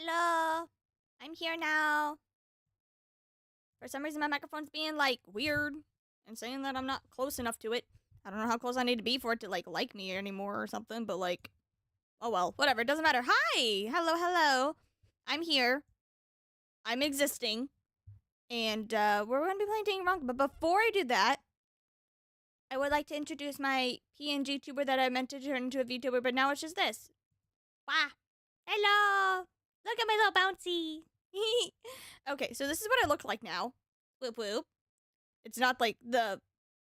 Hello. I'm here now. For some reason, my microphone's being, like, weird and saying that I'm not close enough to it. I don't know how close I need to be for it to, like me anymore or something, but, like, oh well. Whatever, it doesn't matter. Hi! Hello, hello. I'm here. I'm existing. And, we're gonna be playing Danganronpa, but before I do that, I would like to introduce my PNG-Tuber that I meant to turn into a VTuber, but now it's just this. Wow. Hello! Look at my little bouncy! Okay, so this is what I look like now. Whoop whoop. It's not, like, the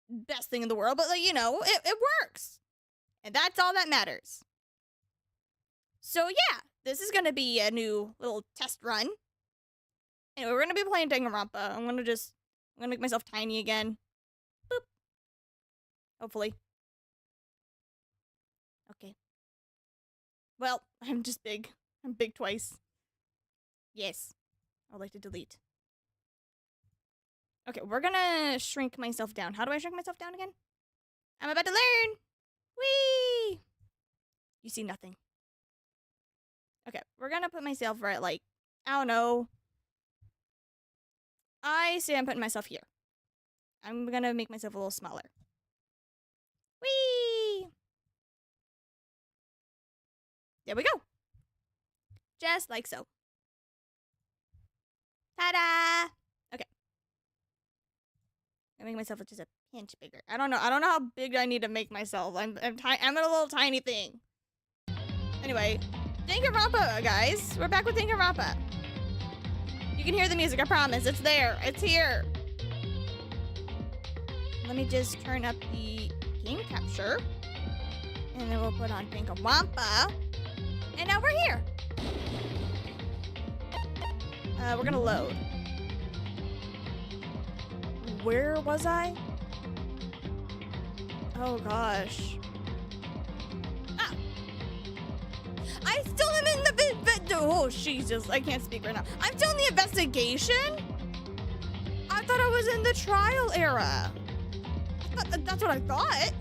best thing in the world, but, like, you know, it works! And that's all that matters. So, yeah, this is gonna be a new little test run. Anyway, we're gonna be playing Danganronpa. I'm gonna make myself tiny again. Boop. Hopefully. Okay. Well, I'm just big. I'm big twice. Yes. I'd like to delete. Okay, we're gonna shrink myself down. How do I shrink myself down again? I'm about to learn! Whee! You see nothing. Okay, we're gonna put myself right, like, I don't know. I say I'm putting myself here. I'm gonna make myself a little smaller. Whee! There we go. Just like so. Ta-da! Okay. I'm making myself just a pinch bigger. I don't know how big I need to make myself. I'm a little tiny thing. Anyway, Danganronpa, guys. We're back with Danganronpa. You can hear the music, I promise. It's there. It's here. Let me just turn up the game capture. And then we'll put on Danganronpa. And now we're here. We're gonna load. Where was I? Oh gosh. Ah! I still am in the oh Jesus, I can't speak right now. I'm still in the investigation? I thought I was in the trial era. That's what I thought.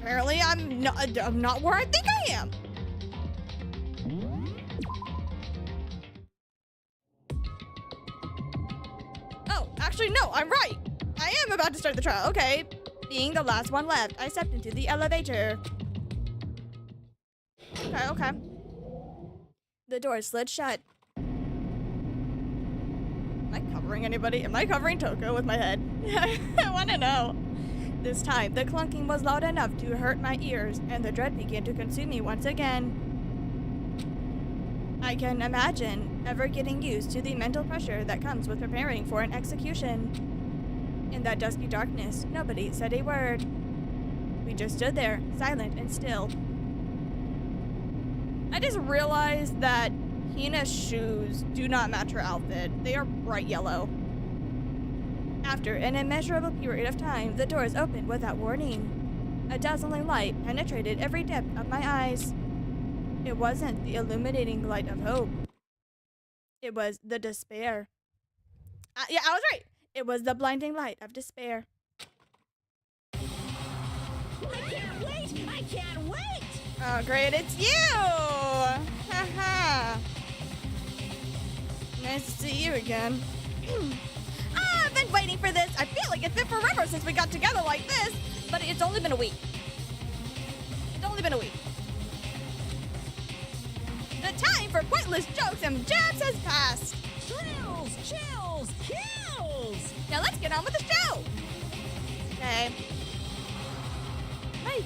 Apparently I'm not where I think I am. Actually, no, I'm right. I am about to start the trial. Okay. Being the last one left, I stepped into the elevator. Okay. The door slid shut. Am I covering anybody? Am I covering Toko with my head? I want to know. This time, the clunking was loud enough to hurt my ears, and the dread began to consume me once again. I can imagine ever getting used to the mental pressure that comes with preparing for an execution. In that dusky darkness, nobody said a word. We just stood there, silent and still. I just realized that Hina's shoes do not match her outfit. They are bright yellow. After an immeasurable period of time, the doors opened without warning. A dazzling light penetrated every depth of my eyes. It wasn't the illuminating light of hope. It was the despair. Yeah, I was right. It was the blinding light of despair. I can't wait! I can't wait! Oh, great, it's you! Haha. Nice to see you again. I've been waiting for this. I feel like it's been forever since we got together like this, but it's only been a week. It's only been a week. The time for pointless jokes and jabs has passed. Thrills, chills, kills! Now let's get on with the show. Okay. Hi.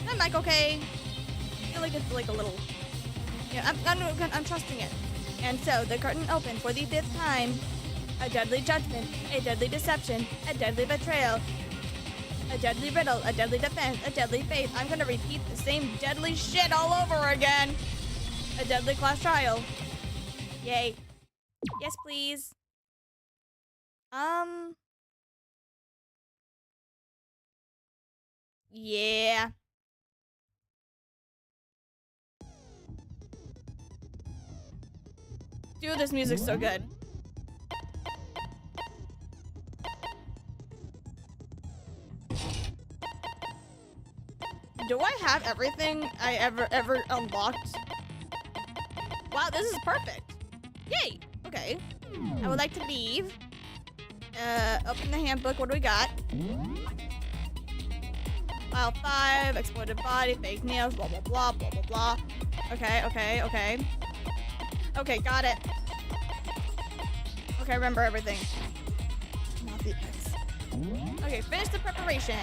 Is mic okay? I feel like it's like a little... Yeah, I'm trusting it. And so the curtain opened for the 5th time. A deadly judgment, a deadly deception, a deadly betrayal, a deadly riddle, a deadly defense, a deadly faith. I'm gonna repeat the same deadly shit all over again. A deadly class trial. Yay. Yes, please. Yeah. Dude, this music's so good. Do I have everything I ever unlocked? Wow, this is perfect. Yay. Okay. I would like to leave. Open the handbook. What do we got? File 5, exploded body, fake nails, blah, blah, blah, blah, blah, blah. Okay, okay, okay. Okay, got it. Okay, I remember everything. Not the X. Okay, finish the preparation.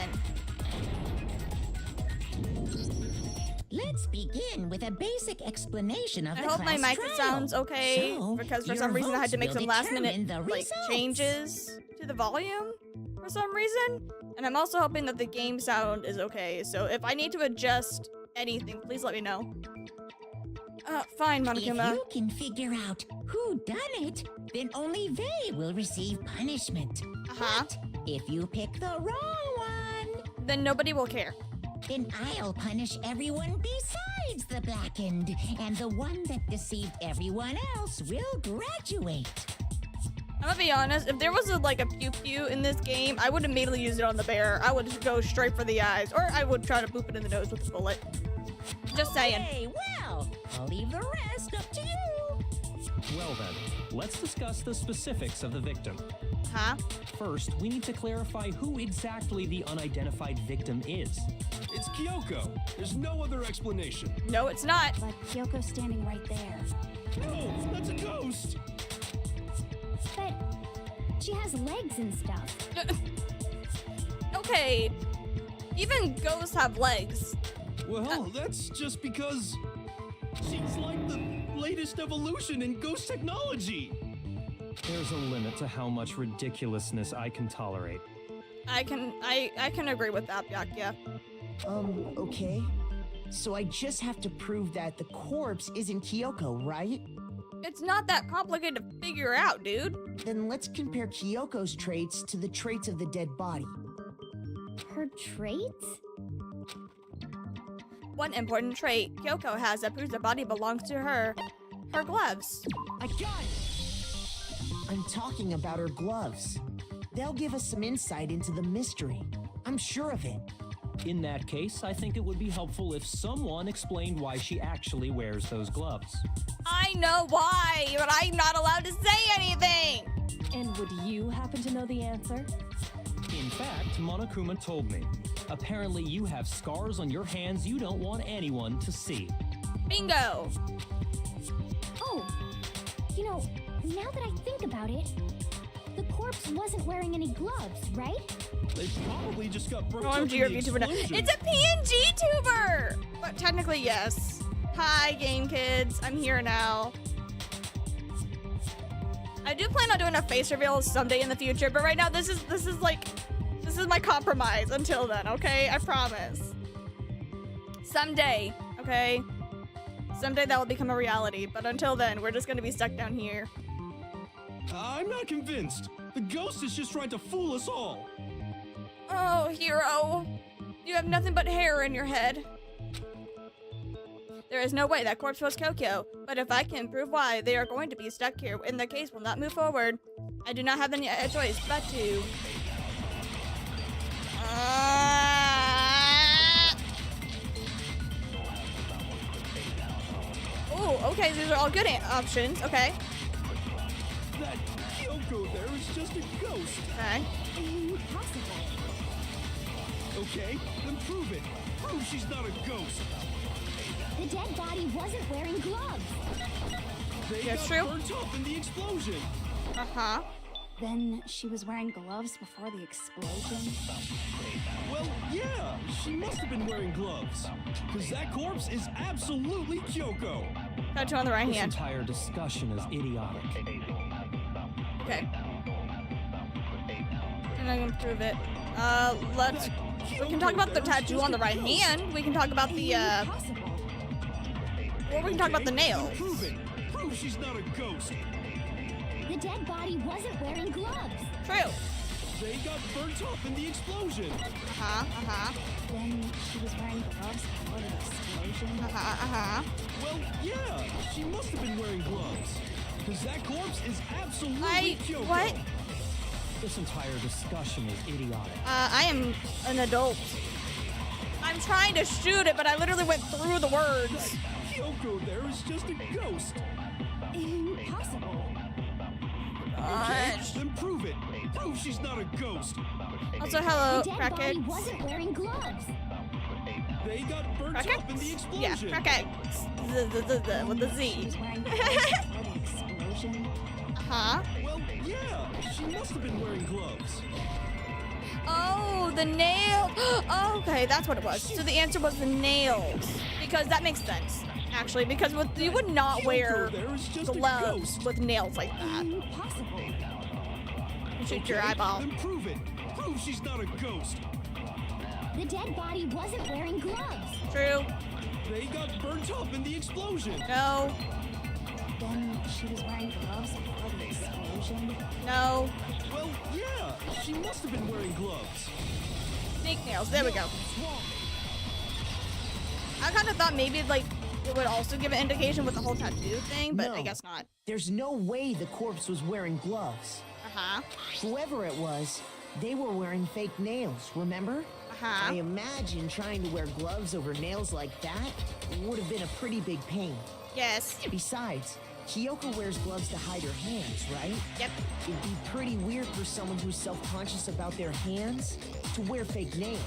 Let's begin with a basic explanation of I the hope my class mic trial. sounds okay, So, because for your some reason I had to make votes some will last minute determine the like results. changes to the volume for some reason. And I'm also hoping that the game sound is okay. So if I need to adjust anything, please let me know. Fine, If Monokuma. you can figure out who done it, then only they will receive punishment. Uh-huh. But if you pick the wrong one, Then nobody will care. then I'll punish everyone besides the blackened, and the one that deceived everyone else will graduate. I'm gonna be honest, if there was like a pew-pew in this game, I would immediately use it on the bear. I would go straight for the eyes, or I would try to boop it in the nose with a bullet. Just saying. Okay, well, I'll leave the rest up to you. Well then, let's discuss the specifics of the victim. Huh? First, we need to clarify who exactly the unidentified victim is. It's Kyoko. There's no other explanation. No, it's not. But Kyoko's standing right there. No, that's a ghost. But she has legs and stuff. Okay. Even ghosts have legs. Well, that's just because she's like the latest evolution in ghost technology. There's a limit to how much ridiculousness I can tolerate. I can agree with that, Byakuya. Okay. So I just have to prove that the corpse isn't Kyoko, right? It's not that complicated to figure out, dude. Then let's compare Kyoko's traits to the traits of the dead body. Her traits? One important trait Kyoko has that proves the body belongs to her. Her gloves. I got it! I'm talking about her gloves. They'll give us some insight into the mystery. I'm sure of it. In that case, I think it would be helpful if someone explained why she actually wears those gloves. I know why, but I'm not allowed to say anything. And would you happen to know the answer? In fact, Monokuma told me. Apparently you have scars on your hands you don't want anyone to see. Bingo. Oh, you know, now that I think about it, the corpse wasn't wearing any gloves, right? They probably just got burnt up OMG, in you're the a VTuber now. explosion. It's a PNG-Tuber! But technically, yes. Hi, game kids. I'm here now. I do plan on doing a face reveal someday in the future, but right now this is my compromise until then, okay? I promise. Someday, okay? Someday that will become a reality, but until then, we're just gonna be stuck down here. I'm not convinced. The ghost is just trying to fool us all. Oh, hero. You have nothing but hair in your head. There is no way that corpse was Kokyo, but if I can prove why, they are going to be stuck here, and the case will not move forward. I do not have any choice but to... Oh, okay, these are all good options, okay. That Kyoko there is just a ghost. Okay. Impossible. Okay, then prove it. Prove she's not a ghost. The dead body wasn't wearing gloves. They That's got true. burnt up in the explosion. Uh-huh. Then she was wearing gloves before the explosion. Well, yeah, she must have been wearing gloves. Because that corpse is absolutely Kyoko. Got you on the right This hand. entire discussion is idiotic. Okay. And I can prove it. Let's... We can talk about the tattoo on the right hand. We can talk about the, Impossible. Or we can talk about the nails. Then prove it. Prove she's not a ghost. The dead body wasn't wearing gloves. True. They got burnt up in the explosion. Uh-huh, uh-huh, Then she was wearing gloves before the explosion. uh-huh, uh-huh. Well, yeah, she must have been wearing gloves. Because that corpse is absolutely Kyoko. What? This entire discussion is idiotic. I am an adult. I'm trying to shoot it, but I literally went through the words. Kyoko there is just a ghost. Impossible. Okay, then prove it. Prove she's not a ghost. Also, hello, The dead body Crackhead. wasn't wearing gloves. They got burnt up in the Yeah, explosion. Crackhead. With the She Z. was wearing gloves before the explosion. Huh? Well, yeah, she must have been wearing gloves. Oh, the nail. Oh, okay, that's what it was. So the answer was the nails. Because that makes sense, actually. Because you would not wear Kyoko there is just a gloves ghost. with nails like that. Impossible. Shoot your Okay, eyeball. Then prove it. Prove she's not a ghost. The dead body wasn't wearing gloves. True. They got burnt up in the explosion. No. Then she was wearing gloves before the explosion. No. Well, yeah, she must have been wearing gloves. Snake nails. There we go. It's wrong. I kind of thought maybe like it would also give an indication with the whole tattoo thing, but I No. guess not. There's no way the corpse was wearing gloves. Uh-huh. Whoever it was, they were wearing fake nails, remember? Uh-huh. I imagine trying to wear gloves over nails like that would have been a pretty big pain. Yes. Besides, Kyoko wears gloves to hide her hands, right? Yep. It'd be pretty weird for someone who's self-conscious about their hands to wear fake nails,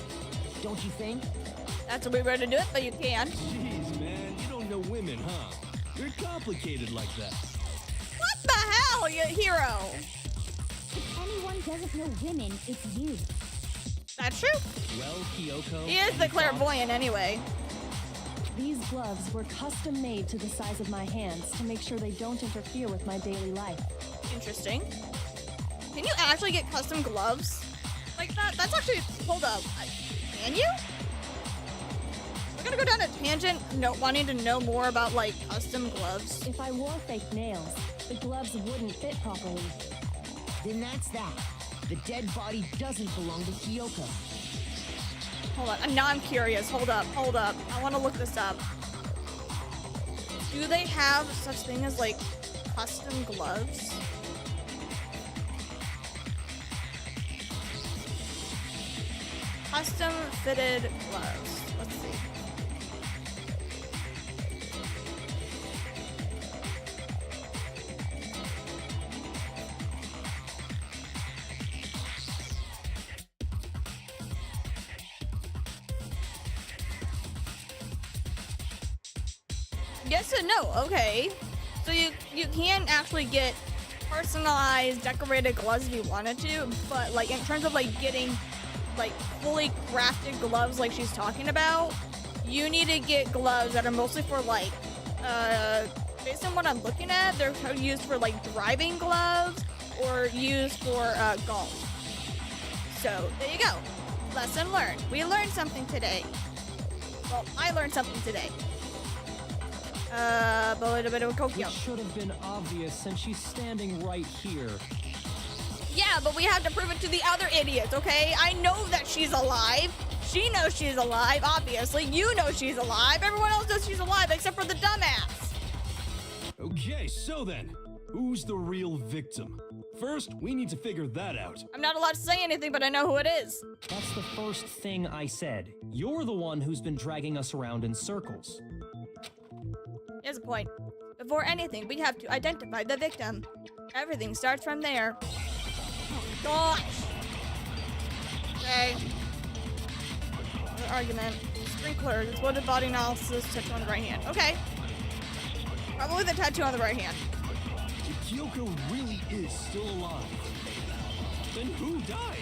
don't you think? That's a weird way to do it, but you can. Jeez, man, you don't know women, huh? They're complicated like that. What the hell, you hero? If anyone doesn't know women, it's you. That's true. Well, Kyoko. He is the clairvoyant anyway. These gloves were custom made to the size of my hands to make sure they don't interfere with my daily life. Interesting. Can you actually get custom gloves like that? That's actually, hold up. Can you? We're gonna go down a tangent, wanting to know more about like custom gloves. If I wore fake nails, the gloves wouldn't fit properly. Then that's that. The dead body doesn't belong to Kyoko. Hold on, now I'm curious. Hold up. I want to look this up. Do they have such thing as like custom gloves? Custom fitted gloves. Let's see. Yes and no. Okay. So you can actually get personalized decorated gloves if you wanted to, but like in terms of like getting like fully crafted gloves like she's talking about, you need to get gloves that are mostly for like based on what I'm looking at, they're used for like driving gloves or used for golf. So there you go. Lesson learned. We learned something today. Well, I learned something today. But a little bit of Kokyo. It should have been obvious since she's standing right here. Yeah, but we have to prove it to the other idiots, okay? I know that she's alive. She knows she's alive, obviously. You know she's alive. Everyone else knows she's alive except for the dumbass. Okay, so then, who's the real victim? First, we need to figure that out. I'm not allowed to say anything, but I know who it is. That's the first thing I said. You're the one who's been dragging us around in circles. Here's a point. Before anything, we have to identify the victim. Everything starts from there. Oh, gosh. Okay. Another argument. Sprinkler, exploded body analysis, tattoo on the right hand. Okay. Probably the tattoo on the right hand. If Kyoko really is still alive, then who died?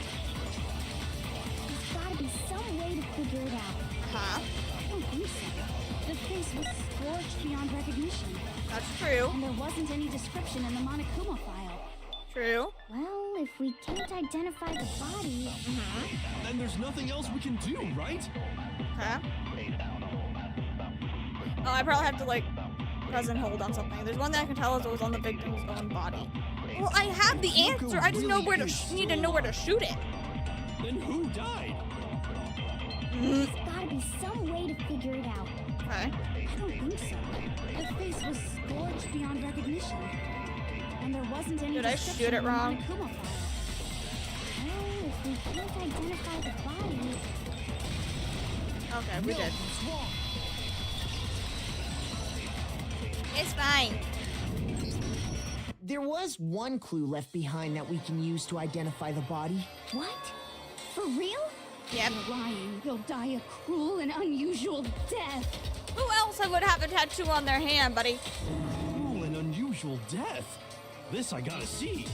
There's gotta be some way to figure it out. Huh? I don't think so. The face was scorched beyond recognition, That's true. and there wasn't any description in the Monokuma file. True. Well, if we can't identify the body... Then there's nothing else we can do, right? Okay. Oh, I probably have to, like, press and hold on something. There's one thing I can tell is it was on the victim's own body. Well, I have the answer. I just know where to need to know where to shoot it. Then who died? There's gotta be some way to figure it out. Okay. I don't think so. The face was scorched beyond recognition, and there wasn't any Did I description shoot it in the wrong? Monokuma file. Well, if we can't identify the body... Okay, we did. It's fine. There was one clue left behind that we can use to identify the body. What? For real? Yep. You're lying. You'll die a cruel and unusual death. Who else would have a tattoo on their hand, buddy? Cruel and unusual death. This I gotta see.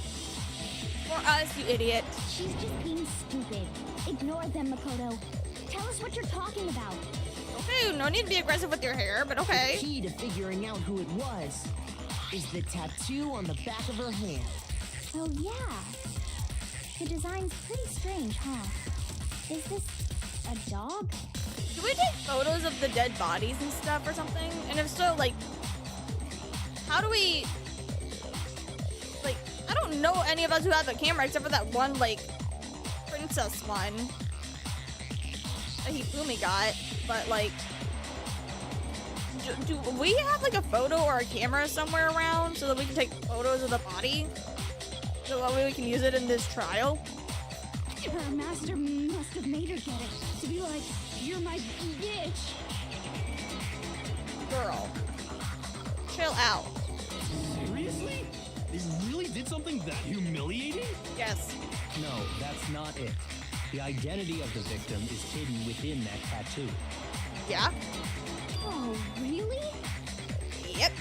For us, you idiot. She's just being stupid. Ignore them, Makoto. Tell us what you're talking about. Okay, no need to be aggressive with your hair, but okay. The key to figuring out who it was is the tattoo on the back of her hand. Oh, yeah. The design's pretty strange, huh? Is this a dog? Do we take photos of the dead bodies and stuff or something? And if so, like, how do we, like, I don't know any of us who have a camera except for that one, like, princess one that Hifumi got, but, like, do we have, like, a photo or a camera somewhere around so that we can take photos of the body? So that way we can use it in this trial? Her master must have made her get it. To be like, you're my bitch. Girl, chill out. Seriously? They really did something that humiliating? Yes. No, that's not it. The identity of the victim is hidden within that tattoo. Yeah? Oh, really? Yep.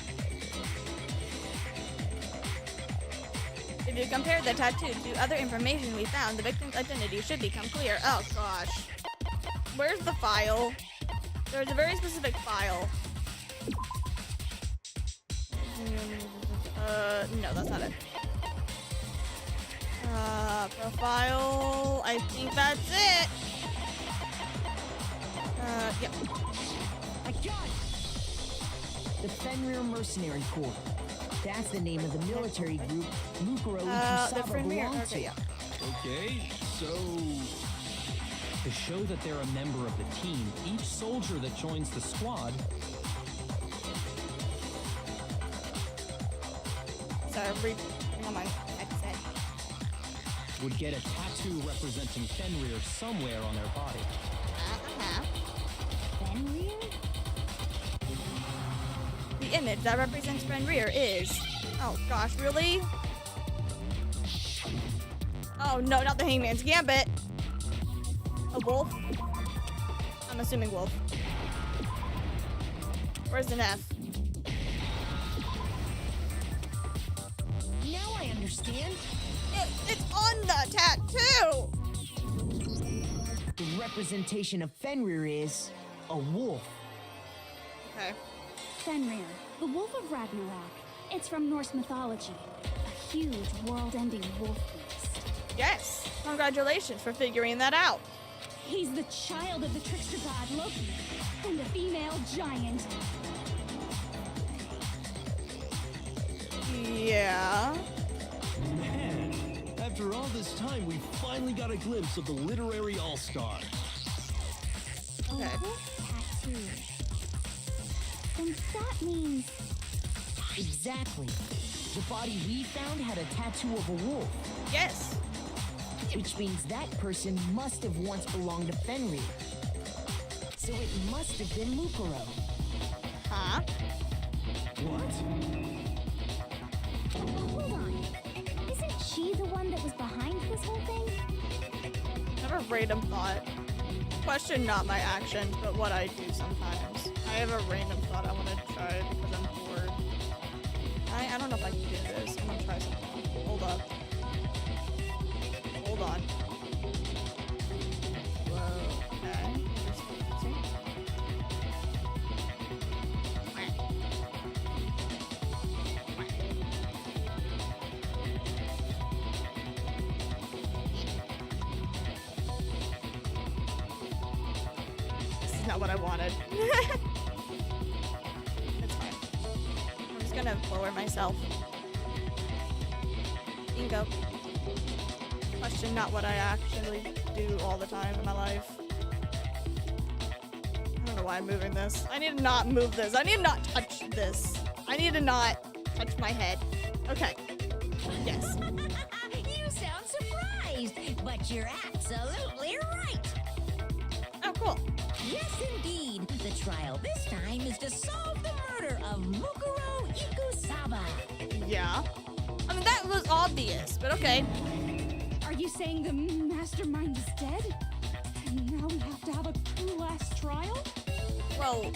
If you compare the tattoo to other information we found, the victim's identity should become clear. Oh gosh. Where's the file? There's a very specific file. No, that's not it. Profile. I think that's it. Yep. I got it! The Fenrir Mercenary Corps. That's the name of the military group Mukuro The Ichusaba Fenrir. belonged to. Okay, yeah. Okay, so... To show that they're a member of the team, each soldier that joins the squad Sorry, reading on my headset. would get a tattoo representing Fenrir somewhere on their body. Uh-huh. Fenrir? The image that represents Fenrir is... Oh gosh, really? Oh no, not the Hangman's Gambit. A wolf? I'm assuming wolf. Where's an F? Now I understand. It's on the tattoo! The representation of Fenrir is a wolf. Okay. Fenrir, the Wolf of Ragnarok. It's from Norse mythology. A huge world-ending wolf beast. Yes! Congratulations for figuring that out. He's the child of the trickster god Loki and a female giant. Yeah. Man, after all this time, we finally got a glimpse of the literary all-star. Okay. Tattoo. And that means Exactly. The body we found had a tattoo of a wolf, Yes. which means that person must have once belonged to Fenrir. So it must have been Mukuro. Huh? What? hold on. Isn't she the one that was behind this whole thing? I have a random thought. Question not my actions, but what I do sometimes. I have a random thought I want to try because I'm bored. I don't know if I can do this. I'm gonna try something. Hold up. Hold on. Whoa. Okay. This is not what I wanted. It's fine. I'm just gonna lower myself. Bingo. Question not what I actually do all the time in my life. I don't know why I'm moving this. I need to not move this. I need to not touch this. I need to not touch my head. Okay. Yes. You sound surprised, but you're absolutely right. Oh, cool. Yes, indeed. The trial this time is to solve the murder of Mukuro Ikusaba. Yeah. I mean, that was obvious, but okay. Are you saying the mastermind is dead? And now we have to have a last trial? Well,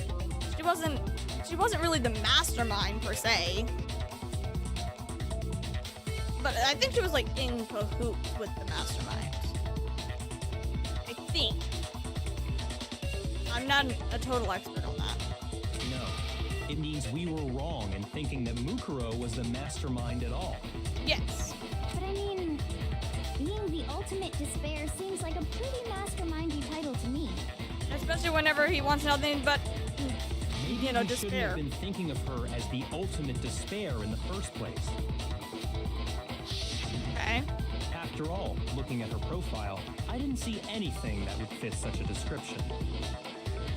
she wasn't really the mastermind per se. But I think she was like in cahoots with the mastermind. I think. I'm not a total expert on that. No, it means we were wrong in thinking that Mukuro was the mastermind at all. Yes. But I mean, being the ultimate despair seems like a pretty mastermindy title to me. Especially whenever he wants nothing but, Maybe you know, we shouldn't have despair. been thinking of her as the ultimate despair in the first place. Okay. After all, looking at her profile, I didn't see anything that would fit such a description.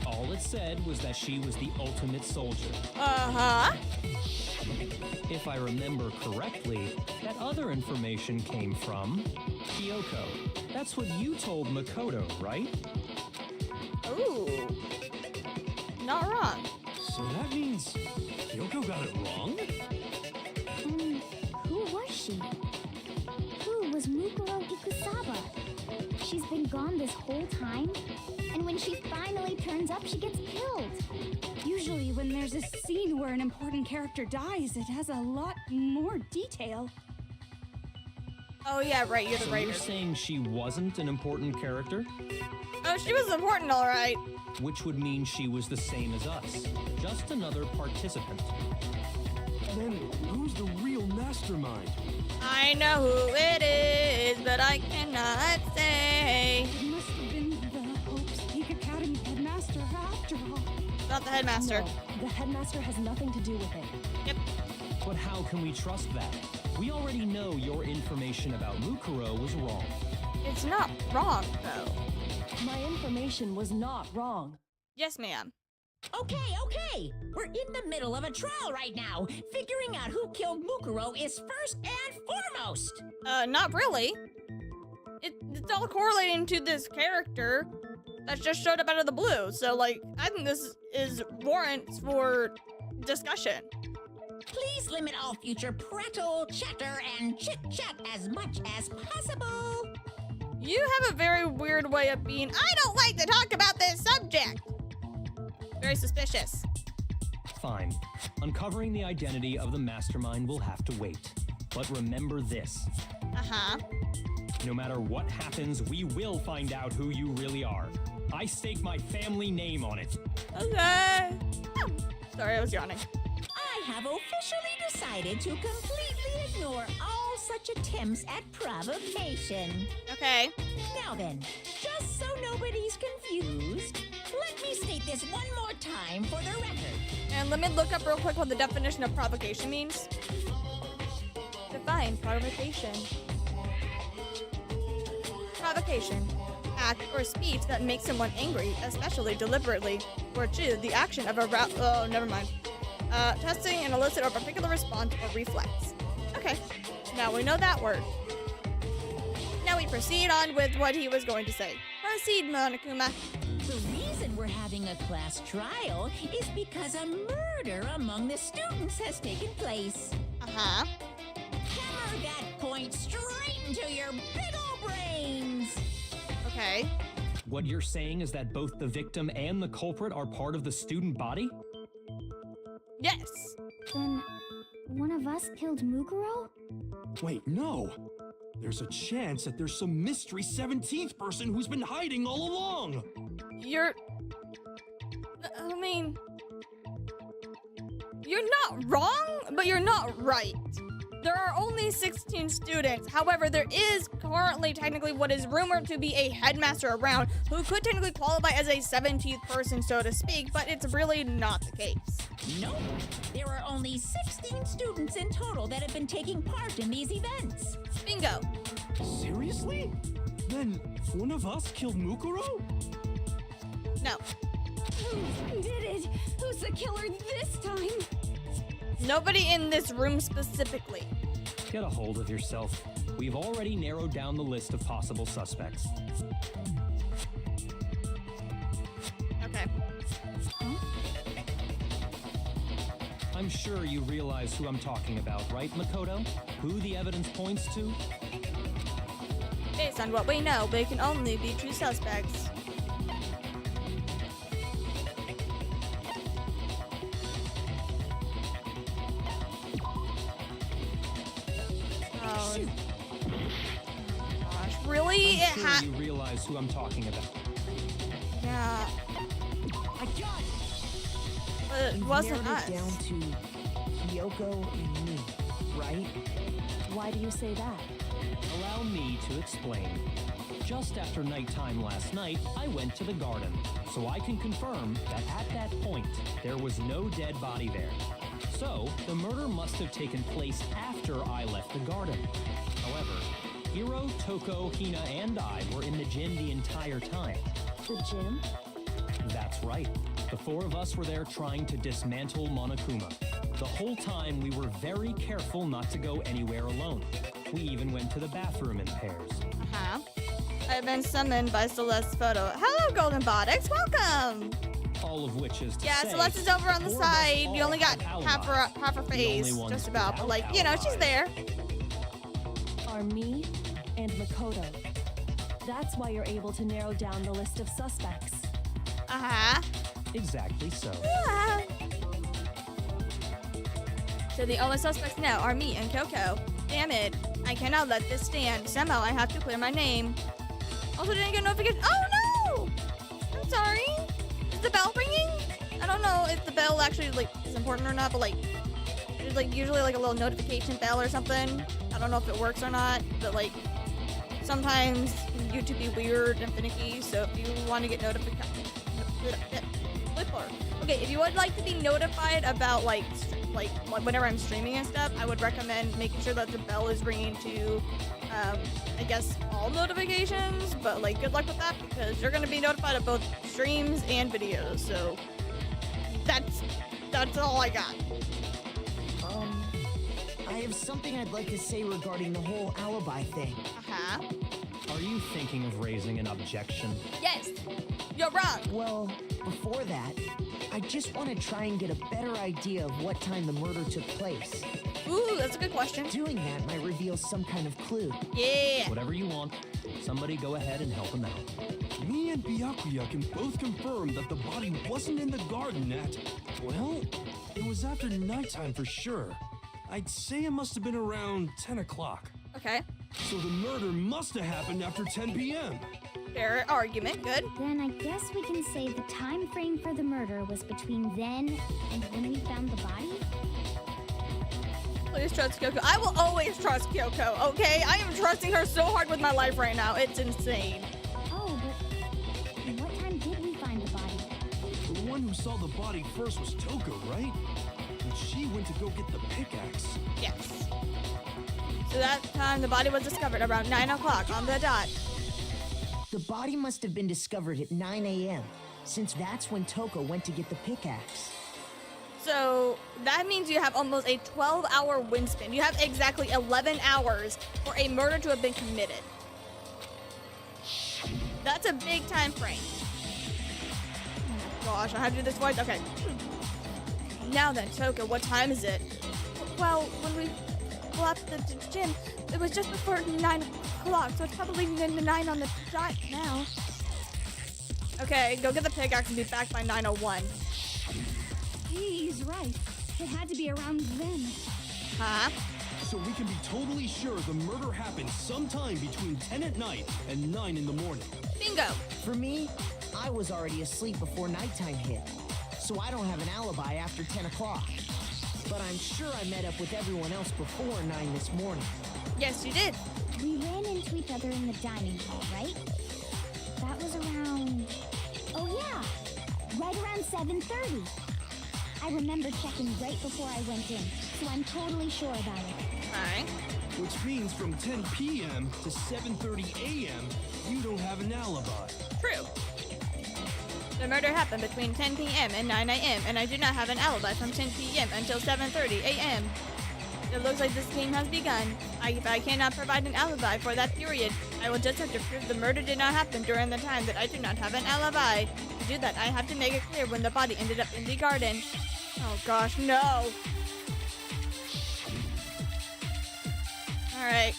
All it said was that she was the ultimate soldier. Uh-huh. If I remember correctly, that other information came from Kyoko. That's what you told Makoto, right? Ooh. Not wrong. So that means Kyoko got it wrong? Who was she? Who was Mukuro Ikusaba? She's been gone this whole time? And when she finally turns up, she gets killed. Usually when there's a scene where an important character dies, it has a lot more detail. Oh yeah, right, you're the So writer. you're saying she wasn't an important character? Oh, she was important, alright. Which would mean she was the same as us. Just another participant. Then who's the real mastermind? I know who it is, but I cannot say. It must have been the Hope's Peak Academy headmaster after all. Not the headmaster. No, the headmaster has nothing to do with it. Yep. But how can we trust that? We already know your information about Mukuro was wrong. It's not wrong, though. My information was not wrong. Yes, ma'am. Okay. We're in the middle of a trial right now. Figuring out who killed Mukuro is first and foremost. Not really. It's all correlating to this character that just showed up out of the blue. So, like, I think this is warrants for discussion. Please limit all future prattle, chatter, and chit-chat as much as possible. You have a very weird way of being, I don't like to talk about this subject. Very suspicious. Fine. Uncovering the identity of the mastermind will have to wait. But remember this. Uh-huh. No matter what happens, we will find out who you really are. I stake my family name on it. Okay. Oh, sorry, I was yawning. I have officially decided to completely ignore all such attempts at provocation. Okay. Now then, just so nobody's confused, let me state this one more time for the record. And let me look up real quick what the definition of provocation means. Define provocation. Provocation. Act or speech that makes someone angry, especially deliberately, or to the action of testing an illicit or particular response or reflex. Okay, now we know that word. Now we proceed on with what he was going to say. Proceed, Monokuma. The reason we're having a class trial is because a murder among the students has taken place. Uh-huh. Hammer that point straight into your big ol' brains. Okay. What you're saying is that both the victim and the culprit are part of the student body? Yes. Then, one of us killed Mukuro? Wait, no. There's a chance that there's some mystery 17th person who's been hiding all along. You're not wrong, but you're not right. There are only 16 students. However, there is currently technically what is rumored to be a headmaster around who could technically qualify as a 17th person, so to speak, but it's really not the case. Nope. There are only 16 students in total that have been taking part in these events. Bingo. Seriously? Then one of us killed Mukuro? No. Who did it? Who's the killer this time? Nobody in this room specifically. Get a hold of yourself. We've already narrowed down the list of possible suspects. Okay. I'm sure you realize who I'm talking about, right, Makoto? Who the evidence points to? Based on what we know, they can only be true suspects. Oh. Gosh, really? I'm sure you realize who I'm talking about. Yeah. I got it! But it You've wasn't narrowed us. it down to Kyoko and me, right? Why do you say that? Allow me to explain. Just after nighttime last night, I went to the garden, so I can confirm that at that point, there was no dead body there. So, the murder must have taken place after I left the garden. However, Hiro, Toko, Hina, and I were in the gym the entire time. The gym? That's right. The four of us were there trying to dismantle Monokuma. The whole time, we were very careful not to go anywhere alone. We even went to the bathroom in pairs. Uh-huh. I've been summoned by Celeste's photo. Hello, Golden Botix. Welcome. All of which is to Yeah, say, Celeste is over on the four of us side. You all only got have half her alibis. The face, only ones just about. But without like, you know, she's alibis there. Are me and Makoto. That's why you're able to narrow down the list of suspects. Uh-huh. Exactly so. Yeah. So the only suspects now are me and Coco. Damn it. I cannot let this stand. Somehow I have to clear my name. Also didn't get a notification. Oh no! I'm sorry. Is the bell ringing? I don't know if the bell actually like is important or not, but like there's like usually like a little notification bell or something. I don't know if it works or not, but like sometimes YouTube be weird and finicky, so if you want to get notified, okay, if you would like to be notified about like whenever I'm streaming and stuff, I would recommend making sure that the bell is ringing to, I guess all notifications. But like, good luck with that because you're gonna be notified of both streams and videos. So that's all I got. I have something I'd like to say regarding the whole alibi thing. Uh-huh. Are you thinking of raising an objection? Yes, you're wrong. Well, before that, I just want to try and get a better idea of what time the murder took place. Ooh, that's a good question. Doing that might reveal some kind of clue. Yeah. Whatever you want. Somebody go ahead and help him out. Me and Byakuya can both confirm that the body wasn't in the garden at, well, it was after nighttime for sure. I'd say it must have been around 10 o'clock. Okay. So the murder must have happened after 10 p.m. Fair argument. Good. Then I guess we can say the time frame for the murder was between then and when we found the body? Please trust Kyoko. I will always trust Kyoko, okay? I am trusting her so hard with my life right now. It's insane. Oh, but what time did we find the body? The one who saw the body first was Toko, right? And she went to go get the pickaxe. Yes. So that time the body was discovered around 9 o'clock on the dot. The body must have been discovered at 9 a.m., since that's when Toko went to get the pickaxe. So that means you have almost a 12-hour wind spin. You have exactly 11 hours for a murder to have been committed. That's a big time frame. Oh my gosh, I have to do this twice. Okay. Now then, Toko, what time is it? Well, when we left the gym, it was just before 9 o'clock, so it's probably 9 on the dot now. Okay, go get the pickaxe and be back by 9:01. He's right. It had to be around then. Huh? So we can be totally sure the murder happened sometime between 10 at night and 9 in the morning. Bingo. For me, I was already asleep before nighttime hit, so I don't have an alibi after 10 o'clock. But I'm sure I met up with everyone else before 9 this morning. Yes, you did. We ran into each other in the dining hall, right? That was around... Oh yeah! Right around 7:30. I remember checking right before I went in, so I'm totally sure about it. Alright. Which means from 10 p.m. to 7:30 a.m., you don't have an alibi. True. The murder happened between 10 p.m. and 9 a.m., and I do not have an alibi from 10 p.m. until 7:30 a.m. It looks like this game has begun. If I cannot provide an alibi for that period, I will just have to prove the murder did not happen during the time that I do not have an alibi. To do that, I have to make it clear when the body ended up in the garden. Oh gosh, no. Alright.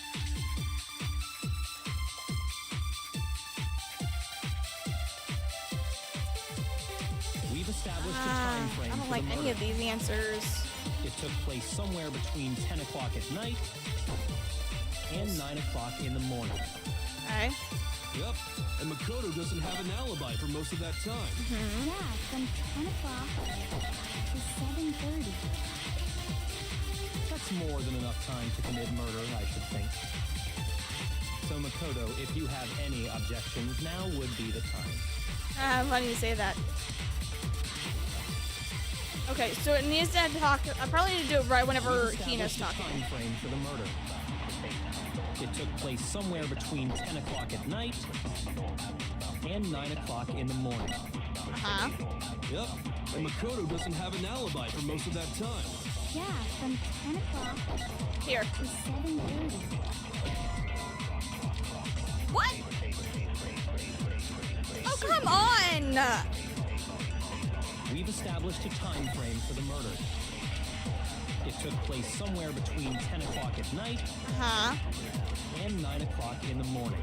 We've established a time frame I don't for like the any murder. of these answers. It took place somewhere between 10 o'clock at night and 9 o'clock in the morning. Okay. Yep, and Makoto doesn't have an alibi for most of that time. Yeah, from 10 o'clock to 7:30. That's more than enough time to commit murder, I should think. So Makoto, if you have any objections, now would be the time. Funny you say that. Okay, so it needs to talk. I probably need to do it right whenever We've Hina's established a talking. time frame for the murder. It took place somewhere between 10 o'clock at night and 9 o'clock in the morning. Uh-huh. Yep, and Makoto doesn't have an alibi for most of that time. Yeah, from 10 o'clock Here. to 7:30. What? Oh, come on! We've established a time frame for the murder. It took place somewhere between 10 o'clock at night Uh-huh. and 9 o'clock in the morning.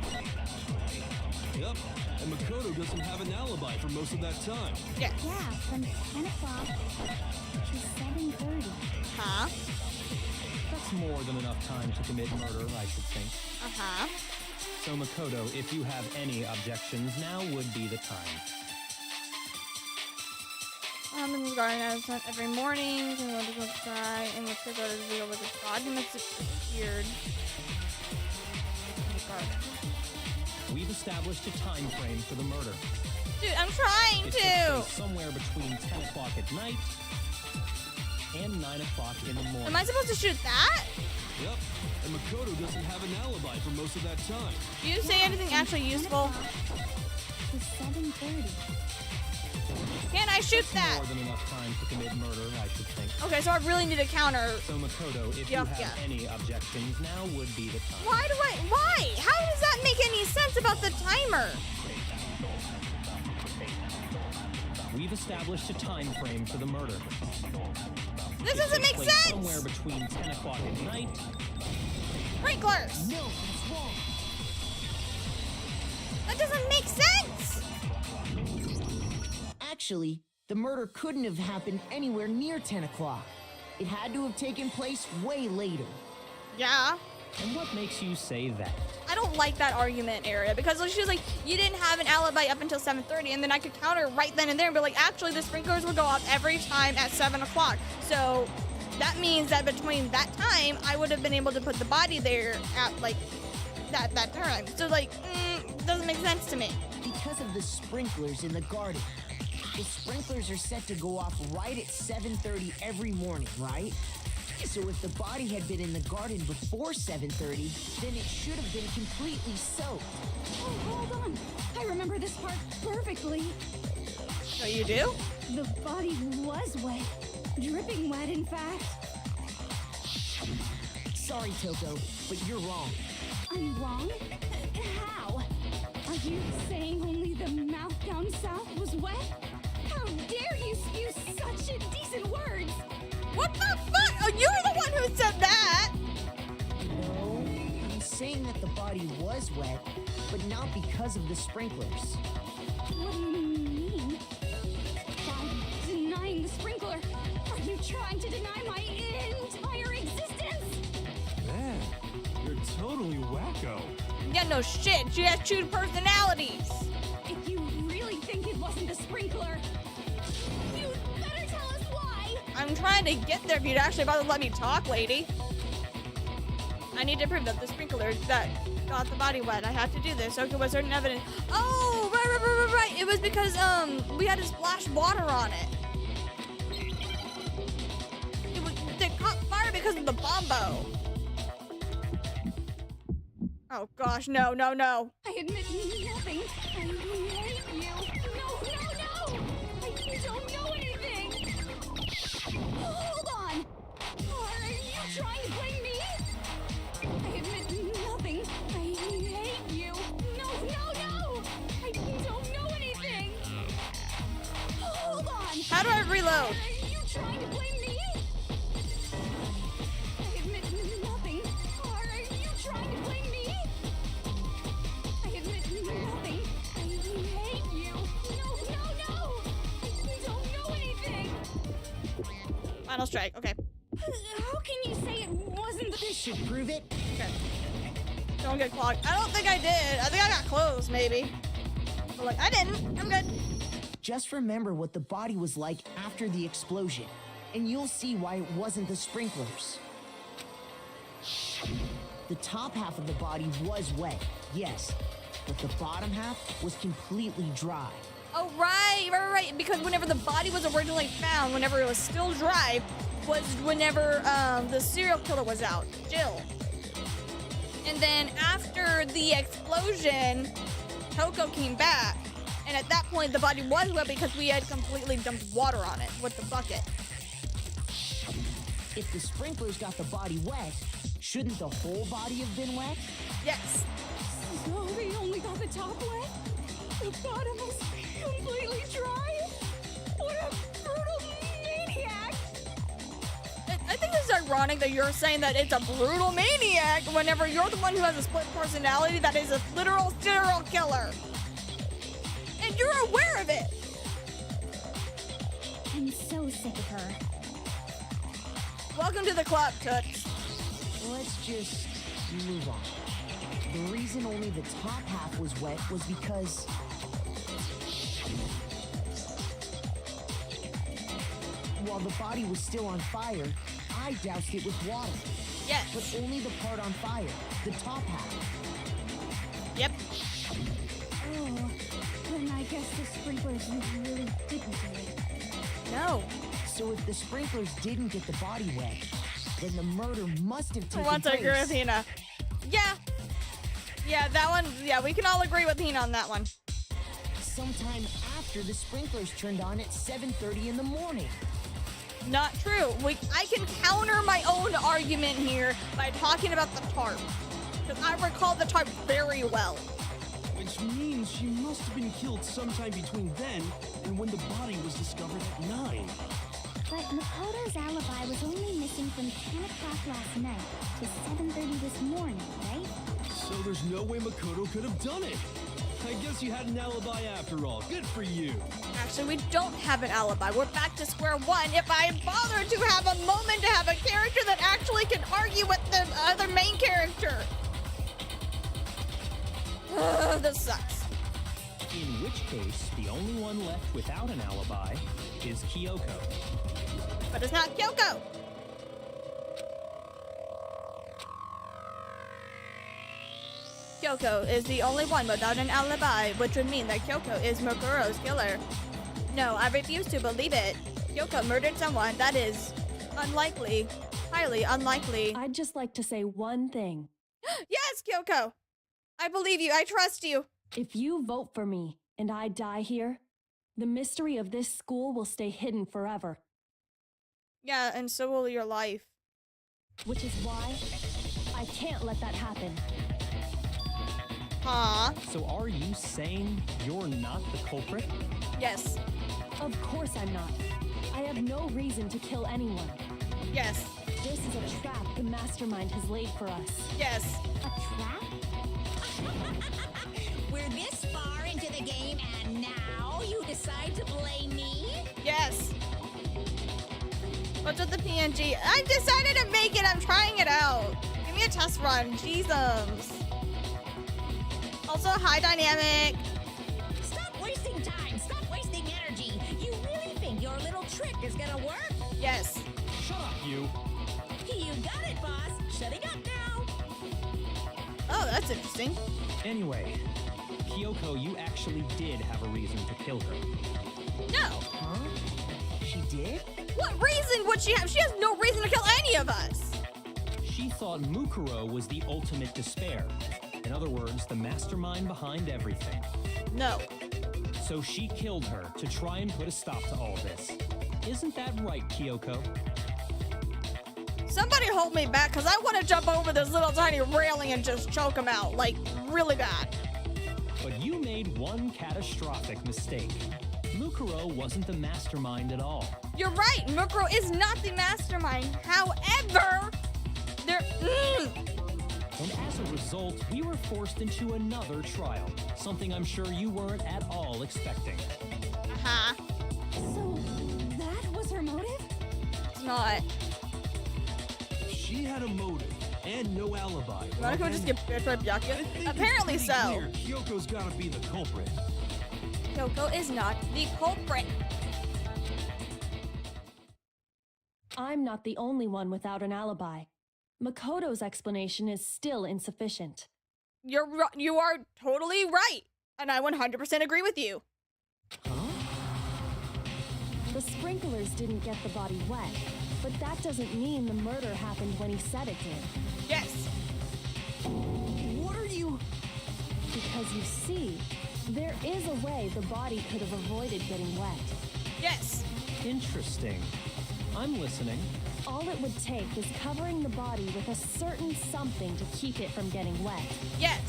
Yep, and Makoto doesn't have an alibi for most of that time. Yeah. Yeah, from 10 o'clock to 7:30. Huh? That's more than enough time to commit murder, I should think. Uh-huh. So Makoto, if you have any objections, now would be the time. In the garden as sun every morning, and what to go try, and let's go to the deal with the documents disappeared. In the garden. We've established a time frame for the murder. Dude, I'm trying It took to! place somewhere between 10 o'clock at night and 9 o'clock in the morning. Am I supposed to shoot that? Yep, and Makoto doesn't have an alibi for most of that time. Do you say anything actually useful? To 7:30. Can I shoot that? More than enough time to commit murder, I should think. Okay, so I really need a counter. So Makoto, if you Yeah, have yeah. any objections, now would be the time. Why? How does that make any sense about the timer? We've established a time frame for the murder. This It doesn't took make place Somewhere sense! between 10 o'clock at night Sprinklers! No, that's wrong. That doesn't make sense! Actually, the murder couldn't have happened anywhere near 10 o'clock. It had to have taken place way later. Yeah. And what makes you say that? I don't like that argument, Aria, because she was like, you didn't have an alibi up until 7:30, and then I could counter right then and there and be like, actually, the sprinklers would go off every time at 7 o'clock. So that means that between that time, I would have been able to put the body there at, like, that time. So, like, doesn't make sense to me. Because of the sprinklers in the garden. The sprinklers are set to go off right at 7:30 every morning, right? So if the body had been in the garden before 7:30, then it should have been completely soaked. Oh, hold on. I remember this part perfectly. So you do? The body was wet. Dripping wet, in fact. Sorry, Toko, but you're wrong. I'm wrong? How? Are you saying only the mouth down south was wet? How dare you spew such indecent words? What the fuck? Oh, you were the one who said that! No, I'm saying that the body was wet, but not because of the sprinklers. What do you mean? By denying the sprinkler, are you trying to deny my entire existence? Man, you're totally wacko. Yeah, no shit. She has two personalities. If you really think it wasn't the sprinkler, you'd better tell us why! I'm trying to get there if you'd actually about to let me talk, lady. I need to prove that the sprinkler that got the body wet. I have to do this. Okay, with certain evidence. Oh, right. It was because we had to splash water on it. It caught fire because of the bombo. Oh gosh, no. I admit nothing. I hate you. No! I don't know anything. Hold on. Are you trying to blame me? I admit nothing. I hate you. No! I don't know anything. Hold on. How do I reload? Are you trying to blame Final strike. Okay. How can you say it wasn't the... This should prove it. Okay. Don't get clogged. I don't think I did. I think I got close, maybe. But like, I didn't. I'm good. Just remember what the body was like after the explosion, and you'll see why it wasn't the sprinklers. The top half of the body was wet, yes, but the bottom half was completely dry. Oh, right. Because whenever the body was originally found, whenever it was still dry, was whenever the serial killer was out, Jill. And then after the explosion, Coco came back. And at that point, the body was wet because we had completely dumped water on it with the bucket. If the sprinklers got the body wet, shouldn't the whole body have been wet? Yes. No, they only got the top wet. The bottom is completely dry. What a brutal maniac. I think it's ironic that you're saying that it's a brutal maniac whenever you're the one who has a split personality that is a literal serial killer. And you're aware of it. I'm so sick of her. Welcome to the club, Toots. Let's just move on. The reason only the top half was wet was because while the body was still on fire, I doused it with water. Yes. But only the part on fire, the top half. Yep. Oh, then I guess the sprinklers really didn't do it. No. So if the sprinklers didn't get the body wet, then the murder must have taken Once I place. agree with Hina. Yeah. Yeah, that one. Yeah, we can all agree with Hina on that one. Sometime after the sprinklers turned on at 7:30 in the morning. Not true. I can counter my own argument here by talking about the tarp. Because I recall the tarp very well. Which means she must have been killed sometime between then and when the body was discovered at 9. But Makoto's alibi was only missing from 10 o'clock last night to 7:30 this morning, right? So there's no way Makoto could have done it. I guess you had an alibi after all. Good for you. Actually, we don't have an alibi. We're back to square one. If I bother to have a moment to have a character that actually can argue with the other main character. This sucks. In which case, the only one left without an alibi is Kyoko. But it's not Kyoko. Kyoko is the only one without an alibi, which would mean that Kyoko is Mokuro's killer. No, I refuse to believe it. Kyoko murdered someone. That is unlikely. Highly unlikely. I'd just like to say one thing. Yes, Kyoko! I believe you. I trust you. If you vote for me and I die here, the mystery of this school will stay hidden forever. Yeah, and so will your life. Which is why I can't let that happen. Huh? So are you saying you're not the culprit? Yes. Of course I'm not. I have no reason to kill anyone. Yes. This is a trap the mastermind has laid for us. Yes. A trap? We're this far into the game and now you decide to blame me? Yes. What's with the PNG? I decided to make it. I'm trying it out. Give me a test run. Jesus. Also, hi, Dynamic. Stop wasting time. Stop wasting energy. You really think your little trick is gonna work? Yes. Shut up, you. You got it, boss. Shutting up now. Oh, that's interesting. Anyway, Kyoko, you actually did have a reason to kill her. No. Huh? She did? What reason would she have? She has no reason to kill any of us. She thought Mukuro was the ultimate despair. In other words, the mastermind behind everything. No. So she killed her to try and put a stop to all this. Isn't that right, Kyoko? Somebody hold me back, because I want to jump over this little tiny railing and just choke him out, like, really bad. But you made one catastrophic mistake. Mukuro wasn't the mastermind at all. You're right. Mukuro is not the mastermind. However, there... And as a result, we were forced into another trial. Something I'm sure you weren't at all expecting. Uh-huh. So, that was her motive? not. If she had a motive and no alibi, Monica would just get bitched by I Byakuya? think it's Apparently pretty so. clear Kyoko's gotta be the culprit. Kyoko is not the culprit. I'm not the only one without an alibi. Makoto's explanation is still insufficient. You are totally right. And I 100% agree with you. The sprinklers didn't get the body wet, but that doesn't mean the murder happened when he said it did. Yes. What are you... Because you see, there is a way the body could have avoided getting wet. Yes. Interesting. I'm listening. All it would take is covering the body with a certain something to keep it from getting wet. Yes.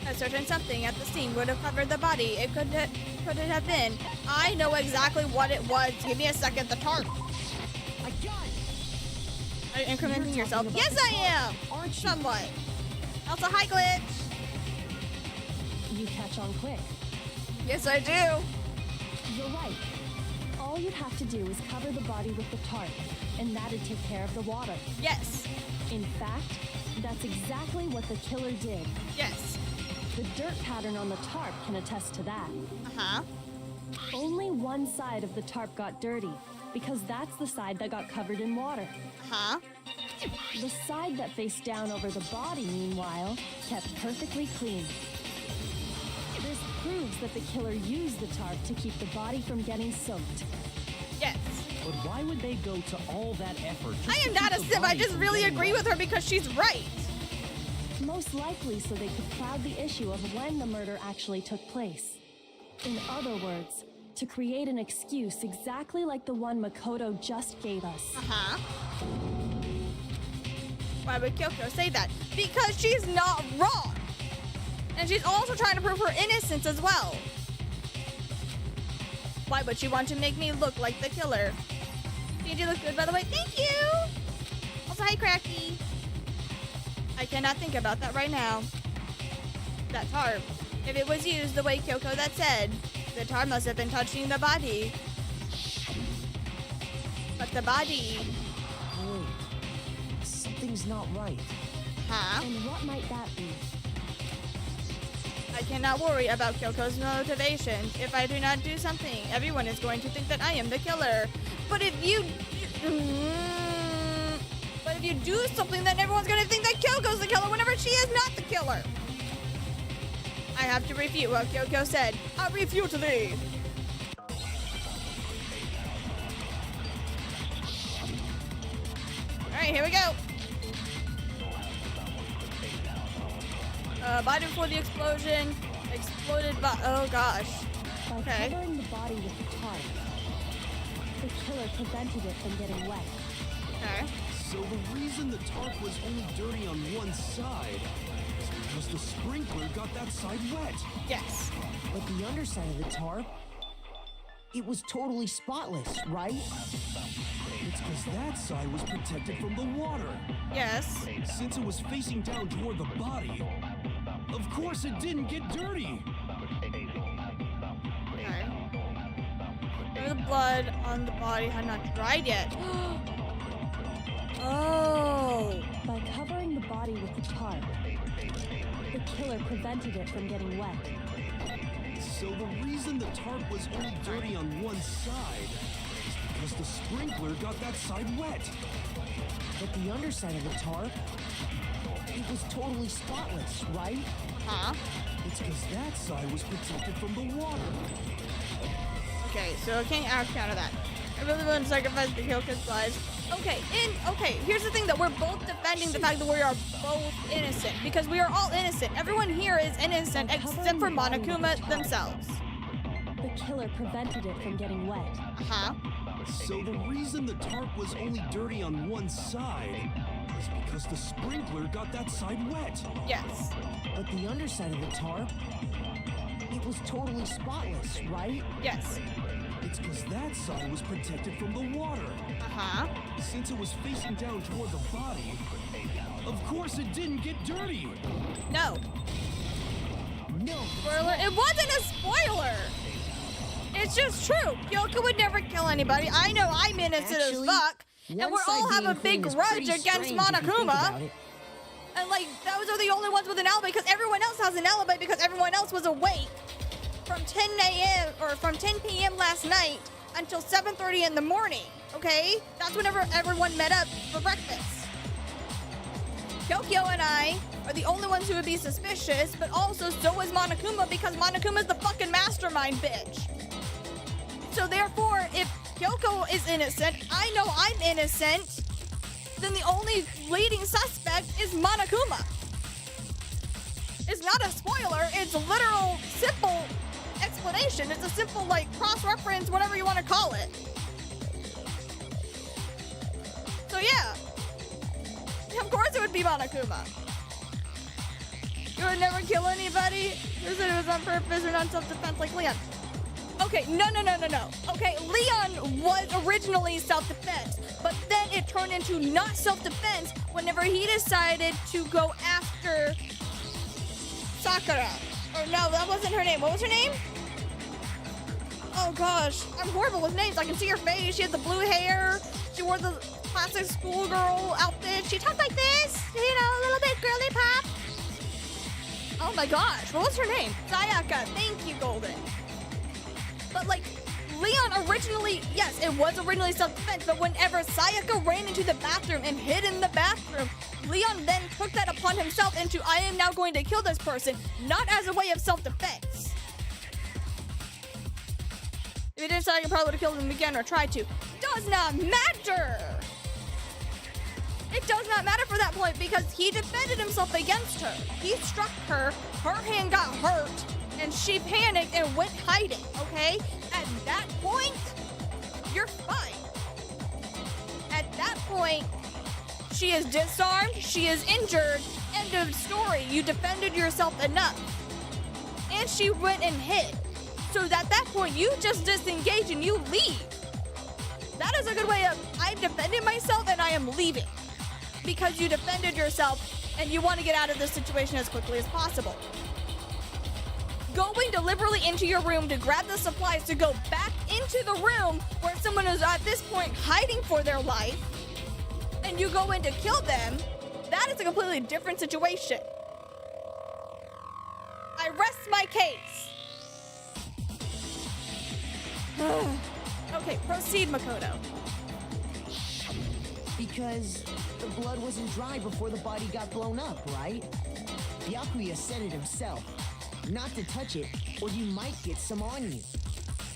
A certain something at the scene would have covered the body. It could it have been. I know exactly what it was. Give me a second. The tarp. I got it! Are you incrementing You're yourself? talking Yes, about I the am. tarp, aren't you? Somewhat. Also, hi, Glitch. You catch on quick. Yes, I do. You're right. All you'd have to do is cover the body with the tarp, and that'd take care of the water. Yes. In fact, that's exactly what the killer did. Yes. The dirt pattern on the tarp can attest to that. Uh-huh. Only one side of the tarp got dirty, because that's the side that got covered in water. Uh-huh. The side that faced down over the body, meanwhile, kept perfectly clean. This proves that the killer used the tarp to keep the body from getting soaked. Yes. But why would they go to all that effort? I am not a sim. I just really agree with her because she's right. Most likely so they could cloud the issue of when the murder actually took place. In other words, to create an excuse exactly like the one Makoto just gave us. Uh-huh. Why would Kyoko say that? Because she's not wrong. And she's also trying to prove her innocence as well. Why would she want to make me look like the killer? You look good, by the way. Thank you. Also, hi, Cracky. I cannot think about that right now. That tarp. If it was used the way Kyoko that said, the tarp must have been touching the body. But the body... Wait. Something's not right. Huh? And what might that be? I cannot worry about Kyoko's motivations. If I do not do something, everyone is going to think that I am the killer. But if you... But if you do something, then everyone's going to think that Kyoko's the killer whenever she is not the killer. I have to refute what Kyoko said. I refute thee. Alright, here we go. Body before the explosion. Exploded by... Oh, gosh. By Okay. covering the body with the tarp, the killer prevented it from getting wet. Okay. So the reason the tarp was only dirty on one side is because the sprinkler got that side wet. Yes. But the underside of the tarp, it was totally spotless, right? It's because that side was protected from the water. Yes. Since it was facing down toward the body, of course it didn't get dirty. Okay. The blood on the body had not dried yet. Oh. By covering the body with the tarp, the killer prevented it from getting wet. So the reason the tarp was only dirty on one side is because the sprinkler got that side wet. But the underside of the tarp, it was totally spotless, right? Huh? It's because that side was protected from the water. Okay, so I can't counter that. I really wouldn't sacrifice the Kyoko's lives. Okay, here's the thing that we're both defending the fact that we are both innocent. Because we are all innocent. Everyone here is innocent except for Monokuma themselves. The killer prevented it from getting wet. Uh-huh. So the reason the tarp was only dirty on one side is because the sprinkler got that side wet. Yes. But the underside of the tarp, it was totally spotless, right? Yes. It's because that side was protected from the water. Uh-huh. Since it was facing down toward the body, of course it didn't get dirty. No. No. Spoiler. It wasn't a spoiler. It's just true. Kyoko would never kill anybody. I know I'm innocent Actually, as fuck. And we one side all have being a big clean is grudge pretty against strange if you think Monokuma. about it. And like, those are the only ones with an alibi because everyone else has an alibi because everyone else was awake from 10 a.m. or from 10 p.m. last night until 7:30 in the morning, okay? That's whenever everyone met up for breakfast. Kyokyo and I are the only ones who would be suspicious, but also so is Monokuma because Monokuma's the fucking mastermind bitch. So therefore, if Kyoko is innocent, I know I'm innocent, then the only leading suspect is Monokuma. It's not a spoiler, it's a literal, simple explanation. It's a simple, like, cross-reference, whatever you want to call it. So yeah. Of course it would be Monokuma. You would never kill anybody? You said it was on purpose or not self-defense like Leon. Okay, no. Okay, Leon was originally self-defense, but then it turned into not self-defense whenever he decided to go after Sakura. Or no, that wasn't her name. What was her name? Oh gosh, I'm horrible with names. I can see her face. She had the blue hair. She wore the classic schoolgirl outfit. She talked like this, you know, a little bit girly pop. Oh my gosh, what was her name? Sayaka. Thank you, Golden. But like, Leon originally, yes, it was originally self-defense, but whenever Sayaka ran into the bathroom and hid in the bathroom, Leon then took that upon himself into, I am now going to kill this person, not as a way of self-defense. If he didn't, Sayaka probably would have killed him again or tried to. Does not matter! It does not matter for that point because he defended himself against her. He struck her, her hand got hurt, and she panicked and went hiding, okay? At that point, you're fine. At that point, she is disarmed, she is injured, end of story. You defended yourself enough. And she went and hid. So at that point, you just disengage and you leave. That is a good way of, I've defended myself and I am leaving. Because you defended yourself and you want to get out of this situation as quickly as possible. Going deliberately into your room to grab the supplies to go back into the room where someone is at this point hiding for their life and you go in to kill them, that is a completely different situation. I rest my case. Okay, proceed, Makoto. Because the blood wasn't dry before the body got blown up, right? Byakuya said it himself. Not to touch it, or you might get some on you.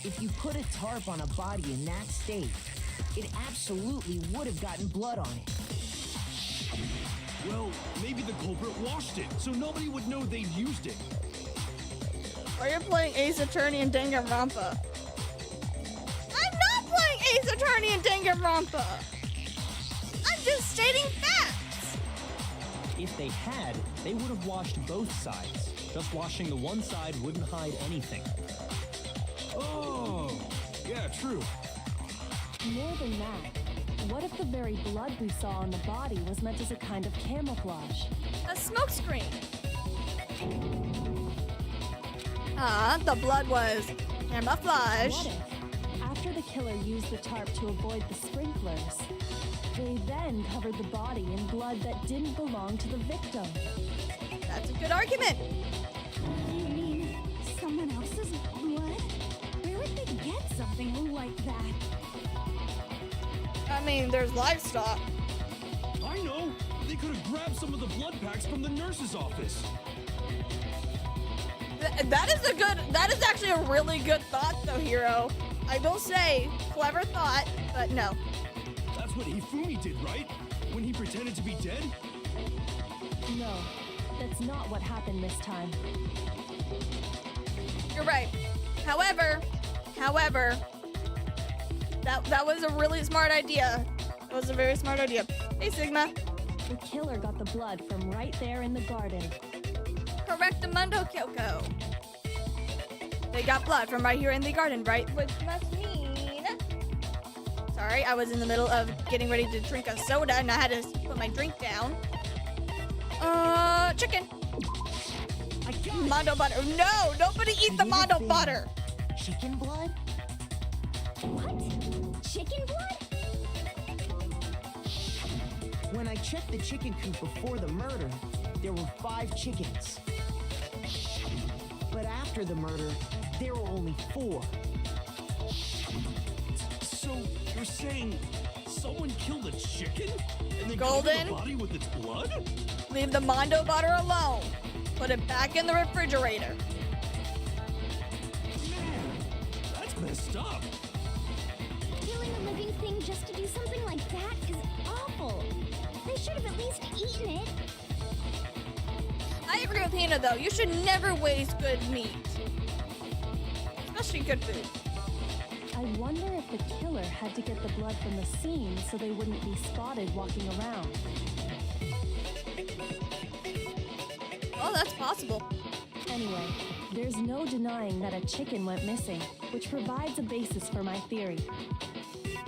If you put a tarp on a body in that state, it absolutely would have gotten blood on it. Well, maybe the culprit washed it, so nobody would know they'd used it. Or you're playing Ace Attorney in Danganronpa. I'm not playing Ace Attorney in Danganronpa! I'm just stating facts! If they had, they would have washed both sides. Just washing the one side wouldn't hide anything. Oh, yeah, true. More than that, what if the very blood we saw on the body was meant as a kind of camouflage? A smokescreen. The blood was camouflage. What if, after the killer used the tarp to avoid the sprinklers, they then covered the body in blood that didn't belong to the victim? That's a good argument. You mean someone else's blood? Where would they get something like that? I mean, there's livestock. I know! They could have grabbed some of the blood packs from the nurse's office. That is actually a really good thought though, Hiro. I will say, clever thought, but no. That's what Hifumi did, right? When he pretended to be dead? No, that's not what happened this time. You're right. However, that was a really smart idea. That was a very smart idea. Hey, Sigma. The killer got the blood from right there in the garden. Correctamundo, Kyoko. They got blood from right here in the garden, right? Which must mean... Sorry, I was in the middle of getting ready to drink a soda and I had to put my drink down. Chicken. Mondo butter. No, nobody eat the Mondo butter. Chicken blood? What? Chicken blood? When I checked the chicken coop before the murder, there were 5 chickens. But after the murder, there were only 4. So you're saying someone killed a chicken and then Golden? covered the body with its blood? Leave the Mondo butter alone. Put it back in the refrigerator. Man, that's messed up. Killing a living thing just to do something like that is awful. They should have at least eaten it. I agree with Hannah though. You should never waste good meat. Especially good food. I wonder if the killer had to get the blood from the scene so they wouldn't be spotted walking around. Well, that's possible. Anyway, there's no denying that a chicken went missing, which provides a basis for my theory.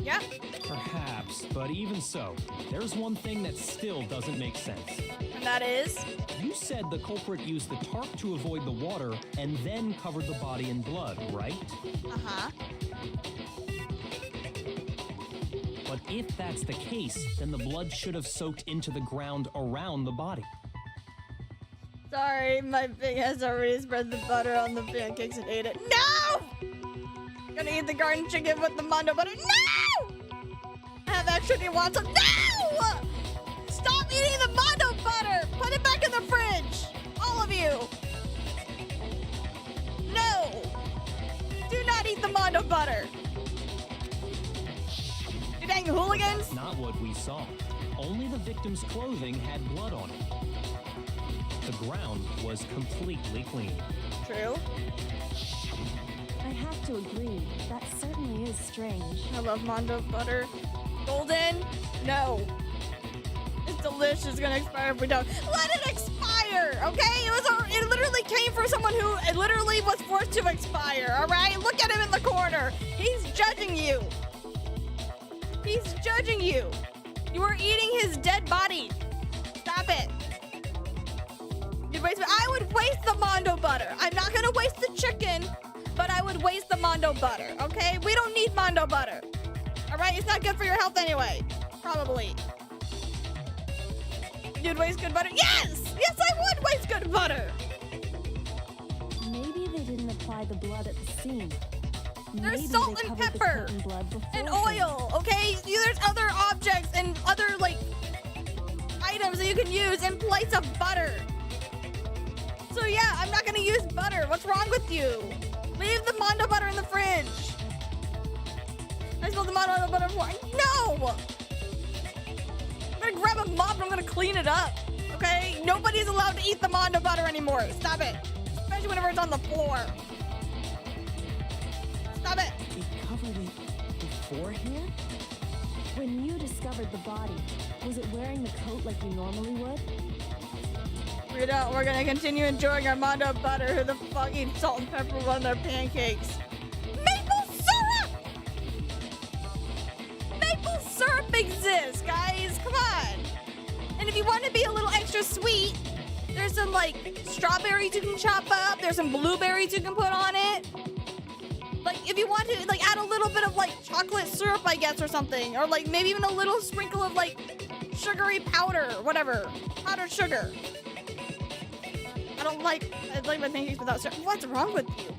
Yeah. Perhaps, but even so, there's one thing that still doesn't make sense. And that is? You said the culprit used the tarp to avoid the water and then covered the body in blood, right? Uh-huh. But if that's the case, then the blood should have soaked into the ground around the body. Sorry, my pig has already spread the butter on the pancakes and ate it. No! Gonna eat the garden chicken with the Mondo butter. No! I have extra. Do you want some? No! Stop eating the Mondo butter! Put it back in the fridge! All of you! No! Do not eat the Mondo butter! You dang hooligans! Not what we saw. Only the victim's clothing had blood on it. The ground was completely clean. True. I have to agree, that certainly is strange. I love Mondo butter. Golden? No. It's delicious. It's gonna expire if we don't. Let it expire, okay? It literally came from someone who it literally was forced to expire, all right? Look at him in the corner. He's judging you. He's judging you. You are eating his dead body. Stop it. You'd waste. I would waste the Mondo butter. I'm not gonna waste the chicken, but I would waste the Mondo butter, okay? We don't need Mondo butter. All right? It's not good for your health anyway. Probably. You'd waste good butter? Yes! Yes, I would waste good butter. Maybe they didn't apply the blood at the scene. There's Maybe salt they and covered the pepper coat in blood and beforehand. oil, okay? There's other objects and other, like, items that you can use in place of butter. So, yeah, I'm not gonna use butter. What's wrong with you? Leave the Mondo butter in the fridge. I smell the Mondo butter before. No! I'm gonna grab a mop and I'm gonna clean it up, okay? Nobody's allowed to eat the Mondo butter anymore. Stop it. Especially whenever it's on the floor. Stop it. They covered it beforehand? When you discovered the body, was it wearing the coat like you normally would? We don't. We're gonna continue enjoying our Mondo butter. Who the fuck eats salt and pepper on their pancakes? Maple syrup! Maple syrup exists, guys. Come on. And if you want to be a little extra sweet, there's some like strawberries you can chop up. There's some blueberries you can put on it. Like if you want to like add a little bit of like chocolate syrup, I guess, or something, or like maybe even a little sprinkle of like sugary powder, whatever, powdered sugar. I like my pancakes without syrup. What's wrong with you?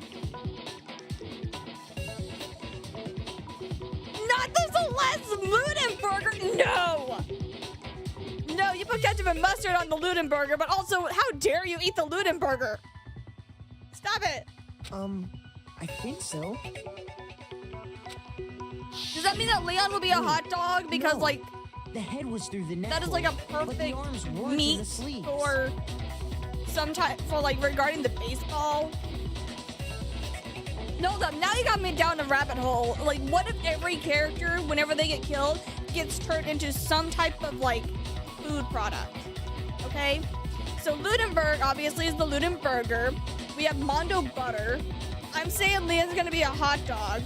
Not the Celeste Ludenburger! No! No, you put ketchup and mustard on the Ludenburger, but also, how dare you eat the Ludenburger? Stop it! I think so. Does that mean that Leon will be a hot dog? Because, No. like, The head was through the neck. that is like a but the perfect arms weren't in meat the sleeves. for some type, for like regarding the baseball. No, now you got me down a rabbit hole. Like, what if every character, whenever they get killed, gets turned into some type of like food product? Okay, so Ludenberg obviously is the Ludenburger. We have Mondo butter. I'm saying Leon's gonna be a hot dog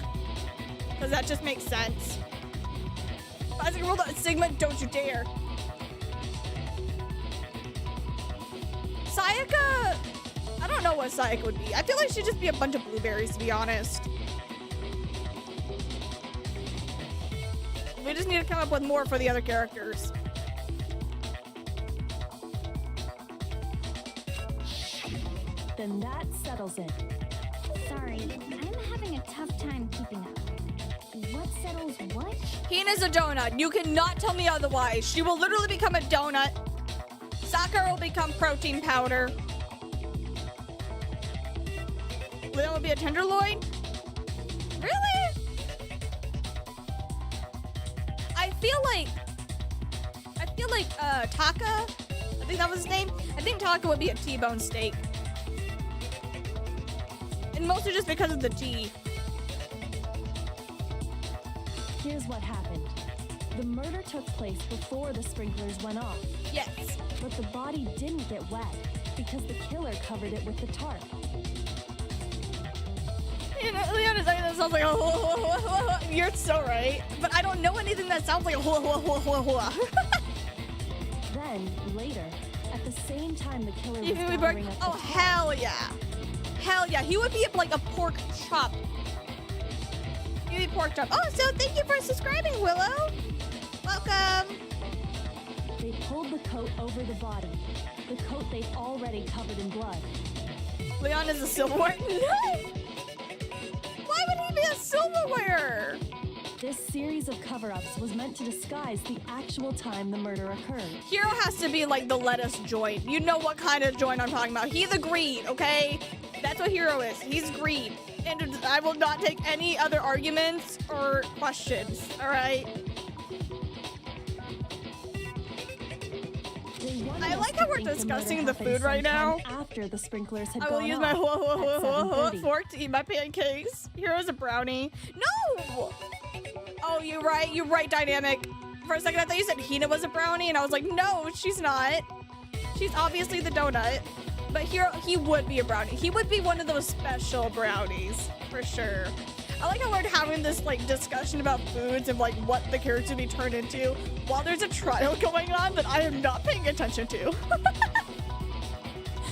because that just makes sense. Isaac rolled out Sigma, don't you dare. Sayaka, I don't know what Sayaka would be. I feel like she'd just be a bunch of blueberries, to be honest. We just need to come up with more for the other characters. Then that settles it. Sorry, I'm having a tough time keeping up. What settles what? Hina's a donut. You cannot tell me otherwise. She will literally become a donut. Sakura will become protein powder. Leon will be a tenderloin? Really? I feel like Taka, I think that was his name. I think Taka would be a T-bone steak. And mostly just because of the T. Here's what happened. The murder took place before the sprinklers went off, Yes. but the body didn't get wet because the killer covered it with the tarp. You know, Leon is saying that sounds like a hula hula hula hula. You're so right. But I don't know anything that sounds like a hula hula hula hula hula. Then, later, at the same time the killer was You think we gathering burn? up the Oh, tarp, hell yeah. Hell yeah. He would be like a pork chop. He'd be pork chop. Oh, so thank you for subscribing, Willow. Welcome. they pulled the coat over the body, the coat they'd already covered in blood. Leon is a silverware. No! Why would he be a silverware? This series of cover-ups was meant to disguise the actual time the murder occurred. Hero has to be like the lettuce joint. You know what kind of joint I'm talking about. He's a green, okay? That's what Hero is. He's green. And I will not take any other arguments or questions, all right? They wanted I us like to how we're think the discussing murder the happened food right now. sometime after the sprinklers had I will gone use off my hula hula hula at hula hula 7:30. fork to eat my pancakes. Hero's a brownie. No! Oh, you're right, Dynamic. For a second, I thought you said Hina was a brownie, and I was like, no, she's not. She's obviously the donut. But Hero, he would be a brownie. He would be one of those special brownies, for sure. I like how we're having this, like, discussion about foods and, like, what the character would be turned into while there's a trial going on that I am not paying attention to.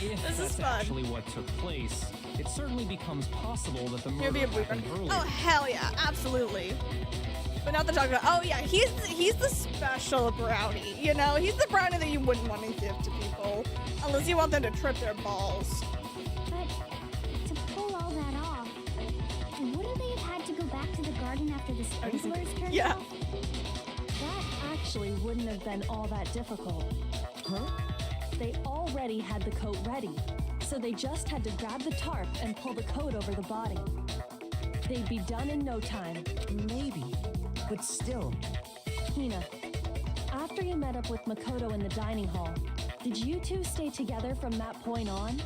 If This is that's fun. actually what took place, it certainly becomes possible that the He'll murder be a blue happened brownie. earlier. Oh, hell yeah, absolutely. But not the chocolate. Oh yeah, he's the special brownie. You know, he's the brownie that you wouldn't want to give to people unless you want them to trip their balls. But to pull all that off, wouldn't they have had to go back to the garden after the sprinklers turned Yeah. off? That actually wouldn't have been all that difficult. Huh? They already had the coat ready, so they just had to grab the tarp and pull the coat over the body. They'd be done in no time. Maybe. But still. Hina, after you met up with Makoto in the dining hall, did you two stay together from that point on?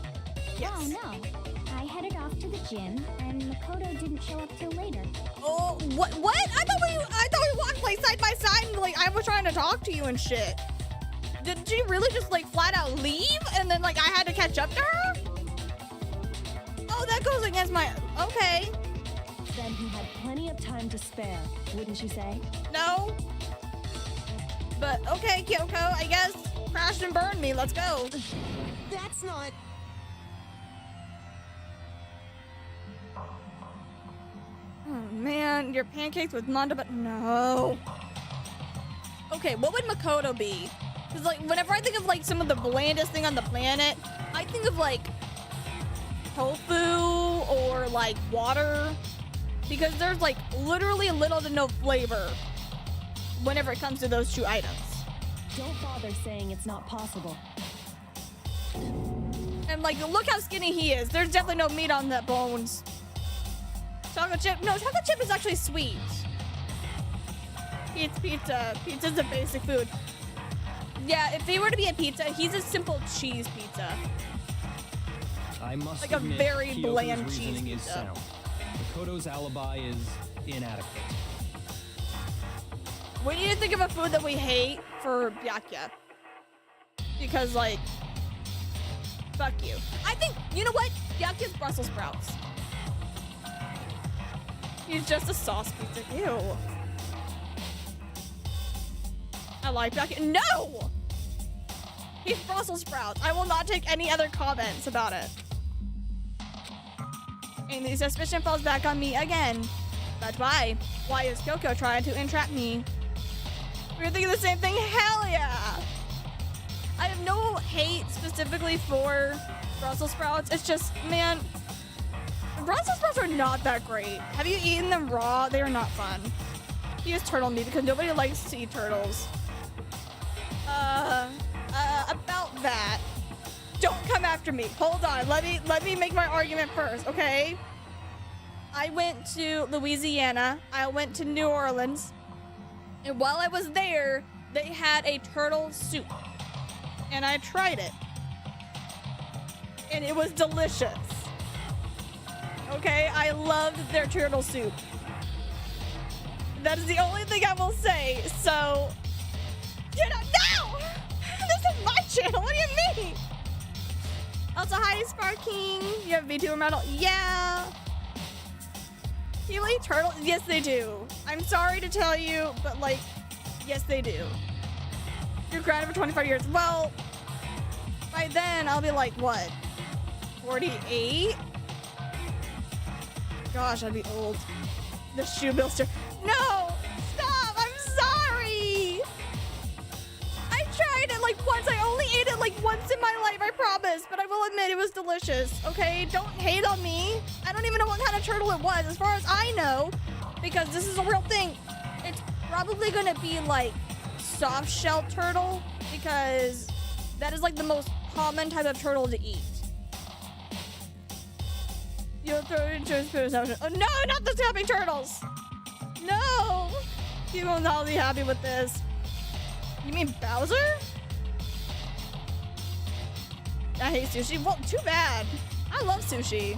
Yes. Oh no. I headed off to the gym, and Makoto didn't show up till later. Oh, what? I thought we walked like side by side and like I was trying to talk to you and shit. Did she really just like flat out leave and then like I had to catch up to her? Oh, that goes against my. Okay. Then he had plenty of time to spare, wouldn't you say? No. But okay, Kyoko, I guess crash and burn me. Let's go. That's not. Oh man, your pancakes with manda, but no. Okay, what would Makoto be? Because like whenever I think of like some of the blandest thing on the planet, I think of like tofu or like water. Because there's like literally little to no flavor whenever it comes to those two items. Don't bother saying it's not possible. And like, look how skinny he is. There's definitely no meat on that bones. Chocolate chip. No, chocolate chip is actually sweet. It's pizza. Pizza's a basic food. Yeah, if he were to be a pizza, he's a simple cheese pizza. I must Like a admit, very Kyoko's bland reasoning cheese is pizza. sound. Makoto's alibi is inadequate. We need to think of a food that we hate for Byakuya. Because, like, fuck you. I think, you know what? Byakuya's Brussels sprouts. He's just a sauce pizza. Ew. I like Byakuya. No! He's Brussels sprouts. I will not take any other comments about it. And the suspicion falls back on me again. But why? Why is Kyoko trying to entrap me? We're thinking the same thing. Hell yeah! I have no hate specifically for Brussels sprouts. It's just, man, Brussels sprouts are not that great. Have you eaten them raw? They are not fun. Use turtle meat because nobody likes to eat turtles. About that. Don't come after me. Hold on. Let me make my argument first, okay? I went to Louisiana. I went to New Orleans. And while I was there, they had a turtle soup. And I tried it. And it was delicious. Okay, I loved their turtle soup. That is the only thing I will say. So, you know, no! This is my channel. What do you mean? Also, hi, Sparking. You have a VTuber medal? Yeah. People eat turtles? Yes, they do. I'm sorry to tell you, but like, yes, they do. You're grounded for 25 years. Well, by then, I'll be like, what? 48? Gosh, I'd be old. The shoe builder. No! Stop! I'm sorry! I tried it like once. I only ate it like once in my life, I promise. But I will admit it was delicious, okay? Don't hate on me. I don't even know what kind of turtle it was, as far as I know. Because this is a real thing. It's probably gonna be like soft shell turtle. Because that is like the most common type of turtle to eat. You'll throw it into his food. Oh no, not the snapping turtles! No! You will not be happy with this. You mean Bowser? I hate sushi. Well, too bad. I love sushi.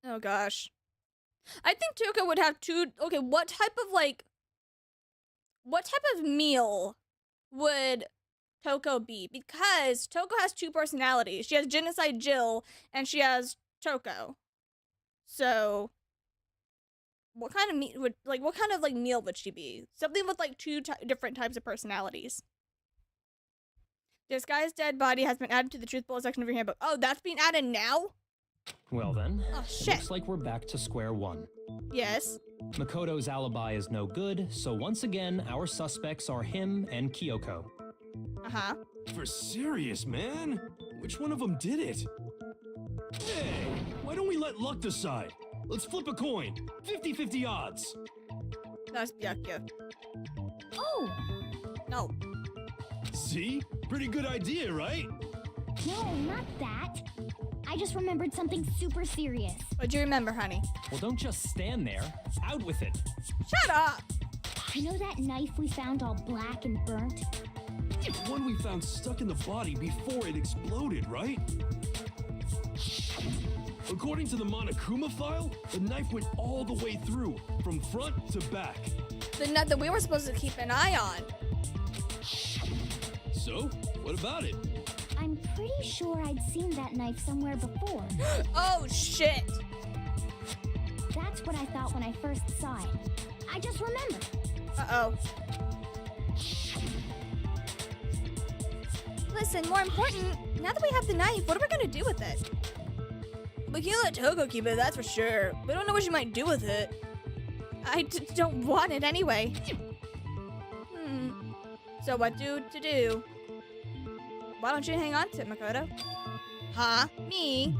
Oh gosh. I think Tuka would have two. Okay, what type of meal would Toko be? Because Toko has two personalities. She has Genocide Jill and she has Toko. So what kind of meat would, like, what kind of like meal would she be? Something with like two different types of personalities. This guy's dead body has been added to the truth bullet section of your handbook. Oh, that's being added now? Well then, Oh shit. looks like we're back to square one. Yes. Makoto's alibi is no good, so once again, our suspects are him and Kyoko. Uh-huh. For serious, man? Which one of them did it? Hey, why don't we let luck decide? Let's flip a coin. 50-50 odds. That's Byakuya. Oh, No. See? Pretty good idea, right? no, not that. I just remembered something super serious. What'd you remember, honey? Well, don't just stand there. Out with it. Shut up! You know that knife we found all black and burnt? It's one we found stuck in the body before it exploded, right? According to the Monokuma file, the knife went all the way through, from front to back. The nut that we were supposed to keep an eye on. So, what about it? I'm pretty sure I'd seen that knife somewhere before. Oh, shit. That's what I thought when I first saw it. I just remembered. Uh-oh. Listen, more important, now that we have the knife, what are we gonna do with it? We can't let Toko keep it, that's for sure. We don't know what she might do with it. I don't want it anyway. So what to do? Why don't you hang on to it, Makoto? Huh? Me?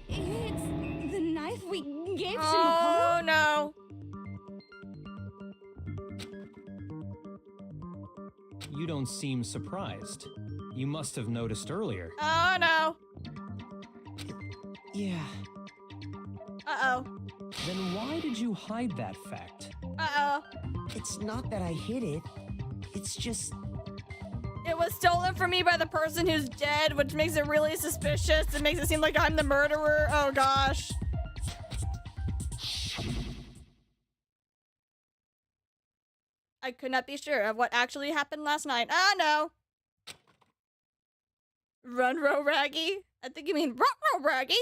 It's the knife we gave to Oh, Makoto? no. You don't seem surprised. You must have noticed earlier. Oh, no. Yeah. Uh-oh. Then why did you hide that fact? Uh-oh. It's not that I hid it. It's just... It was stolen from me by the person who's dead, which makes it really suspicious. It makes it seem like I'm the murderer. Oh, gosh. I could not be sure of what actually happened last night. Ah, no. Run, row, Raggy. I think you mean run, row, Raggy.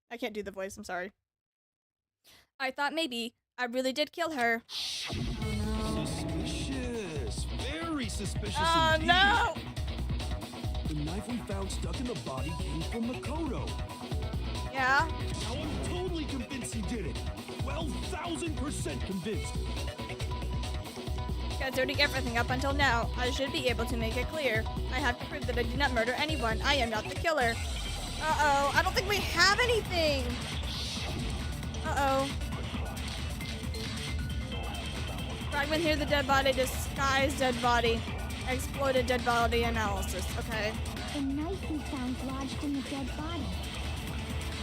I can't do the voice. I'm sorry. I thought maybe I really did kill her. Suspicious. Very suspicious Oh, indeed. no. The knife we found stuck in the body came from Makoto. Yeah. Now I'm totally convinced he did it. 12,000%. 100% convinced. Considering everything up until now, I should be able to make it clear. I have to prove that I did not murder anyone. I am not the killer. Uh-oh. I don't think we have anything. Uh-oh. Fragment here, the dead body, disguised dead body. Exploded dead body analysis. Okay. The knife we found lodged in the dead body.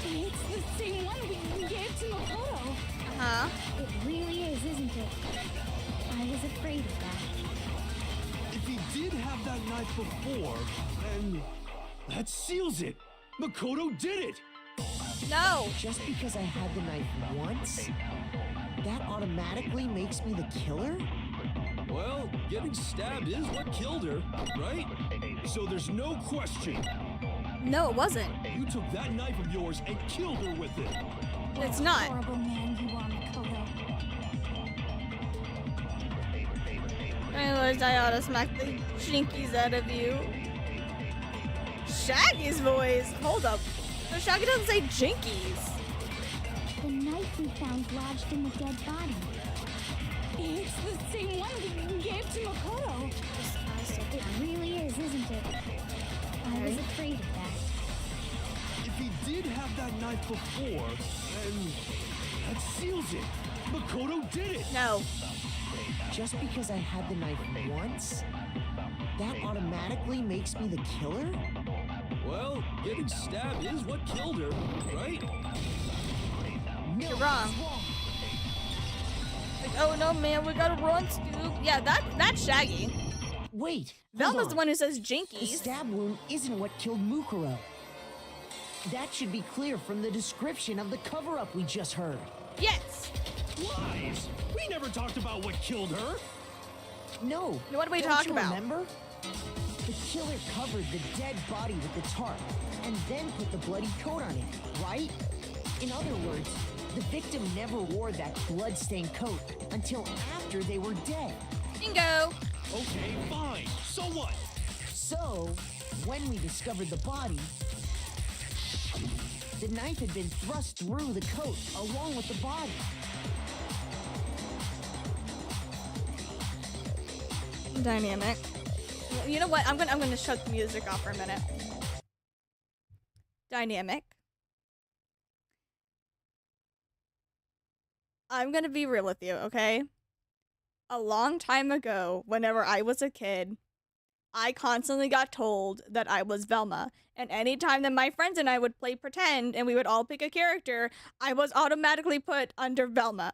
It's the same one we gave to Makoto. Uh-huh. It really is, isn't it? I was afraid of that. If he did have that knife before, then that seals it. Makoto did it. No. Just because I had the knife once, that automatically makes me the killer? Well, getting stabbed is what killed her, right? So there's no question. No, it wasn't. You took that knife of yours and killed her with it. It's not. Horrible man you are, Makoto. Anyways, I ought to smack the jinkies out of you. Shaggy's voice. Hold up. No, Shaggy doesn't say jinkies. The knife we found lodged in the dead body. It's the same one we gave to Makoto. It really is, isn't it? I was afraid of that. If he did have that knife before, then that seals it. Makoto did it. No. Just because I had the knife once, that automatically makes me the killer? Well, getting stabbed is what killed her, right? You're wrong. Like, oh no, man, we gotta run, Scoop. Yeah, that's Shaggy. Wait. Velma's hold the on. one who says The jinkies. stab wound isn't what killed Mukuro. That should be clear from the description of the cover-up we just heard. Yes. Lies. We never talked about what killed her. No. What did we Don't talk you about? Remember? The killer covered the dead body with the tarp and then put the bloody coat on it, right? In other words, the victim never wore that blood-stained coat until after they were dead. Bingo. Okay, fine. So what? So, when we discovered the body, the knife had been thrust through the coat along with the body. Dynamic. You know what? I'm gonna shut the music off for a minute. Dynamic. I'm gonna be real with you, okay? A long time ago, whenever I was a kid, I constantly got told that I was Velma. And anytime that my friends and I would play pretend and we would all pick a character, I was automatically put under Velma.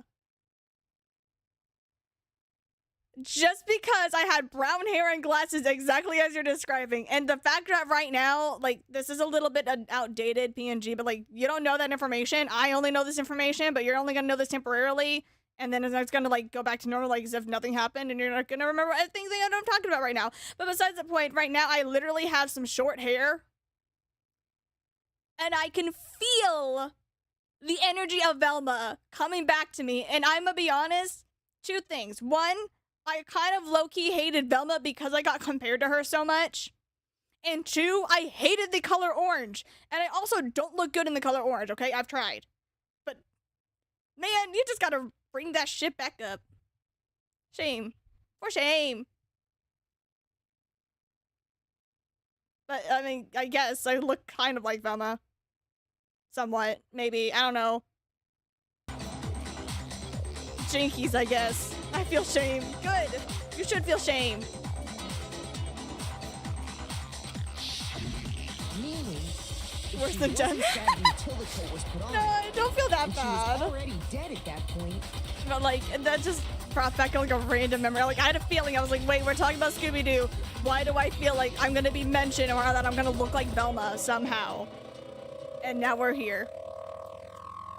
Just because I had brown hair and glasses exactly as you're describing. And the fact that right now, like, this is a little bit outdated PNG, but, like, you don't know that information. I only know this information, but you're only going to know this temporarily. And then it's going to, like, go back to normal, like, as if nothing happened. And you're not going to remember anything that I'm talking about right now. But besides the point, right now, I literally have some short hair. And I can feel the energy of Velma coming back to me. And I'm going to be honest, two things. One, I kind of low-key hated Velma because I got compared to her so much. And two, I hated the color orange. And I also don't look good in the color orange, okay? I've tried. But, man, you just gotta bring that shit back up. Shame. For shame. But, I mean, I guess I look kind of like Velma. Somewhat. Maybe. I don't know. Jinkies, I guess. I feel shame. Good. You should feel shame. Meaning, Where's the gem? until the coat was put on, No, I don't feel that and she was bad. already dead at that point. But, like, that just brought back, like, a random memory. Like, I had a feeling. I was like, wait, we're talking about Scooby-Doo. Why do I feel like I'm gonna be mentioned or that I'm gonna look like Velma somehow? And now we're here.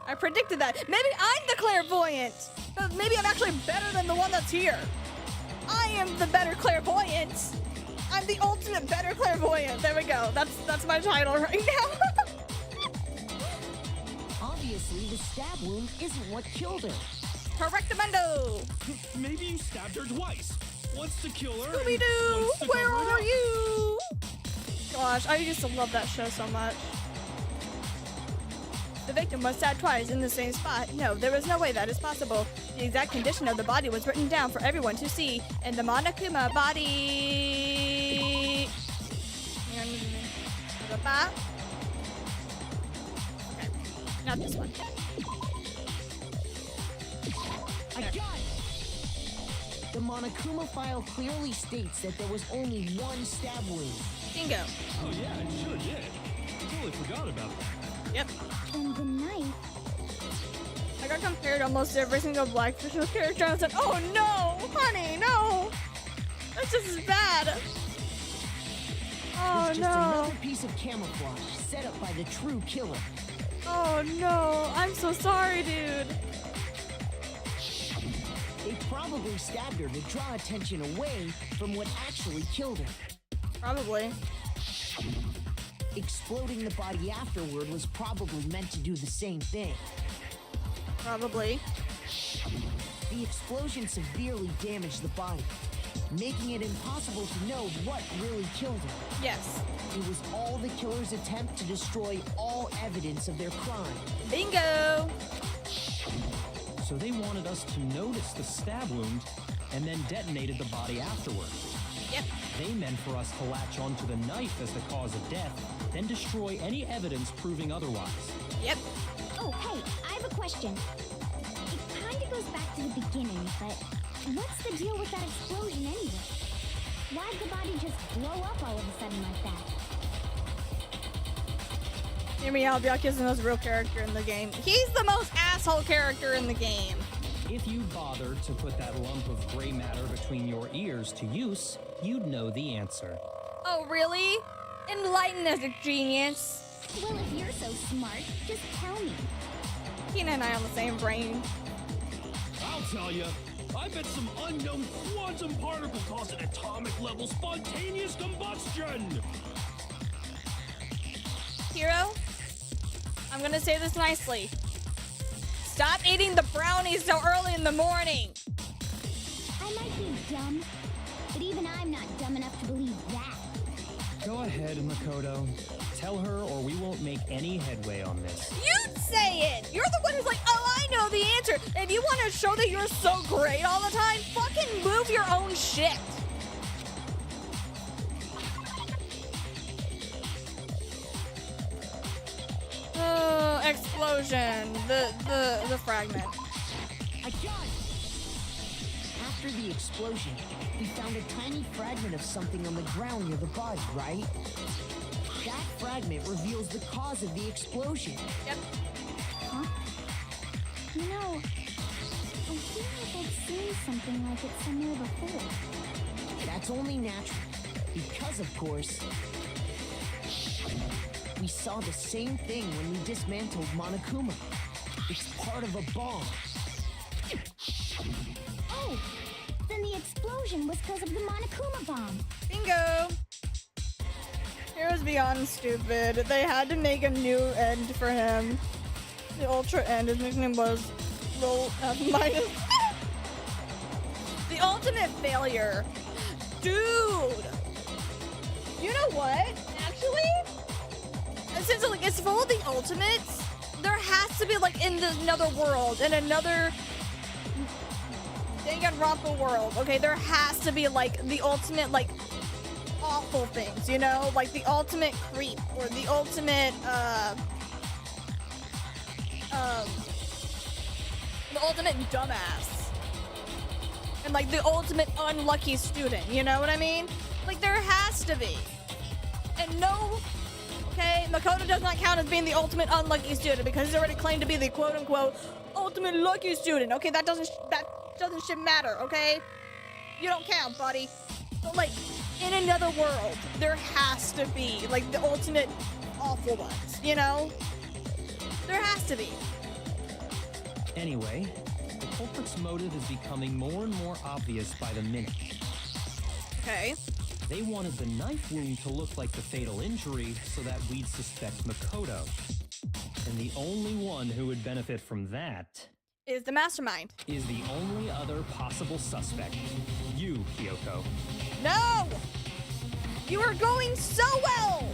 I predicted that. Maybe I'm the clairvoyant. But maybe I'm actually better than the one that's here. I am the better clairvoyant. I'm the ultimate better clairvoyant. There we go. That's my title right now. Obviously, the stab wound isn't what killed her. Correctamento. Maybe you stabbed her twice. Once to kill her. and Scooby-Doo, once to where cover it are up. you? Gosh, I used to love that show so much. The victim was stabbed twice in the same spot. No, there was no way that is possible. The exact condition of the body was written down for everyone to see. And the Monokuma body... Okay, not this one. I got it! The Monokuma file clearly states that there was only one stab wound. Bingo. Oh yeah, it sure did. Totally forgot about that. Yep. And the knife. I got compared almost every single Black fictional character. I was like, oh no, honey, no. That's just as bad. Oh It's just no. another piece of camouflage set up by the true killer. Oh no. I'm so sorry, dude. They probably stabbed her to draw attention away from what actually killed her. Probably. Exploding the body afterward was probably meant to do the same thing. Probably. The explosion severely damaged the body, making it impossible to know what really killed her. Yes. It was all the killer's attempt to destroy all evidence of their crime. Bingo. So they wanted us to notice the stab wound and then detonated the body afterward. Yep. They meant for us to latch onto the knife as the cause of death, then destroy any evidence proving otherwise. Yep. Oh, hey, I have a question. It kinda goes back to the beginning, but what's the deal with that explosion anyway? Why'd the body just blow up all of a sudden like that? Hear me out, Byakuya's the most real character in the game. He's the most asshole character in the game. If you bothered to put that lump of gray matter between your ears to use, you'd know the answer. Oh, really? Enlighten us, genius. Well, if you're so smart, just tell me. Kina and I on the same brain. I'll tell you. I bet some unknown quantum particle cause an atomic level spontaneous combustion. Hero, I'm gonna say this nicely. Stop eating the brownies so early in the morning. I might be dumb, but even I'm not dumb enough to believe that. Go ahead, Makoto. Tell her or we won't make any headway on this. You say it! You're the one who's like, oh, I know the answer. And you want to show that you're so great all the time? Fucking move your own shit. Oh, explosion. The fragment. I got it! After the explosion, we found a tiny fragment of something on the ground near the body, right? That fragment reveals the cause of the explosion. Yep. Huh? You know, I feel like I've seen something like it somewhere before. That's only natural, because of course, we saw the same thing when we dismantled Monokuma. It's part of a bomb. Oh, then the explosion was because of the Monokuma bomb. Bingo. Heroes Beyond stupid. They had to make a new end for him. The Ultra End. His nickname was Roll F minus. The ultimate failure. Dude. You know what? Actually, since like it's full of the ultimates, there has to be like in another world, in another Danganronpa world. Okay, there has to be like the ultimate like awful things, you know, like the ultimate creep or the ultimate the ultimate dumbass and like the ultimate unlucky student, you know what I mean? Like there has to be. And no, okay, Makoto does not count as being the ultimate unlucky student because he's already claimed to be the quote-unquote ultimate lucky student. Okay, that doesn't shit matter, okay? You don't count, buddy. But like in another world, there has to be like the ultimate awful ones, you know? There has to be. Anyway, the culprit's motive is becoming more and more obvious by the minute. Okay. They wanted the knife wound to look like the fatal injury so that we'd suspect Makoto. And the only one who would benefit from that Is the mastermind. is the only other possible suspect. You, Kyoko. No! You are going so well!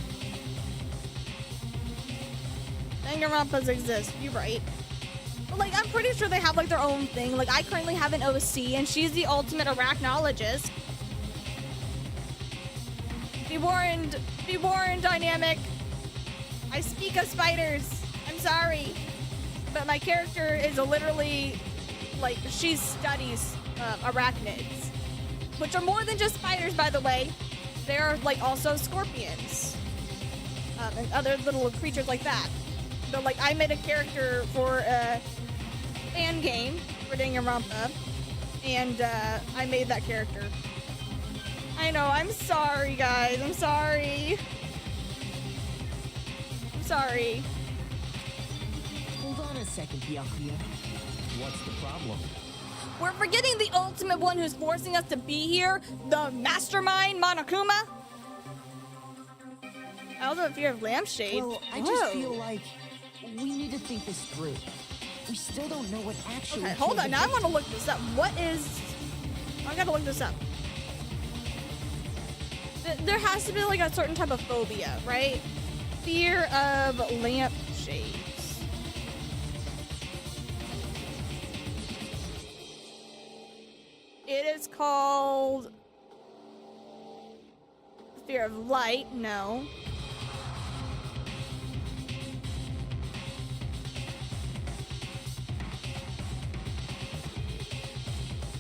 Danganronpas exist. You're right. But like, I'm pretty sure they have like their own thing. Like, I currently have an OC, and she's the ultimate arachnologist. Be warned, Dynamic. I speak of spiders. I'm sorry, but my character is literally like, she studies arachnids, which are more than just spiders, by the way. They're like also scorpions and other little creatures like that. But like, I made a character for a fan game for Danganronpa, and I made that character. I know, I'm sorry, guys. I'm sorry. I'm sorry. Hold on a second, Byakuya. What's the problem? We're forgetting the ultimate one who's forcing us to be here, the mastermind, Monokuma. I also have fear of lampshades. Well, I just feel like we need to think this through. We still don't know what actually. Okay, hold on. Now I want to look this up. What is? I gotta look this up. There has to be like a certain type of phobia, right? Fear of lampshades. It is called fear of light. No.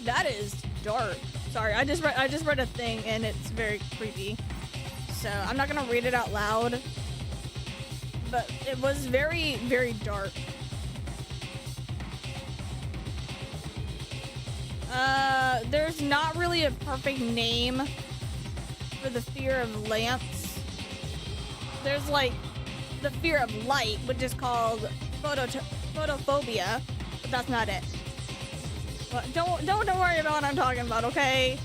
That is dark. Sorry, I just read a thing and it's very creepy. So I'm not gonna read it out loud. But it was very, very dark. There's not really a perfect name for the fear of lamps. There's like the fear of light, which is called photophobia, but that's not it. Well, don't worry about what I'm talking about, okay?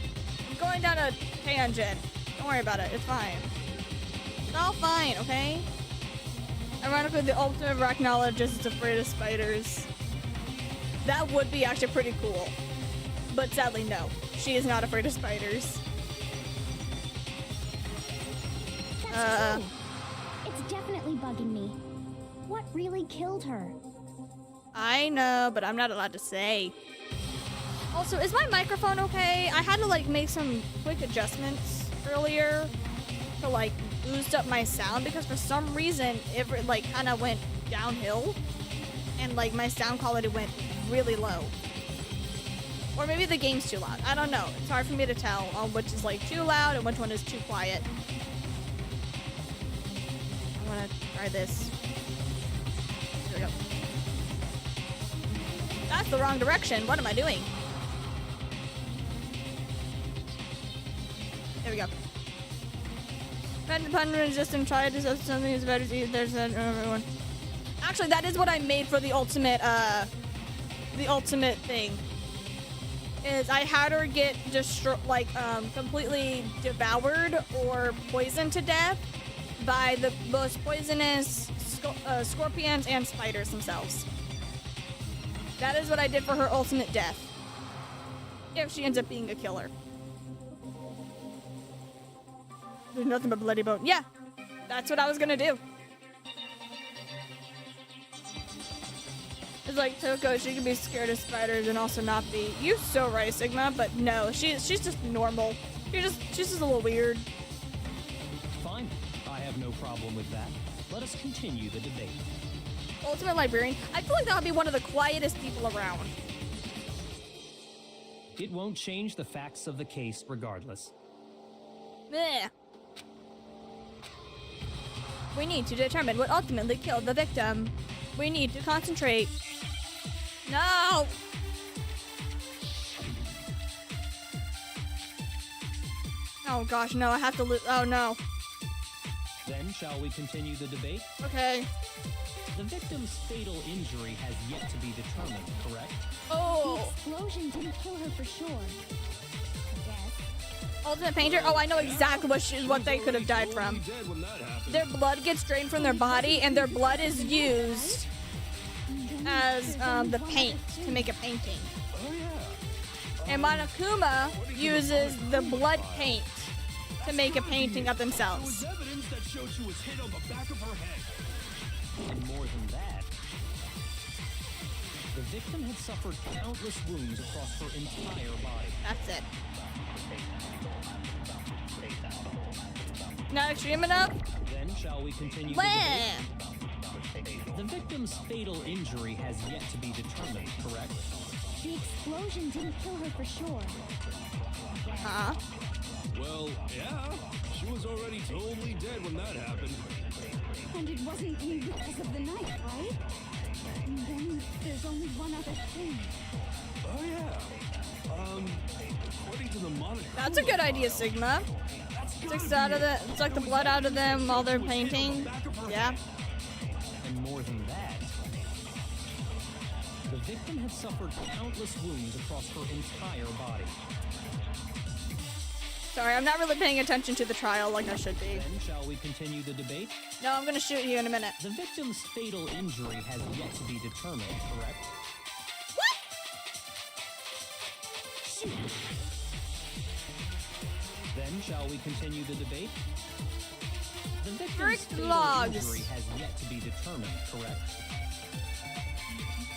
I'm going down a tangent. Don't worry about it. It's fine. It's all fine, okay? Ironically, the ultimate arachnologist is afraid of spiders. That would be actually pretty cool. But sadly, no. She is not afraid of spiders. That's true. It's definitely bugging me. What really killed her? I know, but I'm not allowed to say. Also, is my microphone okay? I had to like make some quick adjustments earlier to like boost up my sound because for some reason it like kind of went downhill and like my sound quality went really low. Or maybe the game's too loud. I don't know. It's hard for me to tell on which is like too loud and which one is too quiet. I want to try this. Here we go. That's the wrong direction. What am I doing? There we go. Pun resistant, try to do something is better. There's everyone. Actually, that is what I made for the ultimate thing. Is I had her get completely devoured or poisoned to death by the most poisonous scorpions and spiders themselves. That is what I did for her ultimate death. If she ends up being a killer. There's nothing but bloody bone. Yeah, that's what I was gonna do. It's like Toko, she can be scared of spiders and also not be. You're so right, Sigma, but no, she's just normal. She's just a little weird. Fine. I have no problem with that. Let us continue the debate. Ultimate Librarian. I feel like that would be one of the quietest people around. It won't change the facts of the case regardless. Meh. We need to determine what ultimately killed the victim. We need to concentrate. No! Oh gosh, no, I have to lose. Oh no. Then shall we continue the debate? Okay. The victim's fatal injury has yet to be determined, correct? Oh! The explosion didn't kill her for sure. I guess. Ultimate Painter? Oh, I know exactly what they could have died from. Their blood gets drained from their body, and their blood is used as the paint to make a painting. And Monokuma uses the blood paint to make a painting of themselves. And more than that, the victim had suffered countless wounds across her entire body. That's it. Not extreme enough? Then shall we continue the Blam! debate? The victim's fatal injury has yet to be determined, correct? The explosion didn't kill her for sure. Huh? Well, yeah. She was already totally dead when that happened. And it wasn't because of the knife, right? And then there's only one other thing. Oh, yeah. According to the Monochroma That's a good idea, file, Sigma. that's gotta Takes be out of it. the, it's like the There was blood out of evidence them that while she they're was hit on the painting. back of her Yeah. head. And more than that, the victim had suffered countless wounds across her entire body. Sorry, I'm not really paying attention to the trial like I should be. Then shall we continue the debate? No, I'm gonna shoot you in a minute. The victim's fatal injury has yet to be determined, correct? What? Then shall we continue the debate? The victim's Frick fatal logs. injury has yet to be determined, correct?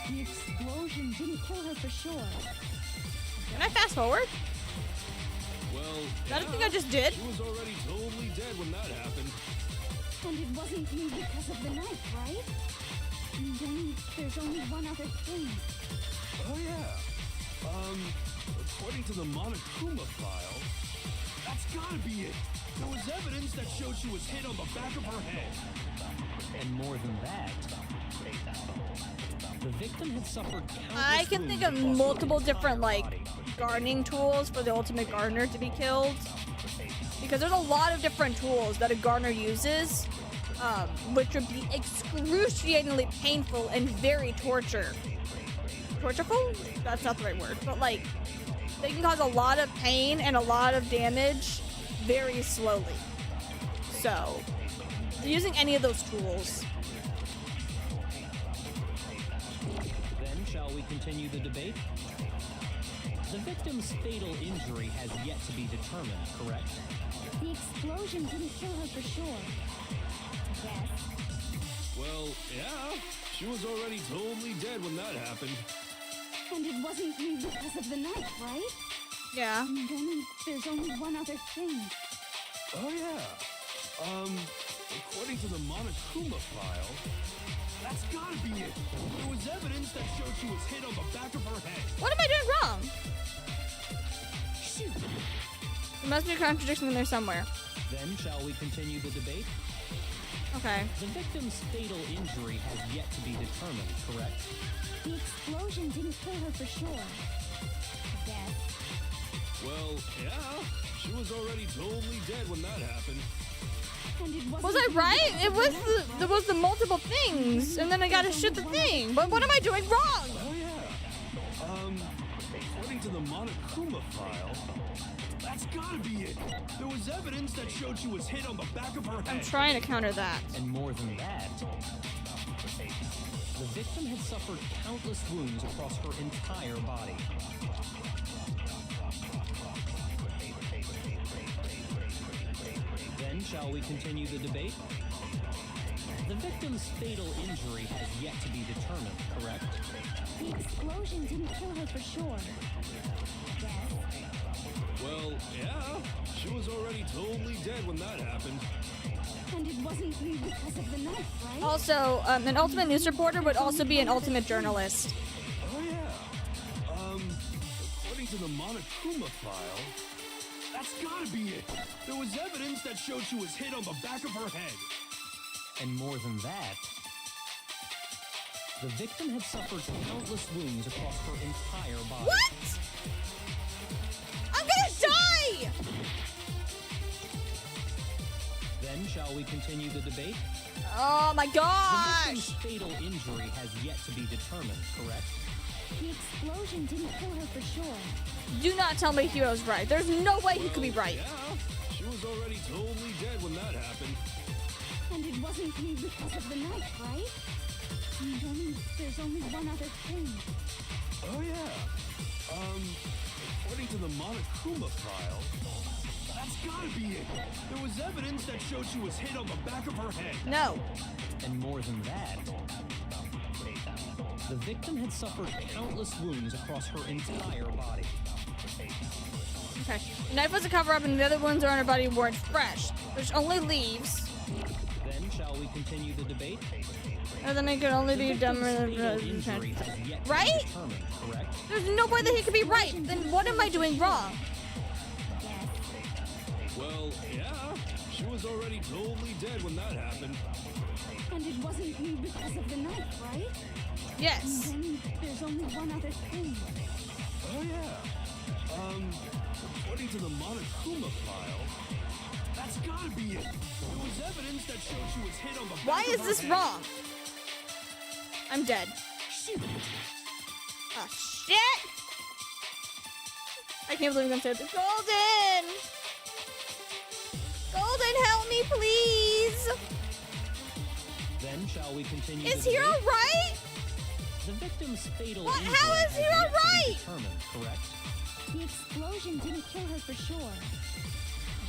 The explosion didn't kill her for sure. Can I fast forward? Well, That a thing I just did? She was already totally dead when that happened. And it wasn't because of the knife, right? And then there's only one other thing. Oh, yeah. According to the Monochroma file, that's gotta be it. There was evidence that showed she was hit on the back of her head. And more than that, the victim had suffered countless I can think of wounds across her multiple different, entire like, body. gardening tools for the ultimate gardener to be killed. Because there's a lot of different tools that a gardener uses, which would be excruciatingly painful and very tortureful? That's not the right word, but like, they can cause a lot of pain and a lot of damage very slowly. So, using any of those tools. Then shall we continue the debate? The victim's fatal injury has yet to be determined, correct? The explosion didn't kill her for sure. Yes. Well, yeah. She was already totally dead when that happened. And it wasn't because of the knife, right? Yeah. And then there's only one other thing. Oh, yeah. According to the Monochroma file, that's gotta be it. There was evidence that showed she was hit on the back of her head. What am I doing wrong? Shoot. There must be a contradiction in there somewhere. Then shall we continue the debate? Okay. The victim's fatal injury has yet to be determined, correct? The explosion didn't kill her for sure. Yes. Well, yeah. She was already totally dead when that happened. And it wasn't Was I right? It was because of the knife, there was the multiple things, and then I gotta shoot the thing. But what am I doing wrong? Oh, yeah. According to the Monochroma file, that's gotta be it. There was evidence that showed she was hit on the back of her head. I'm trying to counter that. And more than that, the victim had suffered countless wounds across her entire body. Then shall we continue the debate? The victim's fatal injury has yet to be determined, correct? The explosion didn't kill her for sure. Yes. Well, yeah. She was already totally dead when that happened. And it wasn't because of the knife, right? Also, an ultimate news reporter would also be an ultimate journalist. Oh, yeah. According to the Monochroma file, that's gotta be it. There was evidence that showed she was hit on the back of her head. And more than that, the victim had suffered countless wounds across her entire body. What? I'm gonna die! Then shall we continue the debate? Oh my The gosh! victim's fatal injury has yet to be determined, correct? The explosion didn't kill her for sure. Do not tell me Hero's right. There's no way he could be right. Yeah. She was already totally dead when that happened. And it wasn't because of the knife, right? And then there's only one other thing. Oh, yeah. According According to the Monokuma file, that's gotta be it. There was evidence that showed she was hit on the back of her head. No. And more than that, the victim had suffered countless wounds across her entire body. Okay. The knife was a cover-up and the other wounds on her body weren't fresh, which only leaves. Then shall we continue the debate? Or then it could only be dumber Injury than has yet to be right? determined, correct? There's no way that he could be right. Then what am I doing wrong? Well, yeah. She was already totally dead when that happened. And it wasn't because of the knife, right? Yes. And then there's only one other thing. Oh, yeah. According to the Monokuma file, that's gotta be it. There was evidence that showed she was hit on the back Why of is her this head. wrong? I'm dead. Shoot. Oh, shit! I can't believe I'm gonna say this. Golden! Golden, help me, please! Then shall we continue Is the Hero debate? right? The victim's fatal What? injury How is has Hero yet to be right? determined, correct? The explosion didn't kill her for sure. I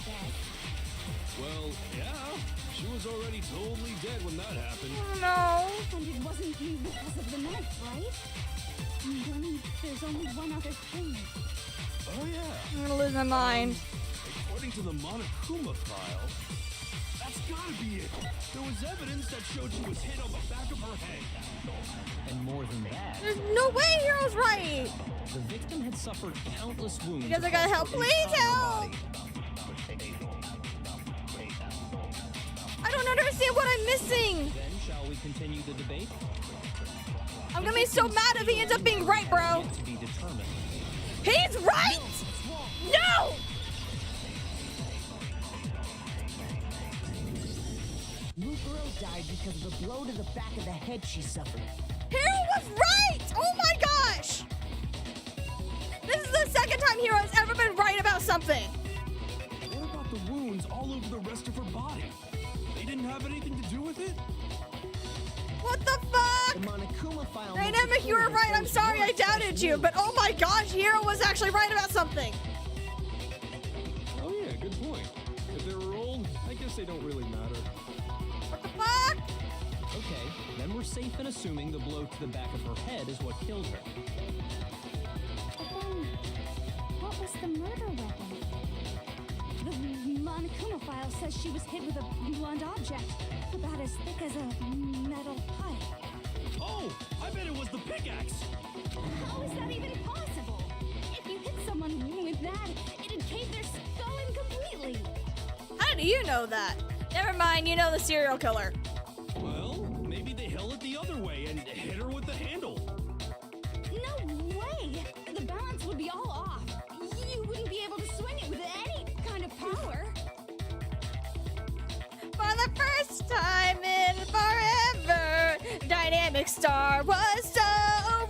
guess. Well, yeah. She was already totally dead when that happened. Oh, no. And it wasn't because of the knife, right? And then there's only one other thing. Oh, yeah. I'm gonna lose my mind. According to the Monokuma file, that's gotta be it. There was evidence that showed she was hit on the back of her head. And more than that, There's no way Hero's right! the victim had suffered countless wounds. You guys are gonna help. across her Please entire help! body. I don't understand what I'm missing! Then shall we continue the debate? I'm gonna be so mad if he ends up being right, bro! Yet to be determined. He's right! No! Mukuro died because of a blow to the back of the head she suffered. Hero was right! Oh my gosh! This is the second time Hero has ever been right about something. What about the wounds all over the rest of her body? They didn't have anything to do with it? What the fuck? The Monokuma file. Dynamic, you were right. I'm sorry I doubted you, but oh my gosh, Hero was actually right about something. Oh yeah, good point. If they were old, I guess they don't really matter. What the fuck? Okay, then we're safe in assuming the blow to the back of her head is what killed her. But then, what was the murder weapon? The Monokuma file says she was hit with a blunt object, about as thick as a metal pipe. Oh, I bet it was the pickaxe. How is that even possible? If you hit someone with that, it'd cave their skull in completely. How do you know that? Never mind, you know the serial killer. Well, maybe they held it the other way and hit her with the handle. No way! The balance would be all off. You wouldn't be able to swing it with any kind of power. For the first time in forever, Dynamic Star was so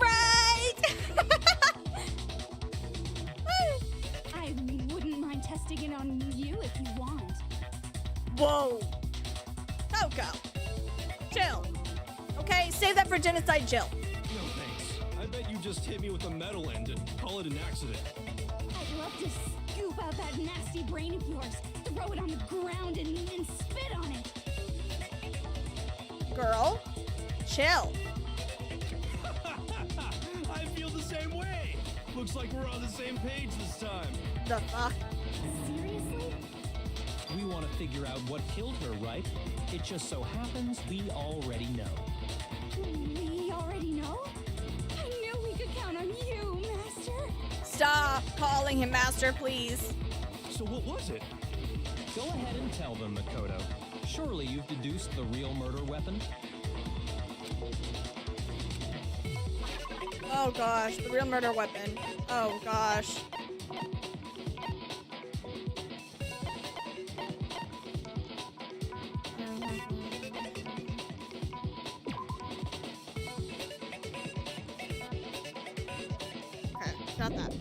right. I wouldn't mind testing it on you if you want. Whoa. Coco. Chill. Okay, save that for genocide Jill. No thanks. I bet you just hit me with a metal end and call it an accident. I'd love to scoop out that nasty brain of yours, throw it on the ground, and spit on it. Girl, chill. I feel the same way. Looks like we're on the same page this time. The fuck? Seriously? We want to figure out what killed her, right? It just so happens we already know. We already know? I knew we could count on you, Master. Stop calling him master, please. So what was it? Go ahead and tell them, Makoto. Surely you've deduced the real murder weapon? Oh gosh, the real murder weapon. Oh gosh. Okay, it's not that.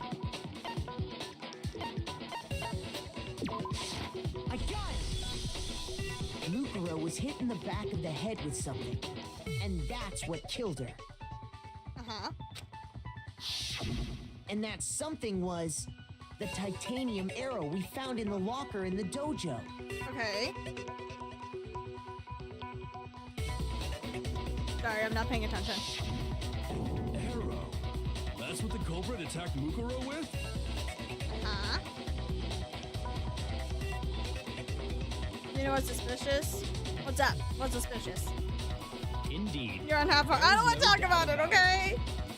I got it! Mukuro was hit in the back of the head with something. And that's what killed her. Uh-huh. And that something was The titanium arrow we found in the locker in the dojo. Okay. Sorry, I'm not paying attention. Arrow. That's what the culprit attacked Mukuro with? Huh? You know what's suspicious? What's up? What's suspicious? Indeed. You're on half. I don't want to talk about it, okay?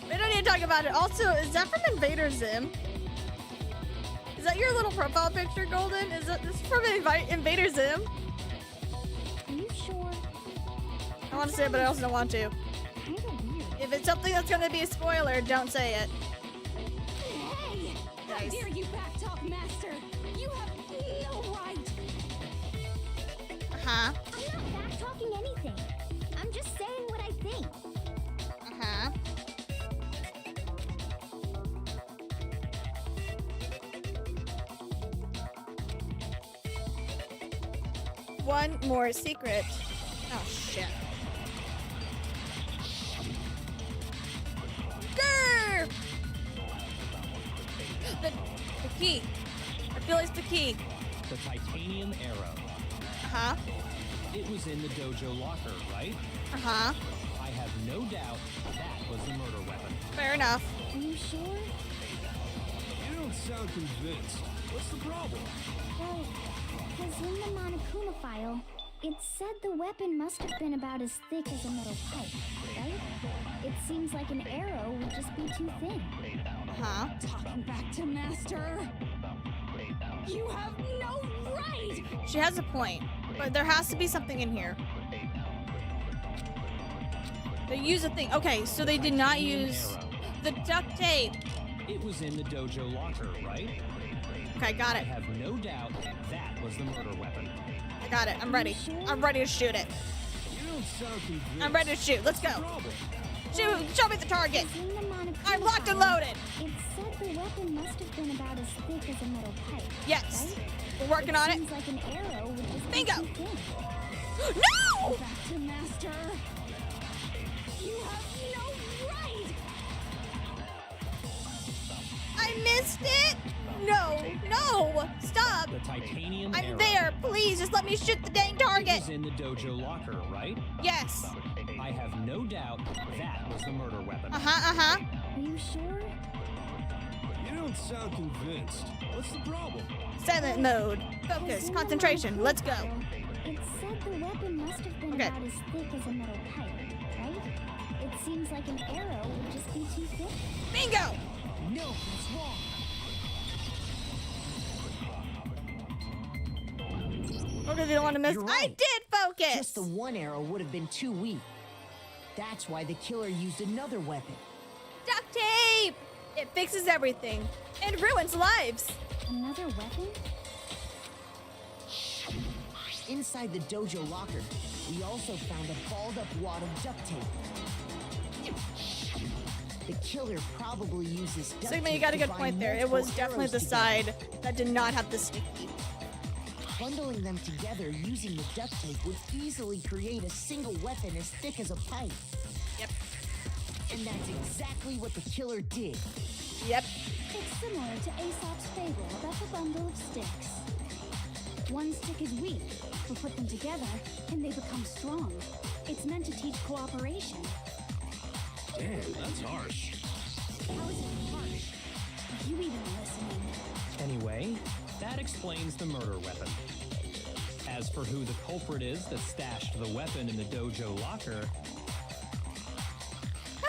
We don't need to talk about it. Also, is that from Invader Zim? Is that your little profile picture, Golden? Is that this is from Invader Zim? Are you sure? I want to say it, but I also don't want to. Kinda weird. If it's something that's going to be a spoiler, don't say it. Hey! How Nice. dare you backtalk, Master? You have no right! Uh-huh. I'm not back talking anything. I'm just saying what I think. Uh-huh. One more secret. Oh, shit. Grr! The key. I feel it's the key. The titanium arrow. Uh-huh. It was in the dojo locker, right? Uh-huh. I have no doubt that was the murder weapon. Fair enough. Are you sure? You don't sound convinced. What's the problem? Well, because in the Monokuma file, it said the weapon must have been about as thick as a metal pipe, right? It seems like an arrow would just be too thin. Uh-huh. Talking back to Master. You have no right! She has a point, but there has to be something in here. They use a thing. Okay, so they did not Titanium use arrow. the duct tape. It was in the dojo locker, right? Okay, got I it. have no doubt that was the murder weapon. I got it. I'm ready. I'm ready to shoot it. You don't sound convinced. I'm ready to shoot. Let's What's go. the problem? Shoot. Show me the target. In the Monokuma I'm locked and file, loaded. It said the weapon must have been about as thick as a metal pipe. Yes. Right? We're working on it. Seems like an arrow would just Bingo. be too thin. No! Back to Master. You have no right! I missed it. No. No. Stop. The titanium I'm arrow. there. Please, just let me shoot the dang It target. was in the dojo locker, right? Yes. I have no doubt that was the murder weapon. Uh-huh. Uh-huh. Are you sure? You don't sound convinced. What's the problem? Silent mode. Focus. Concentration. Let's go. It said the weapon must have been Okay. about as thick as a metal pipe, right? It seems like an arrow would just be too thick. Bingo. No, that's wrong. Focus. You don't want to miss. You're I right. did focus. Just the one arrow would have been too weak. That's why the killer used another weapon. Duct tape. It fixes everything and ruins lives. Another weapon? Inside the dojo locker, we also found a balled up wad of duct tape. The killer probably uses duct Sigma, you tape got a to good bind point there. It multiple was definitely arrows the together. side that did not have the sticky. Bundling them together using the duct tape would easily create a single weapon as thick as a pipe. Yep. And that's exactly what the killer did. Yep. It's similar to Aesop's fable about the bundle of sticks. One stick is weak, but put them together, and they become strong. It's meant to teach cooperation. Damn, that's harsh. How is it harsh? Are you even listening? Anyway, that explains the murder weapon. As for who the culprit is that stashed the weapon in the dojo locker,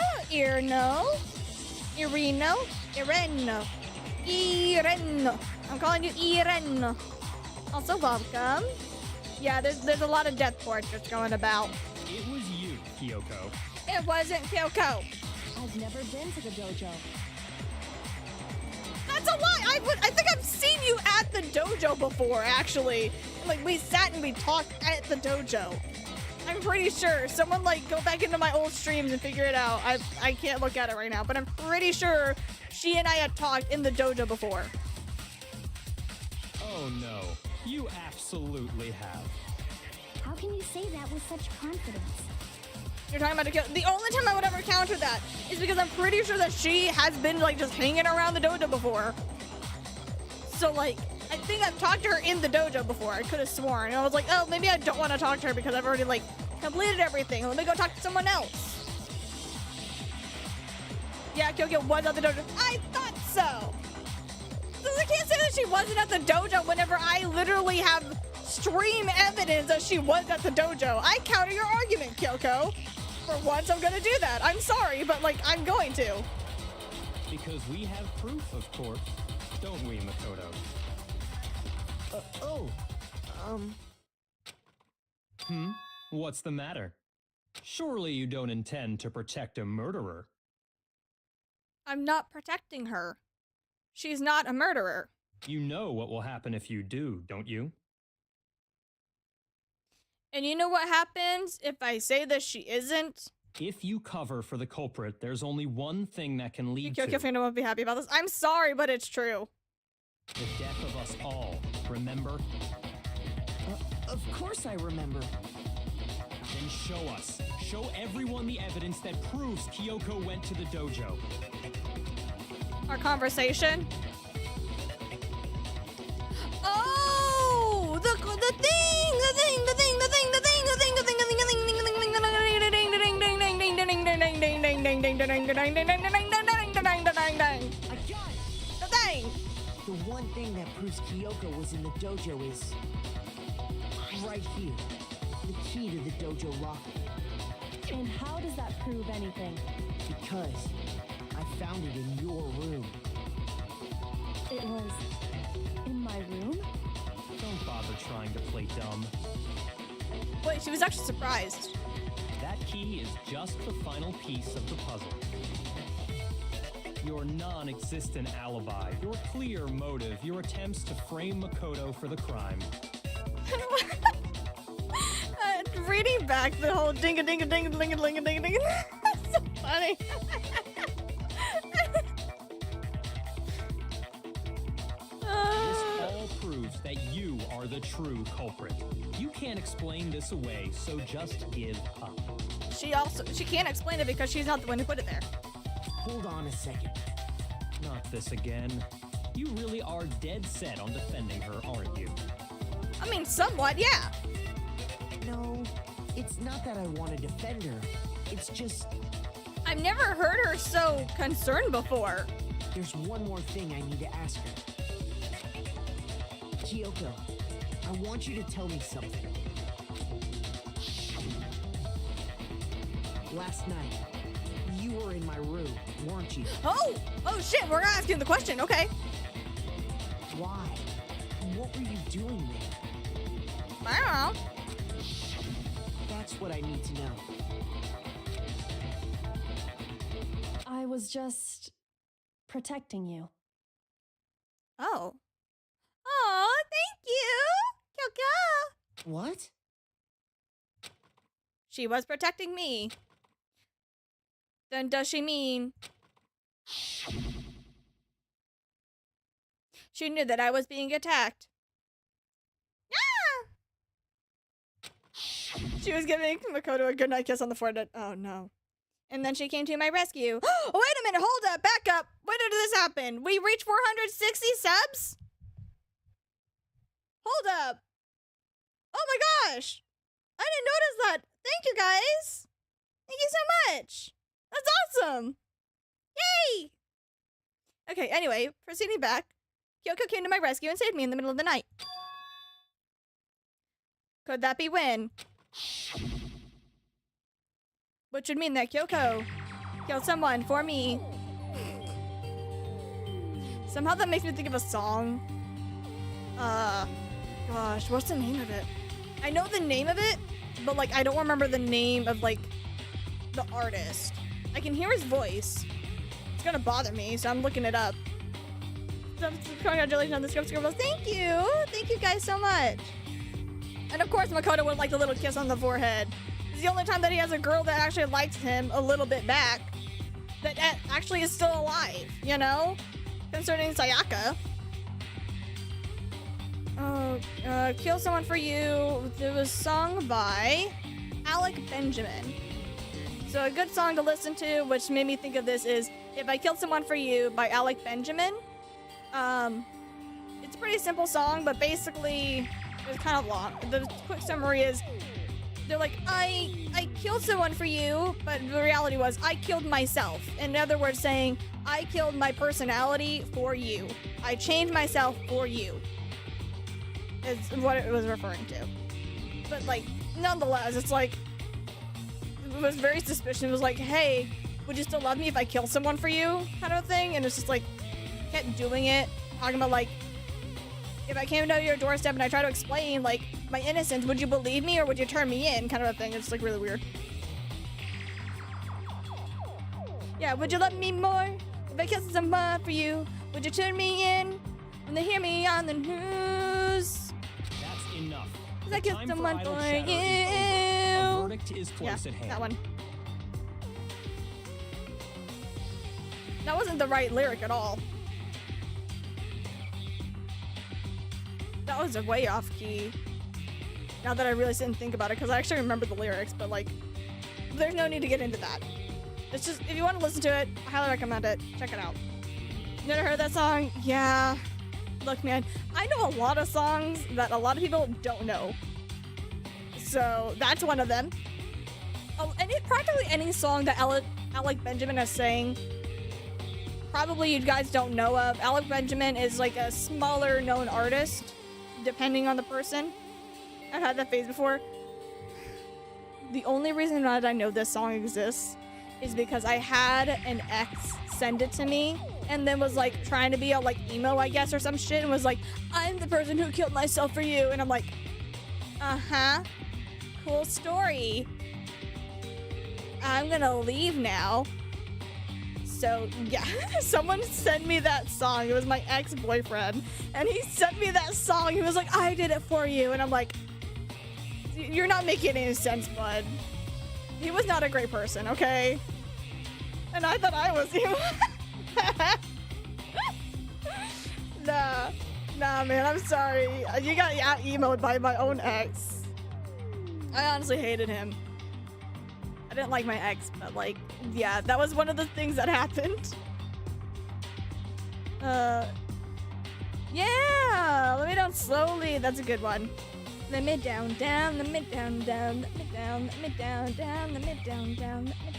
Oh, Irino. Irino. Ireno. Ireno. I'm calling you Ireno. Also welcome. Yeah, there's a lot of death portraits going about. it was you, Kyoko. It wasn't Kyoko. I've never been to the dojo. That's a lie. I think I've seen you at the dojo before, actually. Like, we sat and we talked at the dojo. I'm pretty sure. Someone, like, go back into my old streams and figure it out. I can't look at it right now, but I'm pretty sure she and I had talked in the dojo before. Oh no, you absolutely have. How can you say that with such confidence? You're talking about the only time I would ever counter that is because I'm pretty sure that she has been, like, just hanging around the dojo before. So, like, I think I've talked to her in the dojo before. I could have sworn. And I was like, oh, maybe I don't want to talk to her because I've already, like, completed everything. Let me go talk to someone else. Yeah, Kyoko was at the dojo. I thought so. So I can't say that she wasn't at the dojo whenever I literally have stream evidence that she was at the dojo. I counter your argument, Kyoko. For once, I'm gonna do that. I'm sorry, but, like, I'm going to. Because we have proof, of course. Don't we, Makoto? What's the matter? Surely you don't intend to protect a murderer. I'm not protecting her. She's not a murderer. You know what will happen if you do, don't you? And you know what happens if I say that she isn't? If you cover for the culprit, there's only one thing that can lead to Kyoko won't be happy about this. I'm sorry, but it's true. the death of us all. Remember? Of course I remember. Then show us. Show everyone the evidence that proves Kyoko went to the dojo. Our conversation. Oh, the thing. The one thing that proves Kyoko was in the dojo is right here. The key to the dojo locker. And how does that prove anything? Because I found it in your room. It was in my room? Don't bother trying to play dumb. Wait, she was actually surprised. That key is just the final piece of the puzzle. Your non-existent alibi, your clear motive, your attempts to frame Makoto for the crime. Reading back the whole ding-a-ding-a-ding-a-ding-a-ding-a-ding-a-ding. That's so funny. This all proves that you are the true culprit. You can't explain this away, so just give up. She can't explain it because she's not the one who put it there. Hold on a second. Not this again. You really are dead set on defending her, aren't you? I mean, somewhat, yeah. No, it's not that I want to defend her. It's just I've never heard her so concerned before. there's one more thing I need to ask her. Kyoko, I want you to tell me something. Last night, you were in my room, weren't you? Oh shit, we're asking the question, okay. Why? What were you doing there? I don't know. That's what I need to know. I was just protecting you. Oh, thank you, Kyoko. What? She was protecting me. Then does she mean she knew that I was being attacked? She was giving Makoto a goodnight kiss on the forehead. Oh no. And then she came to my rescue. Oh, wait a minute, hold up, back up. When did this happen? We reached 460 subs? Hold up. Oh my gosh. I didn't notice that. Thank you guys. Thank you so much. That's awesome. Yay. Okay, anyway, proceeding back. Kyoko came to my rescue and saved me in the middle of the night. Could that be when? Which would mean that Kyoko killed someone for me. Somehow that makes me think of a song. Gosh, what's the name of it? I know the name of it, but like I don't remember the name of like the artist. I can hear his voice. It's gonna bother me, so I'm looking it up. So, congratulations on the Scribbles. Thank you! Thank you guys so much. And of course Makoto would like the little kiss on the forehead. It's the only time that he has a girl that actually likes him a little bit back. That actually is still alive, you know? Concerning Sayaka. Kill Someone for You. It was sung by Alec Benjamin. So a good song to listen to, which made me think of this, is If I Killed Someone for You by Alec Benjamin. It's a pretty simple song, but basically it's kind of long. The quick summary is they're like, I killed someone for you, but the reality was I killed myself. In other words, saying I killed my personality for you. I changed myself for you. Is what it was referring to. But like, nonetheless, it's like, it was very suspicious. It was like, hey, would you still love me if I kill someone for you? Kind of thing. And it's just like, kept doing it. Talking about like, if I came to your doorstep and I try to explain like my innocence, would you believe me or would you turn me in? Kind of a thing. It's like really weird. Yeah, would you love me more if I killed someone for you? Would you turn me in when they hear me on the news? That's enough. Cause I killed someone for you. The verdict is close at hand. That one. That wasn't the right lyric at all. That was a way off key. Now that I really sit and think about it, because I actually remember the lyrics, but like, there's no need to get into that. It's just, if you want to listen to it, I highly recommend it. Check it out. You never heard that song? Yeah. Look, man, I know a lot of songs that a lot of people don't know. So that's one of them. Oh, practically any song that Alec Benjamin is saying, probably you guys don't know of. Alec Benjamin is like a smaller known artist, depending on the person. I've had that phase before. The only reason that I know this song exists is because I had an ex send it to me and then was like trying to be all like emo, I guess, or some shit, and was like, I'm the person who killed myself for you. And I'm like, uh-huh. Cool story. I'm gonna leave now. So yeah, someone sent me that song. It was my ex-boyfriend, and he sent me that song. He was like, I did it for you. And I'm like, you're not making any sense, bud. He was not a great person, okay? And I thought I was you. Nah, man, I'm sorry. You got out-emoed by my own ex. I honestly hated him. I didn't like my ex, but like, yeah, that was one of the things that happened. Yeah, let me down slowly. That's a good one. Let me down, down, let me down, down, let me down, let me down, down, let me down, down, let me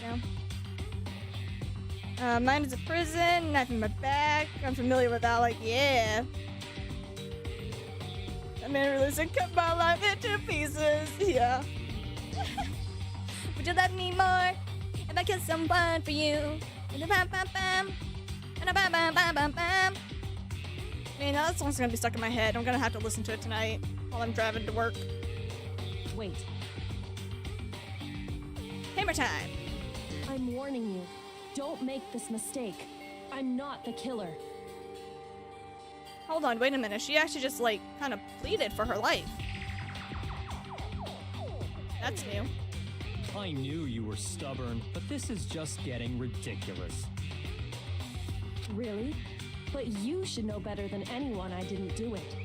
down. Mine is a prison, knife in my back. I'm familiar with that, like, yeah. That man really said, cut my life into pieces, yeah. Would you love me more if I killed someone for you? And a bam bam bam, and a bam bam bam bam bam. Man, that song's gonna be stuck in my head. I'm gonna have to listen to it tonight while I'm driving to work. Wait, Hammer time. I'm warning you. Don't make this mistake. I'm not the killer. Hold on, wait a minute. She actually just like kind of pleaded for her life. That's new. I knew you were stubborn, but this is just getting ridiculous. Really? But you should know better than anyone I didn't do it.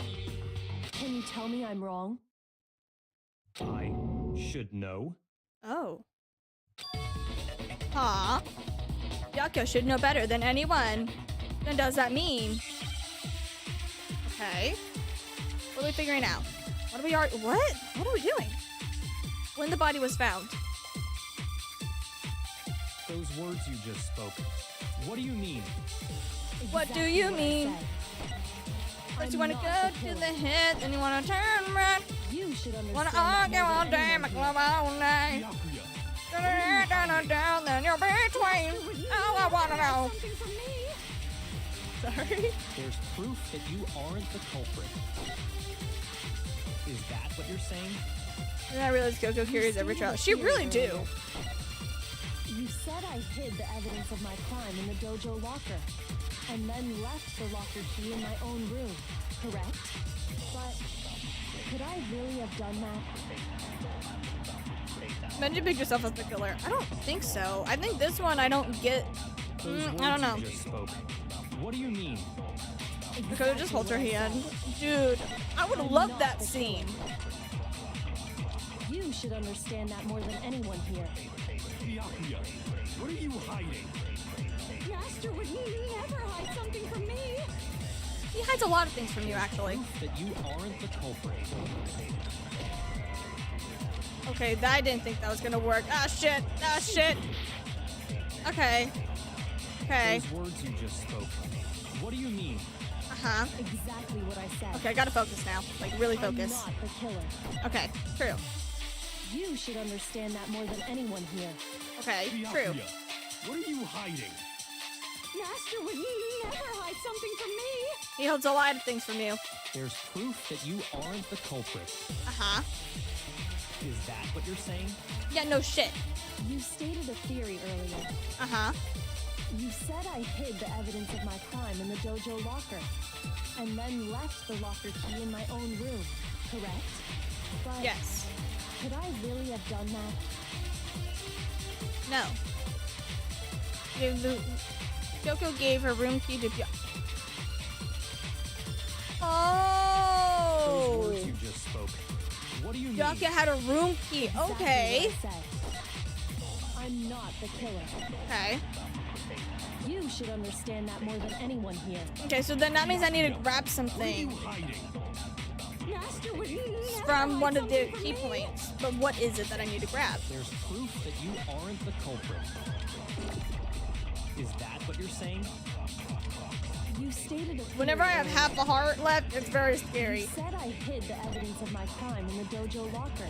Can you tell me I'm wrong? I should know. Oh. Huh. Yako should know better than anyone. Then does that mean? Okay. What are we figuring out? What are we What are we doing? When the body was found. Those words you just spoke. What do you mean? What do you mean? First you wanna go to the head, then you wanna turn right. You should understand. Wanna argue all day, make love all night. Down, then you're between. Oh, I wanna know. Sorry. There's proof that you aren't the culprit. Is that what you're saying? And I realize Coco carries every trial. She really do. You said I hid the evidence of my crime in the dojo locker, and then left the locker key in my own room, correct? But could I really have done that? Then you pick yourself as the killer. I don't think so. I think this one I don't get. Those words I don't know. you just spoke. What do you mean? Dakota just holds her hand. Dude, I would love that scene. You should understand that more than anyone here. Byakuya, what are you hiding? Master would never hide something from me. He hides hides a lot of things from you, actually. Proof that you aren't the culprit. Okay, I didn't think that was gonna work. Ah, shit. Ah, shit. Okay. Okay. Those words you just spoke. What do you mean? Uh-huh. Exactly what I said. Okay, I gotta focus now. Like, really focus. I'm not the killer. Okay, true. You should understand that more than anyone here. Okay, true. Byakuya, what are you hiding? Master would never hide something from me. He holds a lot of things from you. There's proof that you aren't the culprit. Uh-huh. Is that what you're saying? Yeah, no shit. You stated a theory earlier. Uh-huh. You said I hid the evidence of my crime in the dojo locker, and then left the locker key in my own room, correct? But Yes. could I really have done that? No. Kyoko gave her room key to Those Oh! words you just spoke. What do you mean? Byakuya had a room key. Okay. Exactly what I said. I'm not the killer. Okay. You should understand that more than anyone here. Okay, so then that means I need to grab What are something you hiding? Master would never from hide one of the something from key me. points. But what is it that I need to grab? There's proof that you aren't the culprit. Is that what you're saying? You stated a theory Whenever I have earlier. half a heart left, it's very You scary. said I hid the evidence of my crime in the dojo locker,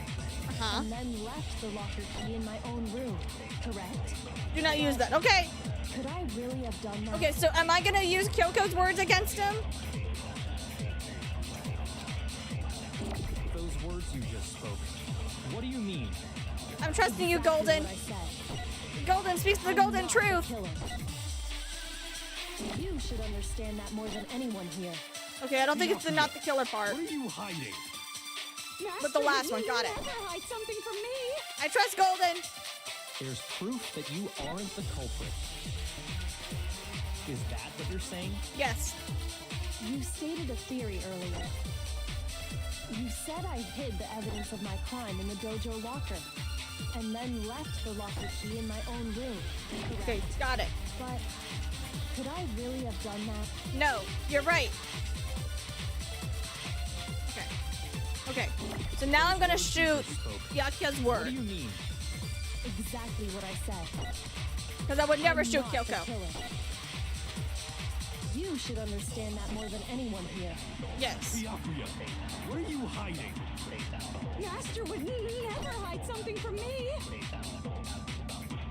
Uh-huh. and then left the locker key in my own room, correct? Do not use that. Okay. Could I really have done that? Okay, so am I gonna use Kyoko's words against him? Those words you just spoke. What do you mean? I'm trusting you, Exactly Golden. what I said. Golden speaks the I'm golden not truth. the killer. You should understand that more than anyone here. Okay, I don't think it's the not the killer part. What are you hiding? But the Master last would one, got it. never hide something from me. I trust Golden. There's proof that you aren't the culprit. Is that what you're saying? Yes. You stated a theory earlier. You said I hid the evidence of my crime in the dojo locker, and then left the locker key in my own room, correct? Okay, got it. But could I really have done that? No, you're right. Okay. Okay. So now I'm gonna shoot Byakuya's What do word. you mean? Exactly what I said. Because I would never I'm shoot not the Kyoko. killer. You should understand that more than anyone here. Yes. Byakuya, what are you hiding? Master would never hide something from me.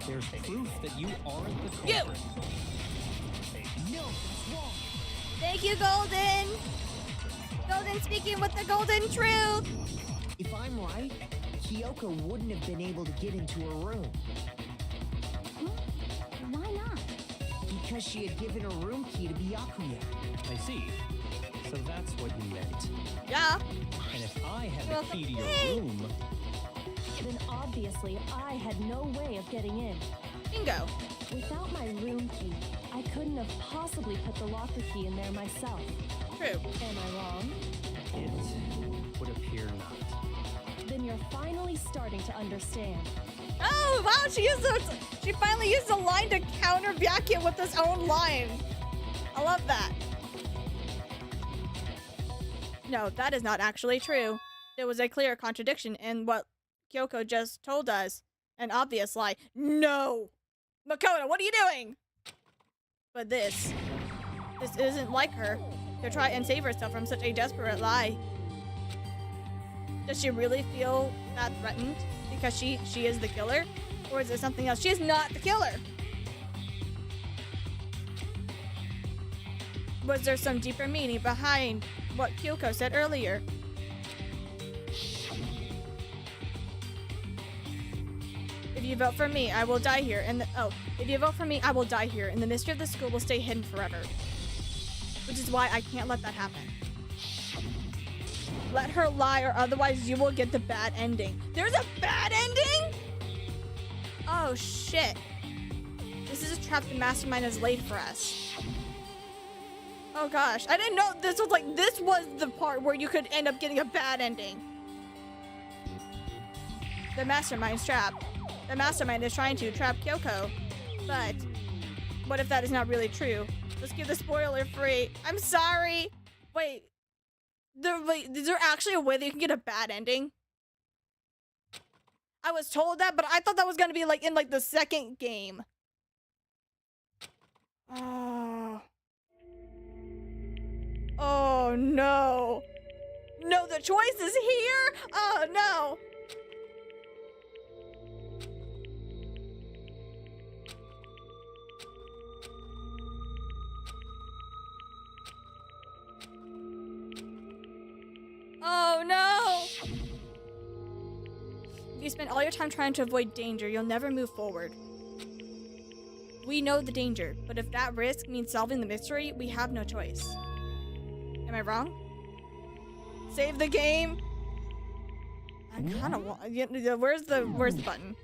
There's proof that you aren't the You! culprit. No, that's wrong. Thank you, Golden. Golden speaking with the golden truth. If I'm right, Kyoko wouldn't have been able to get into her room Huh? Why not? because she had given her room key to Byakuya. I see. So that's what you meant. Yeah. And if I had You're the key to your welcome. room, Then obviously I had no way of getting in. Bingo. Without my room key, I couldn't have possibly put the locker key in there myself. True. Am I wrong? it would appear not. Then you're finally starting to understand. Oh, wow, she finally used a line to counter Byakuya with his own line. I love that. No, that is not actually true. There was a clear contradiction in what Kyoko just told us. An obvious lie. No! Makoto, what are you doing? But this isn't like her to try and save herself from such a desperate lie. Does she really feel that threatened because she is the killer? Or is it something else? She is not the killer. Was there some deeper meaning behind what Kyoko said earlier? If you vote for me, I will die here. If you vote for me, I will die here, and the mystery of the school will stay hidden forever. Which is why I can't let that happen. Let her lie, or otherwise you will get the bad ending. There's a bad ending? Oh shit. This is a trap the mastermind has laid for us. Oh gosh, I didn't know this was the part where you could end up getting a bad ending. The mastermind's trapped. The mastermind is trying to trap Kyoko. But what if that is not really true? Let's keep the spoiler free. I'm sorry. Wait. Wait, is there actually a way that you can get a bad ending? I was told that, but I thought that was gonna be like in like the second game. Oh. Oh no. No, the choice is here? Oh no. Oh no! If you spend all your time trying to avoid danger, you'll never move forward. We know the danger, but if that risk means solving the mystery, we have no choice. Am I wrong? Save the game? I kinda want. Where's the button?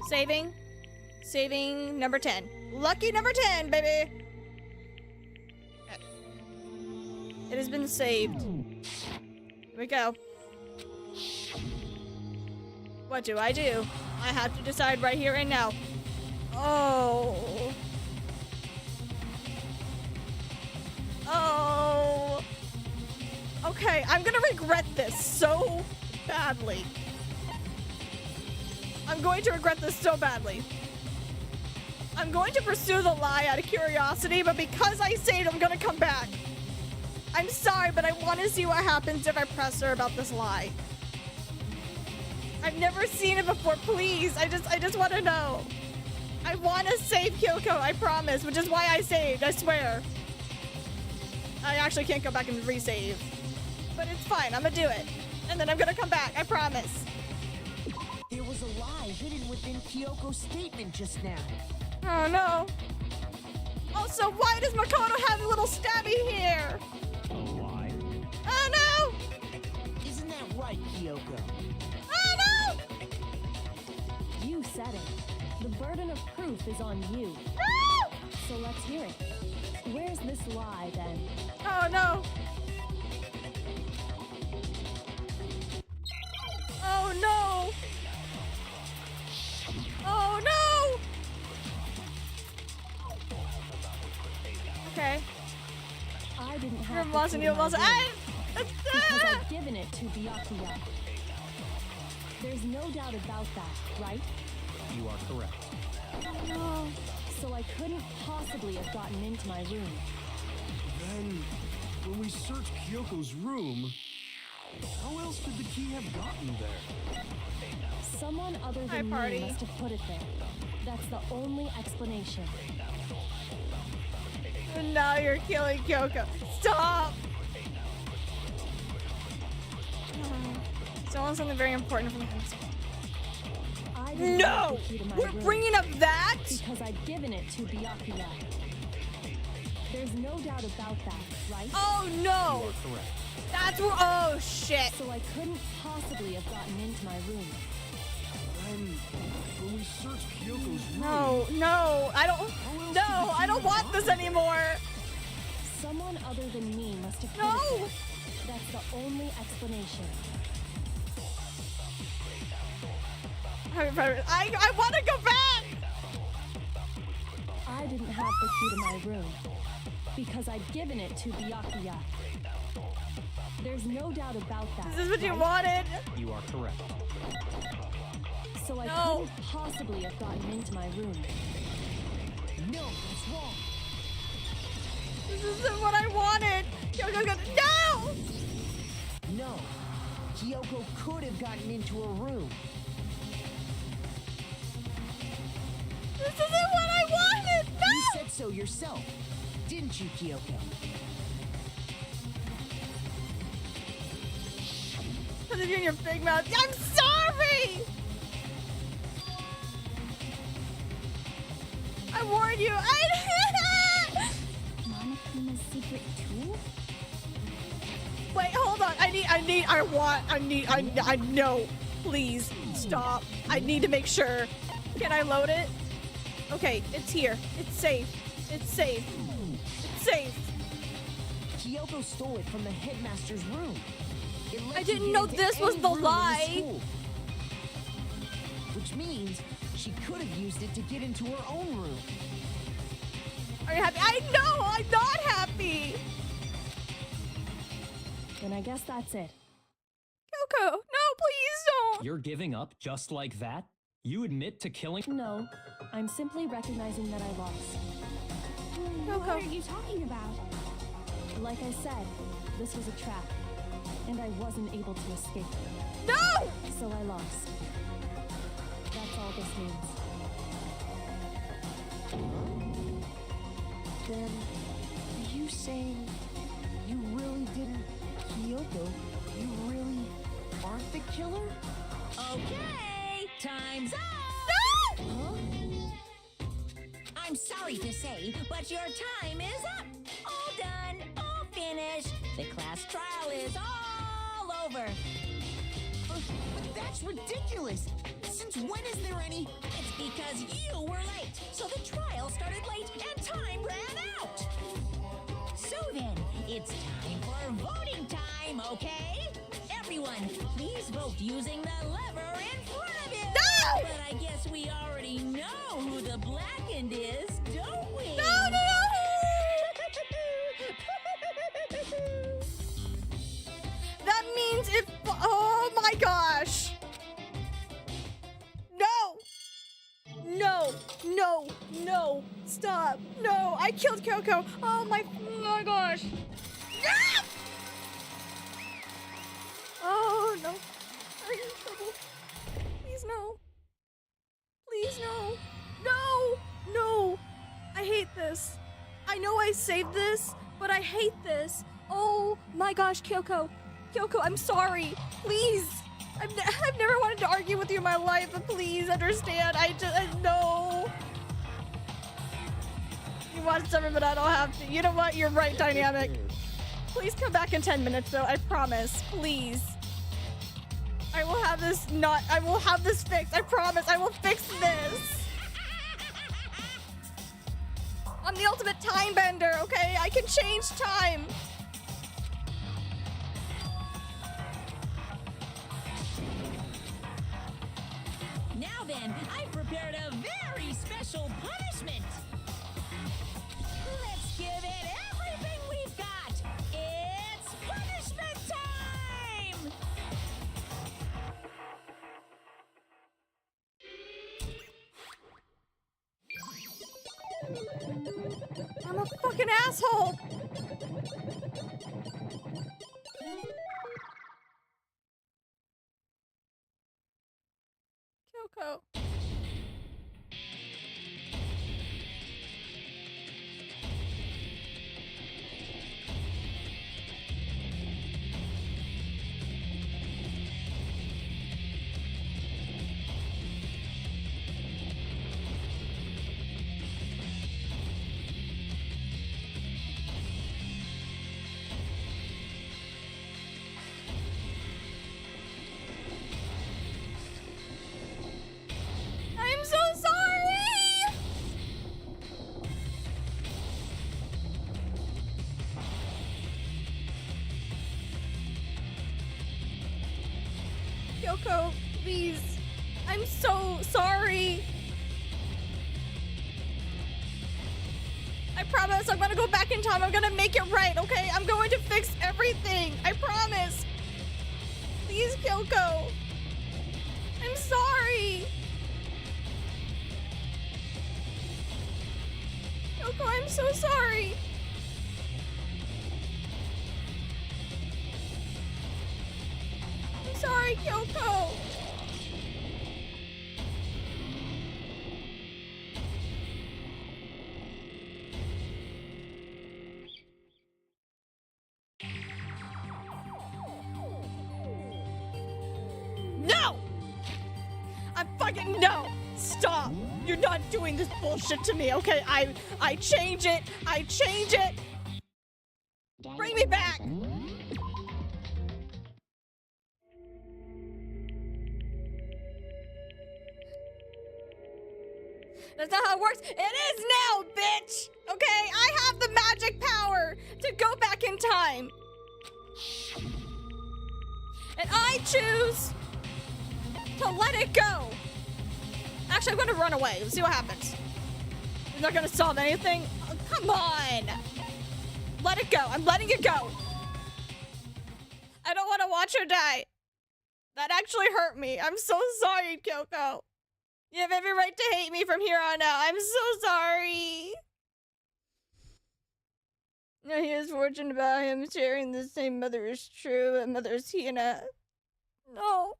Saving. Saving number 10. Lucky number 10, baby! Okay. It has been saved. Here we go. What do? I have to decide right here and now. Oh. Oh. Okay, I'm gonna regret this so badly. I'm going to regret this so badly. I'm going to pursue the lie out of curiosity, but because I saved, I'm gonna come back. I'm sorry, but I want to see what happens if I press her about this lie. I've never seen it before, please. I just want to know. I want to save Kyoko, I promise, which is why I saved, I swear. I actually can't go back and resave. But it's fine, I'm gonna do it. And then I'm gonna come back, I promise. There was a lie hidden within Kyoko's statement just now. Oh no. Also, why does Makoto have a little stabby here? A lie? Oh no! Isn't that right, Kyoko? Oh no! You said it. The burden of proof is on you. No! So let's hear it. Where's this lie then? Oh no! Oh no! Oh no! Okay. I didn't have You're the Mosen, key you're to my Mosen. room because I've given it to Byakuya. There's no doubt about that, right? You are correct. No. So I couldn't possibly have gotten into my room. Then, when we searched Kyoko's room, how else could the key have gotten there? Someone other Hi, than party. me must have put it there. That's the only explanation. And now you're killing Kyoko. Stop! Someone something very important from the principal. I didn't No! have the key to my We're room bringing up that? because I'd given it to Byakuya. There's no doubt about that, right? Oh You no! are correct. That's where. Oh shit! So I couldn't possibly have gotten into my room. Then, when we searched Kyoko's room, No, no, I don't. No, I don't want this anymore. Someone other than me must have put No! it there. That's the only explanation. I want to go back. I didn't have the key to my room because I'd given it to Byakuya. There's no doubt about that. This is what you right? wanted. You are correct. So I No. couldn't possibly have gotten into my room. No, that's wrong. This isn't what I wanted. No! No. Kyoko could have gotten into her room. This isn't what I wanted. You No! said so yourself, didn't you, Kyoko? Because you're in your big mouth. I'm sorry. I warned you. Monokuma's secret tool? Wait, hold on. I know. Please stop. I need to make sure. Can I load it? Okay, it's here. It's safe. It's safe. It's safe. Kyoko stole it from the headmaster's room. It lets I you didn't get know into this was any the room in the lie. school. Which means She could have used it to get into her own room. Are you happy? I know! I'm not happy! Then I guess that's it. Coco, no, please don't! You're giving up just like that? You admit to killing? No, I'm simply recognizing that I lost. Coco. What are you talking about? Like I said, this was a trap, and I wasn't able to escape. No! So I lost. That's all this means. Then, are you saying you really didn't, Kyoko? You really aren't the killer? Okay, time's up! No! I'm sorry to say, but your time is up. All done, all finished. The class trial is all over. But that's ridiculous! Since when is there any... It's because you were late, so the trial started late and time ran out. So then, it's time for voting time, okay? Everyone, please vote using the lever in front of you. No! But I guess we already know who the blackened is, don't we? No, no, That means if... Oh my gosh! No! No! No! No! Stop! No! I killed Coco! Oh my gosh! Ah! Oh no! Are you in trouble? Please no! Please no! No! No! I hate this. I know I saved this, but I hate this. Oh my gosh, Kyoko. Kyoko, I'm sorry. Please. I've never wanted to argue with you in my life, but please understand. No. You want something, but I don't have to. You know what? You're right, Dynamic. Please come back in 10 minutes, though. I promise. Please. I will have this fixed. I promise. I will fix this. I'm the ultimate time bender, okay? I can change time. Now then, I've prepared a very special punishment. Let's give it everything we've got. It's punishment time! I'm a fucking asshole. Kyoko. I'm so sorry! Kyoko, please. I'm so sorry. I promise I'm gonna go back in time. I'm gonna make it right, okay? I'm going to fix everything. I promise. Please, Kyoko. I'm sorry. Kyoko, I'm so sorry. I'm sorry, Kyoko. No! I'm fucking no! Stop! You're not doing this bullshit to me, okay? I change it! I change it! Bring me back! That's not how it works. It is now, bitch! Okay? I have the magic power to go back in time. And I choose to let it go. Actually, I'm gonna run away. Let's see what happens. You're not gonna solve anything? Oh, come on! Let it go. I'm letting it go. I don't want to watch her die. That actually hurt me. I'm so sorry, Kyoko. You have every right to hate me from here on out. I'm so sorry. No, he is fortunate about him sharing the same mother is true, and mother is Hina. No.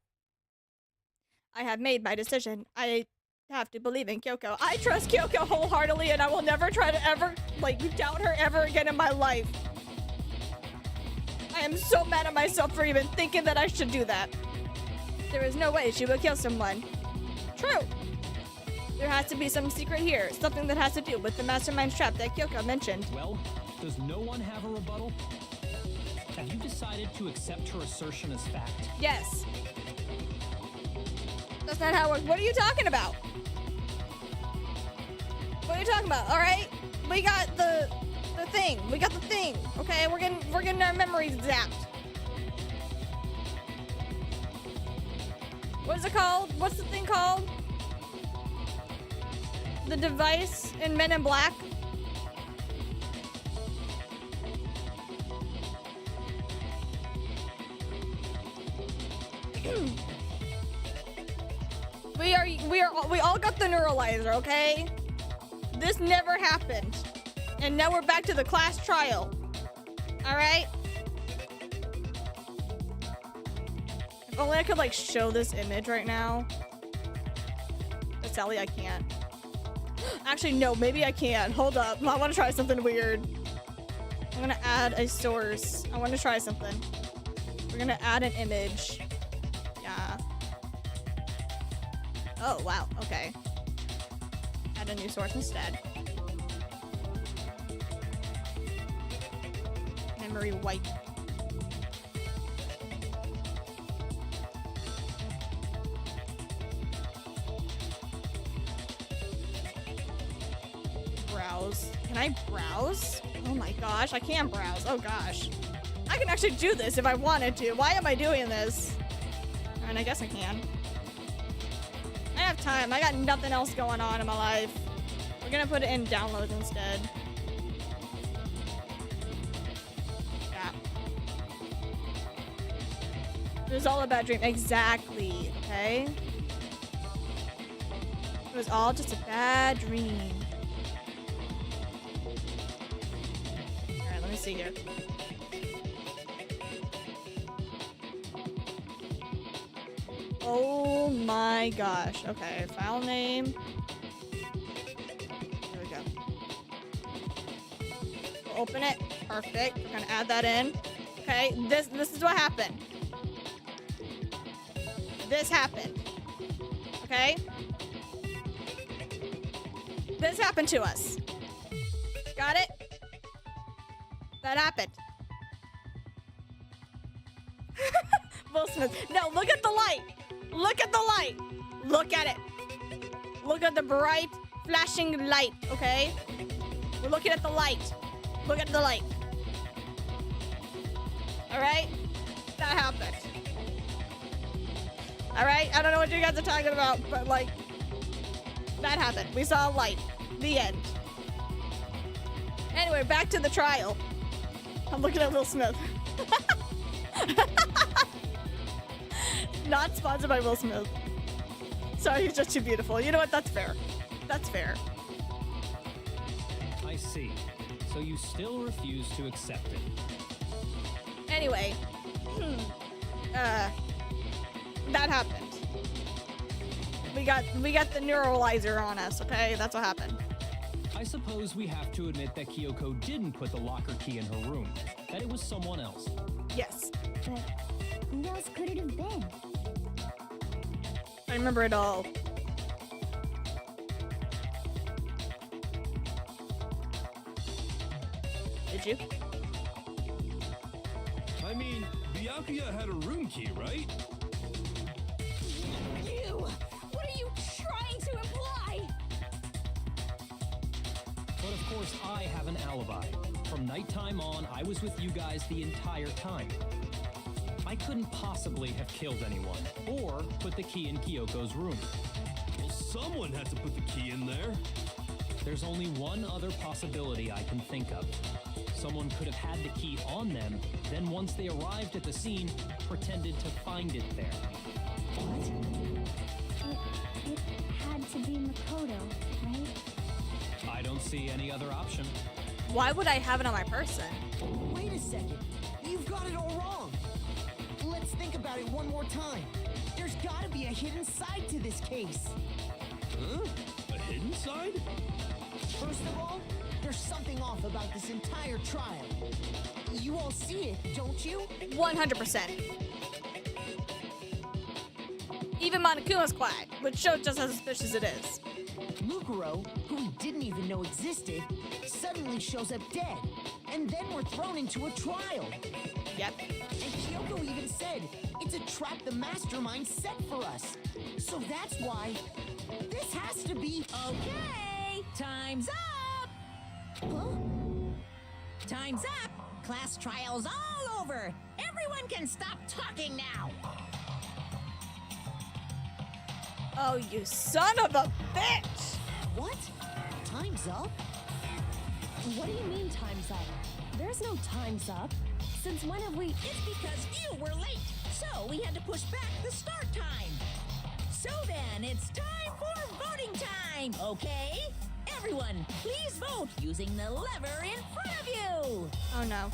I have made my decision. I have to believe in Kyoko. I trust Kyoko wholeheartedly, and I will never try to ever, like, doubt her ever again in my life. I am so mad at myself for even thinking that I should do that. There is no way she would kill someone. True. There has to be some secret here. Something that has to do with the mastermind trap that Kyoko mentioned. Well, does no one have a rebuttal? Have you decided to accept her assertion as fact? Yes. That's not how it works. What are you talking about? What are you talking about? All right, we got the thing. We got the thing. Okay, we're getting our memories zapped. What is it called? What's the thing called? The device in Men in Black. We all got the neuralizer, okay? This never happened. And now we're back to the class trial. All right? If only I could like show this image right now. But Sally, I can't. Actually, no, maybe I can. Hold up. I want to try something weird. I'm gonna add a source. I want to try something. We're gonna add an image. Yeah. Oh, wow. Okay. Add a new source instead. Memory wipe. Browse. Can I browse? Oh my gosh, I can browse. Oh gosh. I can actually do this if I wanted to. Why am I doing this? And I guess I can. I have time. I got nothing else going on in my life. We're gonna put it in downloads instead. Yeah. It was all a bad dream. Exactly. Okay. It was all just a bad dream. Alright, let me see here. Oh my gosh. Okay, file name. There we go. We'll open it. Perfect. We're gonna add that in. Okay, this is what happened. This happened. Okay? This happened to us. Got it? That happened. Will Smith. No, look at the light. Look at the light. Look at it. Look at the bright, flashing light, okay? We're looking at the light. Look at the light. All right? That happened. All right? I don't know what you guys are talking about, but, like, that happened. We saw a light. The end. Anyway, back to the trial. I'm looking at Will Smith. Not sponsored by Will Smith. Sorry, he's just too beautiful. You know what? That's fair. That's fair. I see. So you still refuse to accept it. Anyway. That happened. We got the neuralizer on us, okay? That's what happened. I suppose we have to admit that Kyoko didn't put the locker key in her room. That it was someone else. Yes. But who else could it have been? I remember it all. Did you? I mean, Byakuya had a room key, right? You! What are you trying to imply? But of course, I have an alibi. From nighttime on, I was with you guys the entire time. I couldn't possibly have killed anyone, or put the key in Kyoko's room. Well, Someone had to put the key in there. There's only one other possibility I can think of. Someone could have had the key on them, then once they arrived at the scene, pretended to find it there. It had to be Makoto, right? I don't see any other option. Why would I have it on my person? Wait a second. You've got it all wrong. Let's think about it one more time. There's gotta be a hidden side to this case. Huh? A hidden side? First of all, there's something off about this entire trial. You all see it, don't you? 100%. Even Monokuma's quiet, which shows just how suspicious it is. Mukuro, who we didn't even know existed, suddenly shows up dead. And then we're thrown into a trial. Yep. And Kyoko even said it's a trap the mastermind set for us. So that's why this has to be... Okay, time's up! Huh? Time's up! Class trial's all over! Everyone can stop talking now! Oh, you son of a bitch! What? Time's up? What do you mean time's up? There's no time's up. Since when have we... It's because you were late, so we had to push back the start time. So then, it's time for voting time, okay? Everyone, please vote using the lever in front of you! Oh no.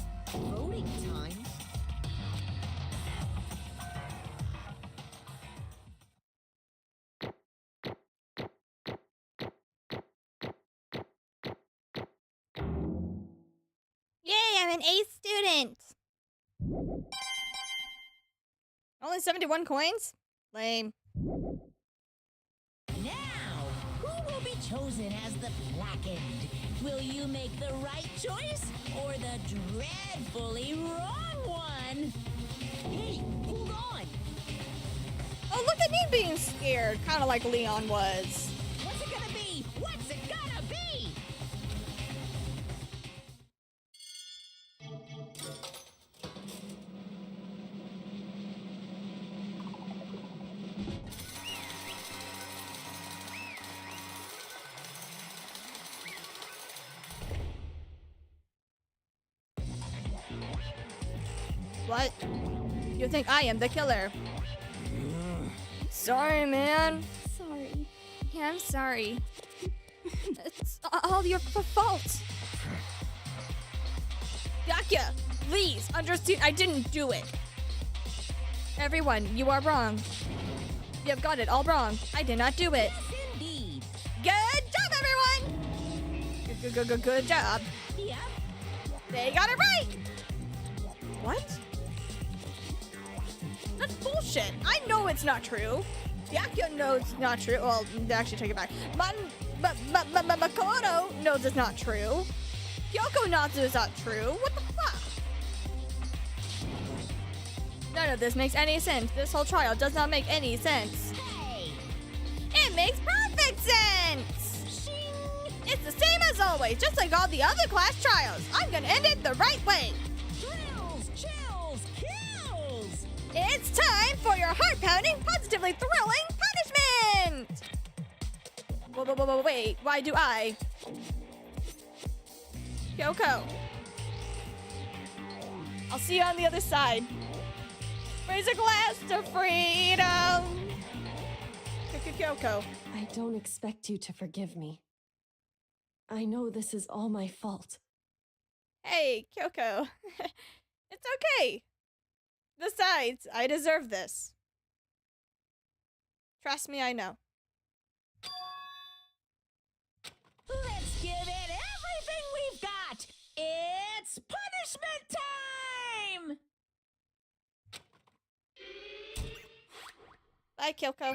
Voting time? Yay, I'm an A student! Only 71 coins? Lame. Now, who will be chosen as the blackened? Will you make the right choice or the dreadfully wrong one? Hey, hold on! Oh, look at me being scared, kind of like Leon was. What's it gonna be? What's it gonna be? What? You think I am the killer? Sorry, man. Sorry. Yeah, I'm sorry. It's all your fault. Yakia, please understand I didn't do it. Everyone, you are wrong. You have got it all wrong. I did not do it. Yes, indeed. Good job, everyone! Good job. Yep. They got it right! What? That's bullshit. I know it's not true. Yakia knows it's not true. Well, actually, take it back. Makoto knows it's not true. Kyoko knows it's not true. What the fuck? None of this makes any sense. This whole trial does not make any sense. Hey! It makes perfect sense! Shing! It's the same as always, just like all the other class trials. I'm gonna end it the right way. Thrills, chills, kills! It's time for your heart-pounding, positively thrilling punishment! Whoa, wait, why do I? Kyoko. I'll see you on the other side. Raise a glass to freedom! Kyoko. I don't expect you to forgive me. I know this is all my fault. Hey, Kyoko. It's okay. Besides, I deserve this. Trust me, I know. Let's give it everything we've got! It's punishment time! Bye, Kyoko.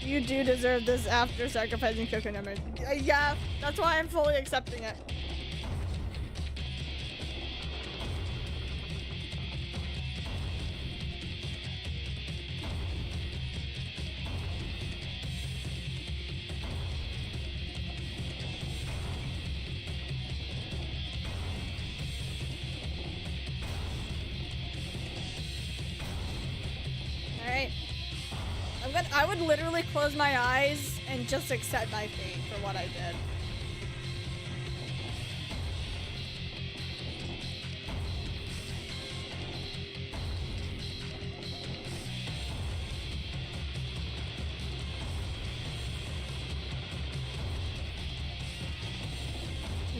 You do deserve this after sacrificing Kokonami. Yeah, that's why I'm fully accepting it. I would literally close my eyes and just accept my fate for what I did.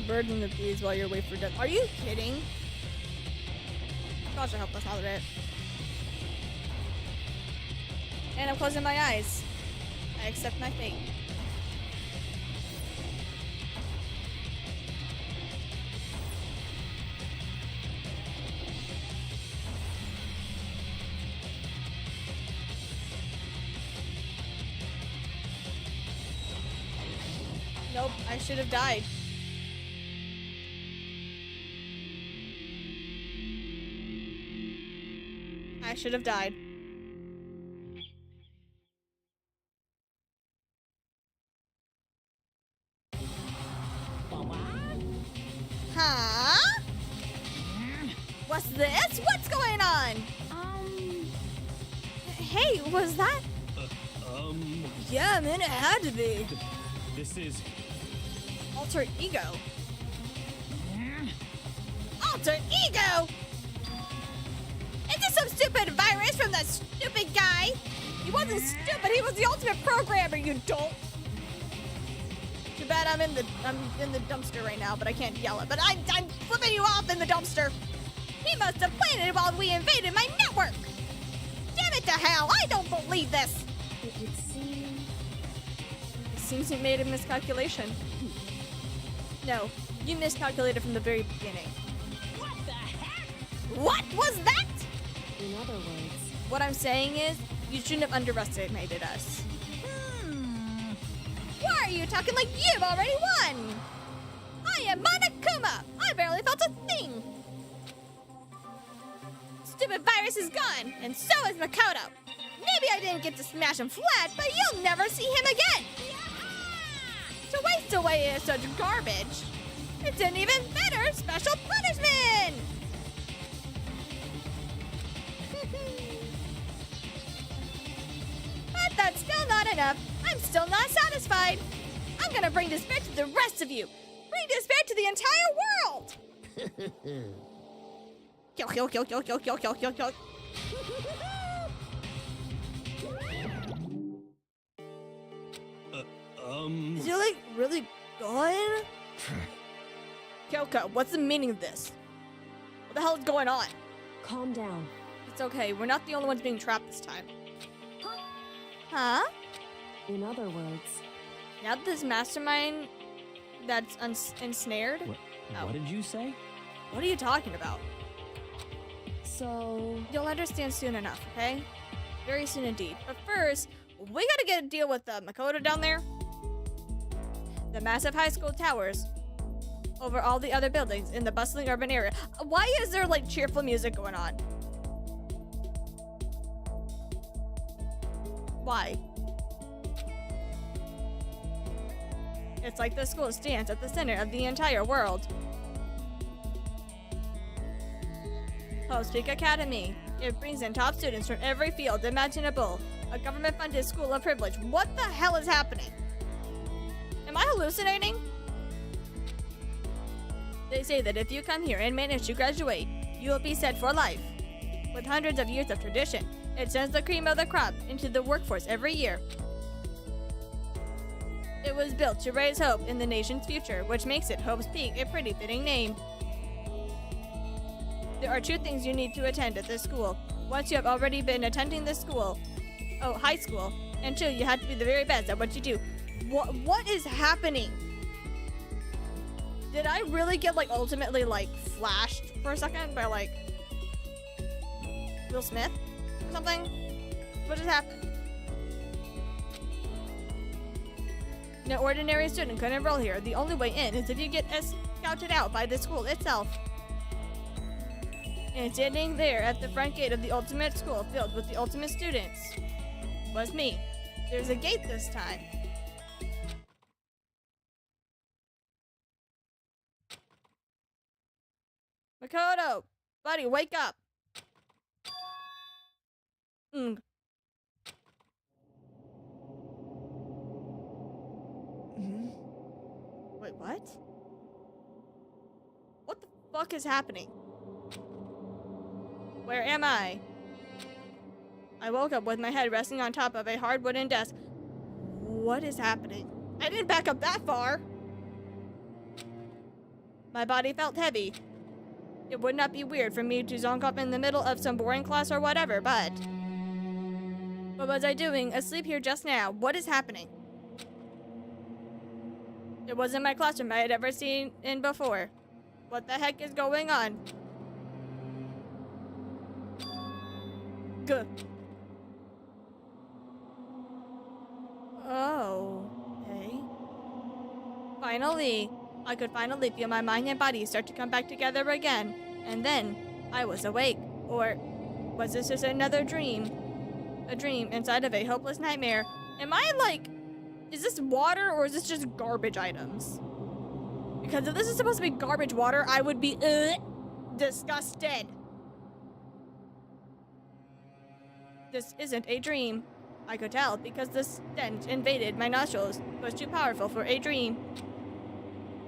Birds and the bees while you're waiting for death. Are you kidding? Gosh, I hope that's not it. And I'm closing my eyes. I accept my fate. Nope, I should have died. I should have died. Huh? What's this? What's going on? Hey, was that? Yeah, man, it had to be. This is... Alter ego. Alter ego? Is this some stupid virus from that stupid guy? He wasn't stupid, he was the ultimate programmer, you dolt. Too bad I'm in the dumpster right now, but I can't yell it. But I'm flipping you off in the dumpster. He must have planned it while we invaded my network. Damn it to hell, I don't believe this. It would seem... It seems he made a miscalculation. No, you miscalculated from the very beginning. What the heck? What was that? In other words, What I'm saying is, you shouldn't have underestimated us. Why are you talking like you've already won? I am Monokuma. I barely felt a thing. Stupid virus is gone, and so is Makoto. Maybe I didn't get to smash him flat, but you'll never see him again. To waste away such garbage, it's an even better special punishment. But that's still not enough. I'm still not satisfied. I'm gonna bring despair to the rest of you. Bring despair to the entire world. Kill, kill, kill, kill, kill, kill, kill, kill, kill. Is he like really gone? Kyoko, what's the meaning of this? What the hell is going on? calm down. It's okay. We're not the only ones being trapped this time. Huh? In other words, Now this mastermind that's ensnared? What did you say? What are you talking about? so You'll understand soon enough, okay? Very soon indeed. But first, we gotta get a deal with Makoto down there. The massive high school towers over all the other buildings in the bustling urban area. Why is there like cheerful music going on? Why? It's like the school stands at the center of the entire world. Hope's Peak Academy. It brings in top students from every field imaginable. A government-funded school of privilege. What the hell is happening? Am I hallucinating? They say that if you come here and manage to graduate, you will be set for life. With hundreds of years of tradition, it sends the cream of the crop into the workforce every year. It was built to raise hope in the nation's future, which makes it Hope's Peak a pretty fitting name. There are 2 things you need to attend at this school. Once you have already been attending this school, high school, and 2, you have to be the very best at what you do. What is happening? Did I really get like ultimately like flashed for a second by like Will Smith or something? What just happened? No ordinary student could enroll here. The only way in is if you get scouted out by the school itself. And standing there at the front gate of the ultimate school filled with the ultimate students was me. There's a gate this time. Makoto! Buddy, wake up! What? What the fuck is happening? Where am I? I woke up with my head resting on top of a hard wooden desk. What is happening? I didn't back up that far. My body felt heavy. It would not be weird for me to zonk up in the middle of some boring class or whatever, but... What was I doing asleep here just now? What is happening? It wasn't my classroom I had ever seen in before. What the heck is going on? Good. Oh, okay. Finally, I could finally feel my mind and body start to come back together again. And then, I was awake. Or, was this just another dream? A dream inside of a hopeless nightmare. Am I like, is this water or is this just garbage items? Because if this is supposed to be garbage water, I would be disgusted. This isn't a dream. I could tell because the stench invaded my nostrils was too powerful for a dream.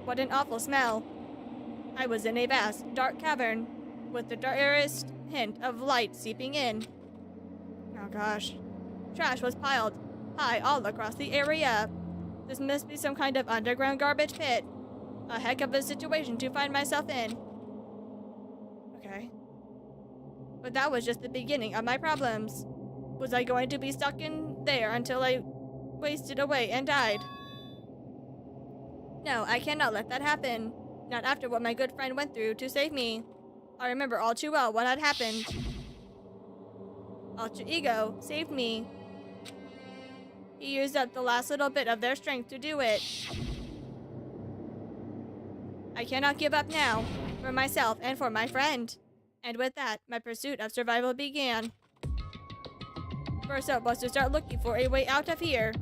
What an awful smell. I was in a vast, dark cavern with the barest hint of light seeping in. Oh gosh. Trash was piled high all across the area. This must be some kind of underground garbage pit. A heck of a situation to find myself in. Okay. But that was just the beginning of my problems. Was I going to be stuck in there until I wasted away and died? No, I cannot let that happen. Not after what my good friend went through to save me. I remember all too well what had happened. Alter Ego saved me. He used up the last little bit of their strength to do it. I cannot give up now, for myself and for my friend. And with that, my pursuit of survival began. First up was to start looking for a way out of here.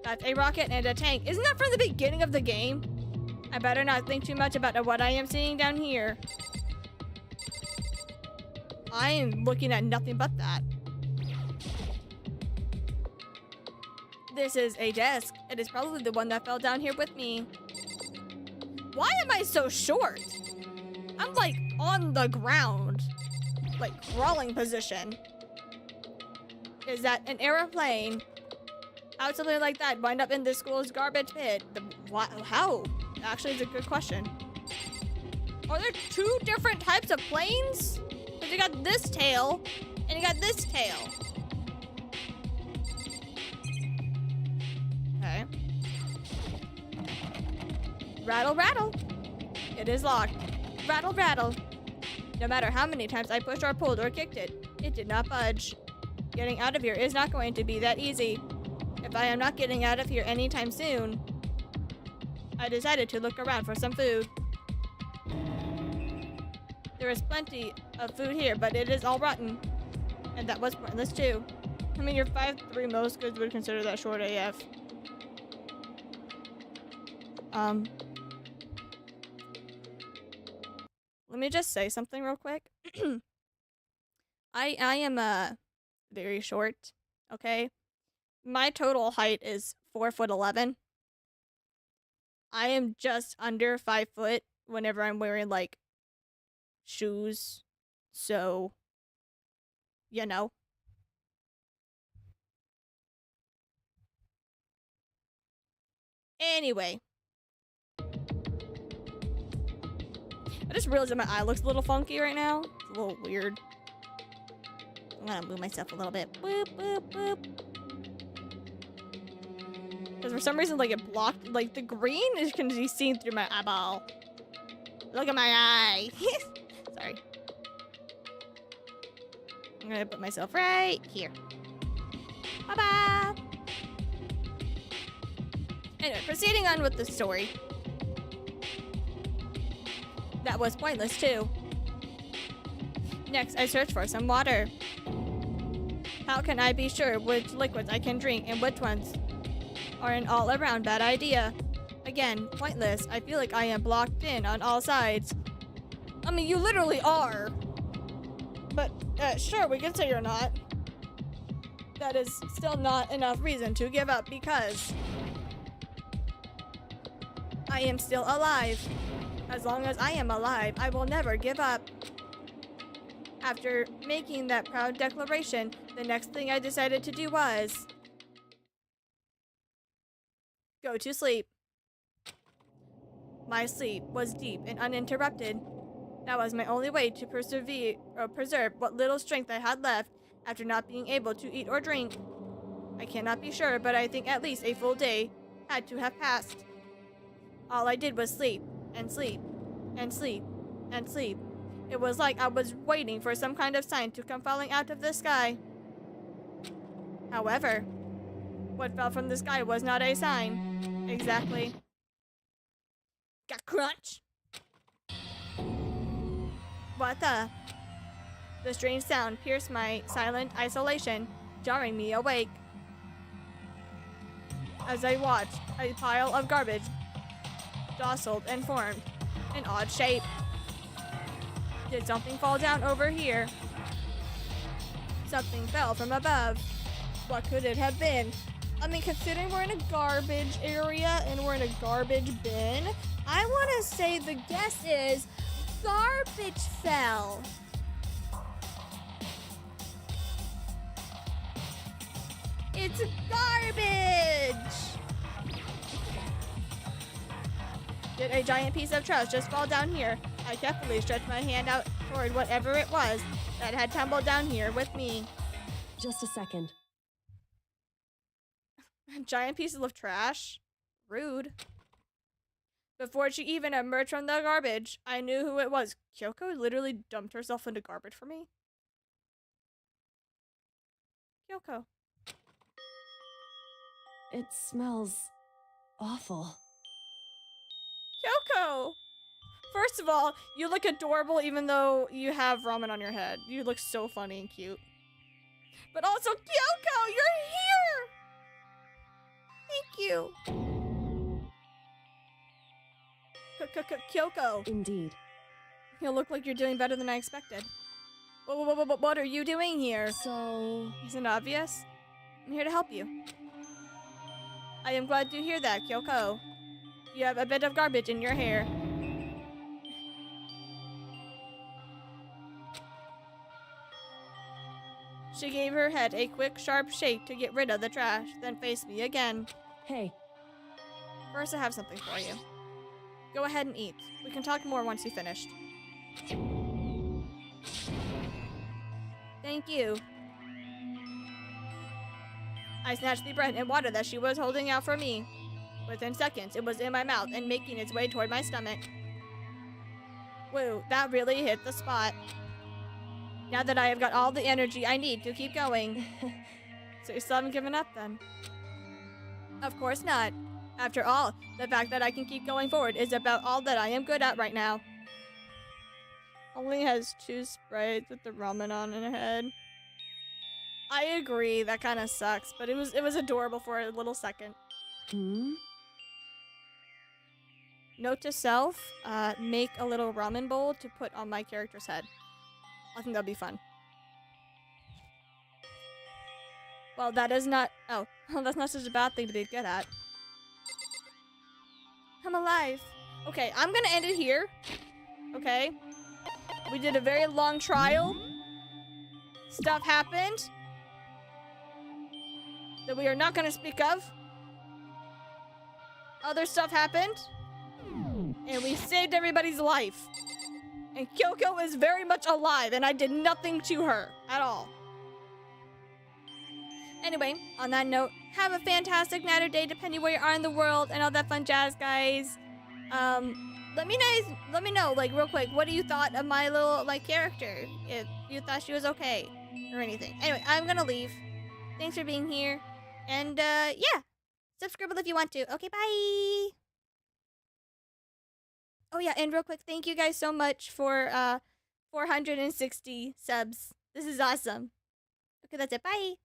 That's a rocket and a tank. Isn't that from the beginning of the game? I better not think too much about what I am seeing down here. I am looking at nothing but that. This is a desk. It is probably the one that fell down here with me. Why am I so short? I'm like on the ground. Like crawling position. Is that an airplane? How'd something like that wind up in this school's garbage pit? How? Actually, it's a good question. Are there two different types of planes? Because you got this tail, and you got this tail. Okay. Rattle, rattle. It is locked. Rattle, rattle. No matter how many times I pushed or pulled or kicked it, it did not budge. Getting out of here is not going to be that easy. If I am not getting out of here anytime soon, I decided to look around for some food. There is plenty of food here, but it is all rotten. And that was pointless too. I mean, you're 5'3", most kids would consider that short AF. Let me just say something real quick. I am very short, okay? My total height is 4'11". I am just under 5 foot whenever I'm wearing like shoes. So, you know. Anyway. I just realized that my eye looks a little funky right now. It's a little weird. I'm gonna move myself a little bit. Boop, boop, boop. Because for some reason, like, it blocked, like, the green can be seen through my eyeball. Look at my eye. Sorry. I'm gonna put myself right here. Bye-bye. Anyway, proceeding on with the story. That was pointless, too. Next, I searched for some water. How can I be sure which liquids I can drink and which ones are an all-around bad idea? Again, pointless. I feel like I am blocked in on all sides. I mean, you literally are. But, sure, we can say you're not. That is still not enough reason to give up because I am still alive. As long as I am alive, I will never give up. After making that proud declaration, the next thing I decided to do was go to sleep. My sleep was deep and uninterrupted. That was my only way to preserve what little strength I had left after not being able to eat or drink. I cannot be sure, but I think at least a full day had to have passed. All I did was sleep, and sleep, and sleep, and sleep. It was like I was waiting for some kind of sign to come falling out of the sky. However, what fell from the sky was not a sign. Exactly. Got crunch. What the? The strange sound pierced my silent isolation, jarring me awake. As I watched, a pile of garbage jostled and formed an odd shape. Did something fall down over here? Something fell from above. What could it have been? I mean, considering we're in a garbage area and we're in a garbage bin, I want to say the guess is garbage fell. It's garbage! Did a giant piece of trash just fall down here? I carefully stretched my hand out toward whatever it was that had tumbled down here with me. Just a second. Giant pieces of trash? Rude. Before she even emerged from the garbage, I knew who it was. Kyoko literally dumped herself into garbage for me. Kyoko. It smells awful. Kyoko! First of all, you look adorable even though you have ramen on your head. You look so funny and cute. But also, Kyoko, you're here! Thank you. Kyoko. Indeed. You look like you're doing better than I expected. What are you doing here? So... Isn't it obvious? I'm here to help you. I am glad to hear that, Kyoko. You have a bit of garbage in your hair. She gave her head a quick, sharp shake to get rid of the trash, then faced me again. Hey. First, I have something for you. Go ahead and eat. We can talk more once you finished. Thank you. I snatched the bread and water that she was holding out for me. Within seconds, it was in my mouth and making its way toward my stomach. Whoa, that really hit the spot. Now that I have got all the energy I need to keep going. So you still haven't given up then? Of course not. After all, the fact that I can keep going forward is about all that I am good at right now. Only has 2 sprites with the ramen on her head. I agree, that kind of sucks, but it was adorable for a little second. Hmm? Note to self, make a little ramen bowl to put on my character's head. I think that'd be fun. Well, that is not... Oh, that's not such a bad thing to be good at. I'm alive. Okay, I'm gonna end it here. Okay? We did a very long trial. Stuff happened that we are not gonna speak of. Other stuff happened. And we saved everybody's life. And Kyoko is very much alive, and I did nothing to her at all. Anyway, on that note, have a fantastic night or day, depending where you are in the world, and all that fun jazz, guys. Let me know, like, real quick, what do you thought of my little, like, character? If you thought she was okay, or anything. Anyway, I'm gonna leave. Thanks for being here. And, yeah. Subscribe if you want to. Okay, bye! Oh yeah, and real quick, thank you guys so much for 460 subs. This is awesome. Okay, that's it. Bye.